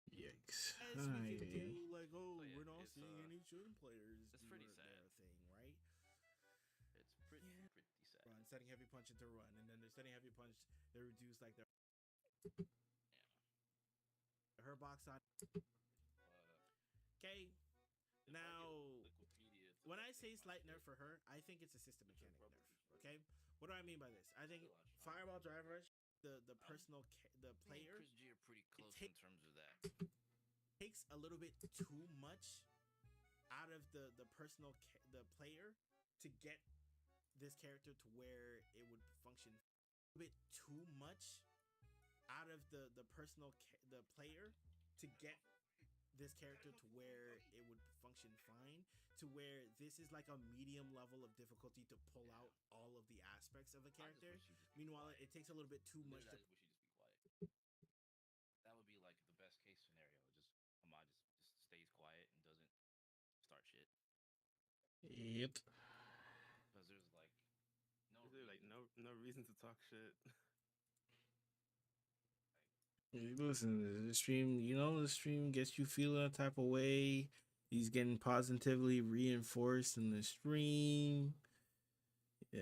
Yikes. Yes, we can do like, oh, So, yeah, we're not it's, seeing any Chun players it's do pretty their sad. thing, right? It's pretty sad. Run, setting heavy punch into run, and then they're setting heavy punch, they reduce like their her box on. Okay. Now, when I say slight nerf for her, I think it's a system mechanic nerf. Okay, what do I mean by this? I think Fireball Drive Rush, the player, Chris G are pretty close take- in terms of that. takes a little bit too much out of the player to get this character to where it would function. A bit too much out of the player to get this character to where it would function fine, to where this is like a medium level of difficulty to pull out all of the aspects of the character. Meanwhile, it takes a little bit too much I to just wish he just be quiet. That would be like the best case scenario. Just Ahmad just stays quiet and doesn't start shit. Yep. Because there's like no Is there like reason. no reason to talk shit? Listen, the stream, the stream gets you feeling a type of way. He's getting positively reinforced in the stream. I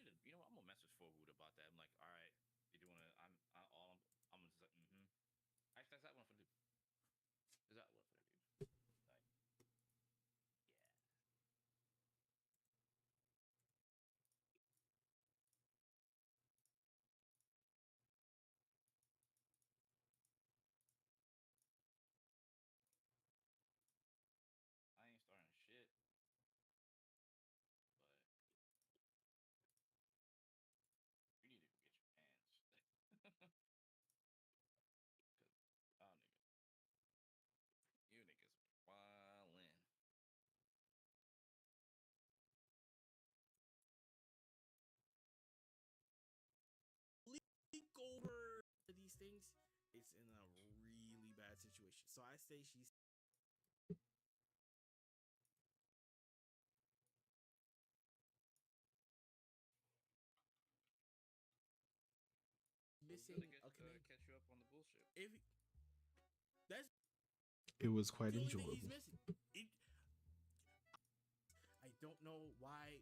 need to, I'm gonna message Forwood about that. I'm like, all right, you doing it? I'm just like, Actually, that's that one for the. Is that one for the dude? Like, yeah. I ain't starting shit. But you need to go get your pants. Cause you niggas wildin'. Leak over these things, it's in a really bad situation. So I say she's missing a connect. Catch you up on the bullshit. If that's It was quite the only thing enjoyable. he's missing. I don't know why.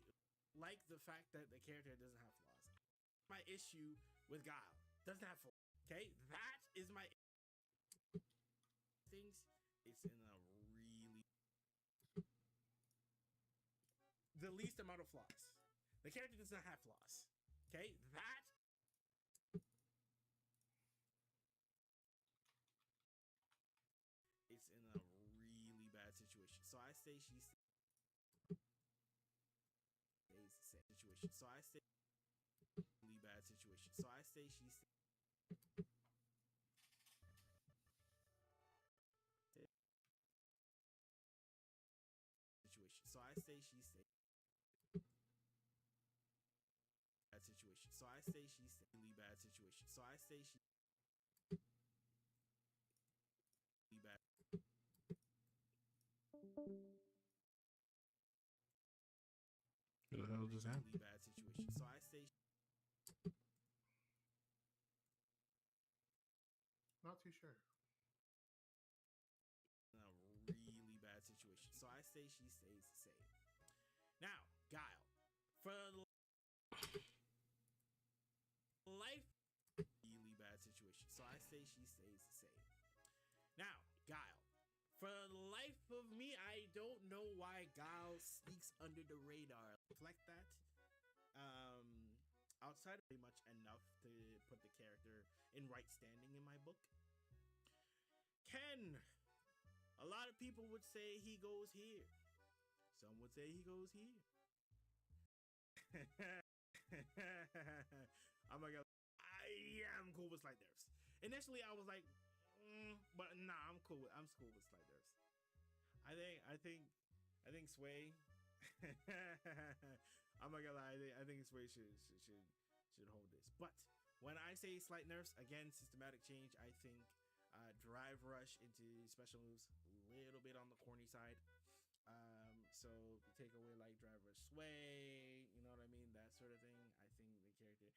Like the fact that the character doesn't have flaws. My issue with Guile doesn't have flaws. Okay, that is my things. It's in a really the least amount of flaws. The character does not have flaws. Okay, that. It's in a really bad situation. So I say she stays the same situation. So I say really bad situation. So I say she stays. Situation. So I say she stays. Bad situation. So I say she stays. Really bad situation. So I say she. Really bad. What the hell just happened? Really bad situation. So I say. Not too sure. In a really bad situation. So I say she stays the same. Now, Guile. For life, really bad situation. So I say she stays the same. Now, Guile. For the life of me, I don't know why Guile sneaks under the radar. Reflect that. Outside of pretty much enough to put the character in right standing in my book. Ken, lot of people would say he goes here. Some would say he goes here. I'm not gonna. I'm cool with slight nerfs. Initially, I was like, but nah, I'm cool. I'm cool with slight nerfs. I think Sway. I'm not gonna lie. I think Sway should hold this. But when I say slight nerfs, again, systematic change. I think drive rush into special moves a little bit on the corny side. So take away like drive rush sway, you know what I mean, that sort of thing. I think the character.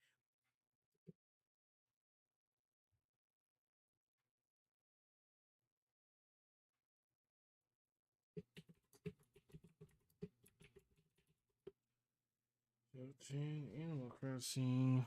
Animal Crossing.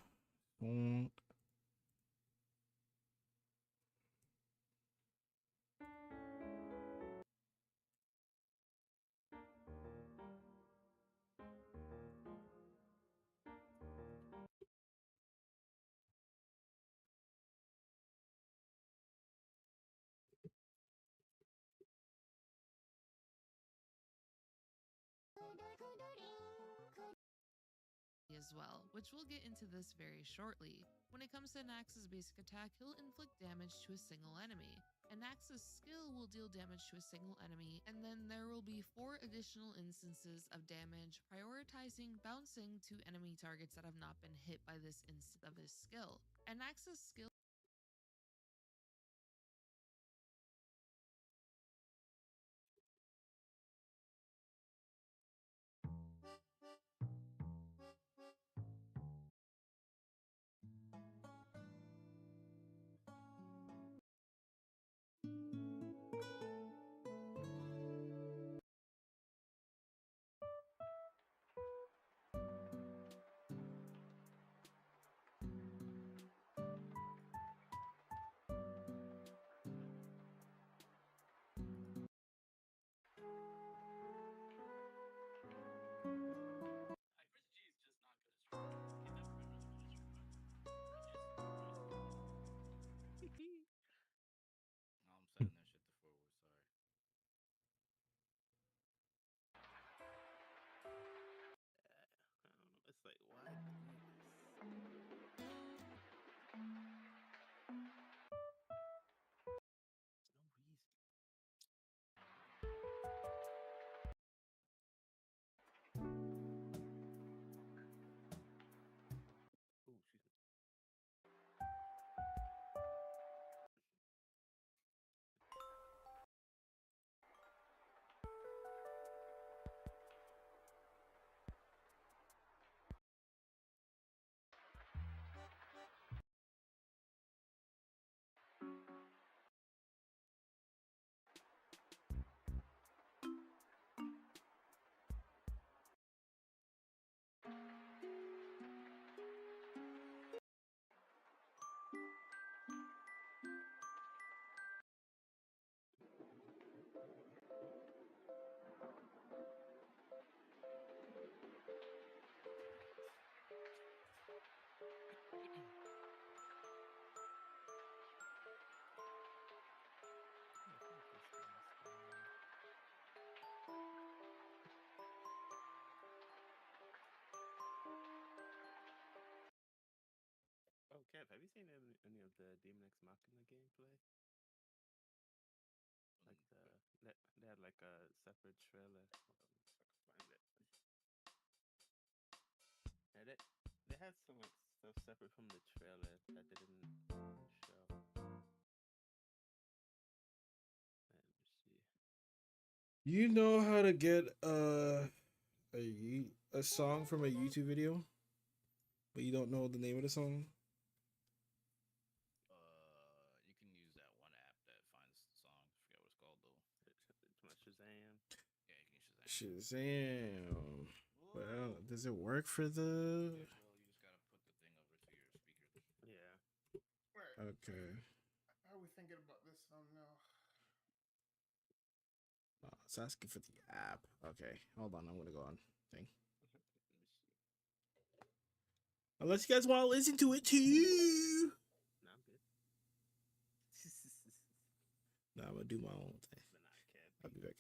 As well, which we'll get into this very shortly. When it comes to Nax's basic attack, he'll inflict damage to a single enemy, and Nax's skill will deal damage to a single enemy, and then there will be 4 additional instances of damage, prioritizing bouncing to enemy targets that have not been hit by this instant of his skill. And Nax's skill I'm setting that shit to forward. Sorry. I don't know. It's like, why do this? There's no reason. Oh, excuse me. Oh, Kev, have you seen any of the Demon X Machina gameplay? Like they had like a separate trailer. Hold on, if I can find it. Yeah, they had some like stuff separate from the trailer that they didn't show. Let me see. You know how to get a song from a YouTube video, but you don't know the name of the song? You can use that one app that finds the song. I forget what it's called though. Shazam. Yeah, you can use Shazam. Shazam. Well, does it work for the? Yeah, well, you just gotta put the thing over to your speaker. Yeah. Wait, Okay. how are we thinking about this song now? Oh, it's asking for the app. Okay, hold on. I'm gonna go on thing. Let me see. Unless you guys want to listen to it too. No, I'm good. No, I'm gonna do my own thing. But not Kev. I'll be back.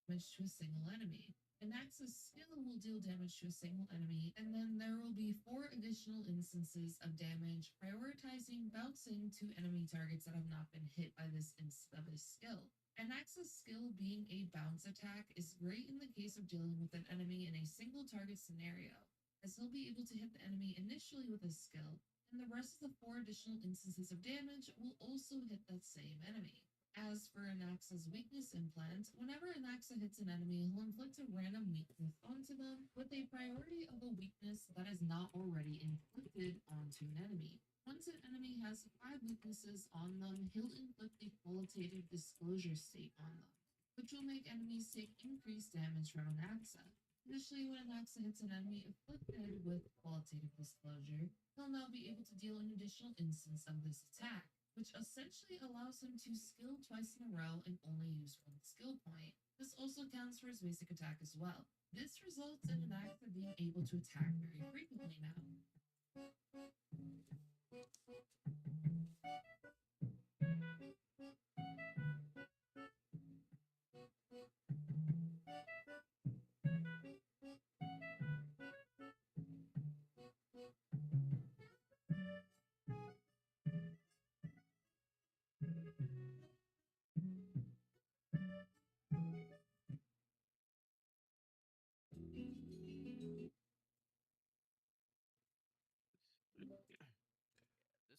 Damage to a single enemy. An axe's skill will deal damage to a single enemy, and then there will be 4 additional instances of damage, prioritizing bouncing to enemy targets that have not been hit by this skill. An axe's skill being a bounce attack is great in the case of dealing with an enemy in a single target scenario, as he'll be able to hit the enemy initially with his skill, and the rest of the 4 additional instances of damage will also hit that same enemy. As for Anaxa's weakness implant, whenever Anaxa hits an enemy, he'll inflict a random weakness onto them with a priority of a weakness that is not already inflicted onto an enemy. Once an enemy has 5 weaknesses on them, he'll inflict a qualitative disclosure state on them, which will make enemies take increased damage from Anaxa. Additionally, when Anaxa hits an enemy afflicted with qualitative disclosure, he'll now be able to deal an additional instance of this attack, which essentially allows him to skill twice in a row and only use 1 skill point. This also counts for his basic attack as well. This results in an actor being able to attack very frequently now.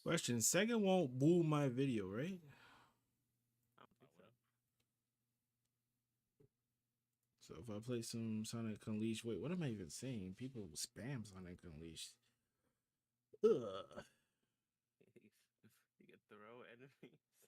Question: Second won't boo my video, right? I don't think so. So if I play some Sonic Unleashed, wait, what am I even saying? People spam Sonic Unleashed. Ugh. You can throw enemies.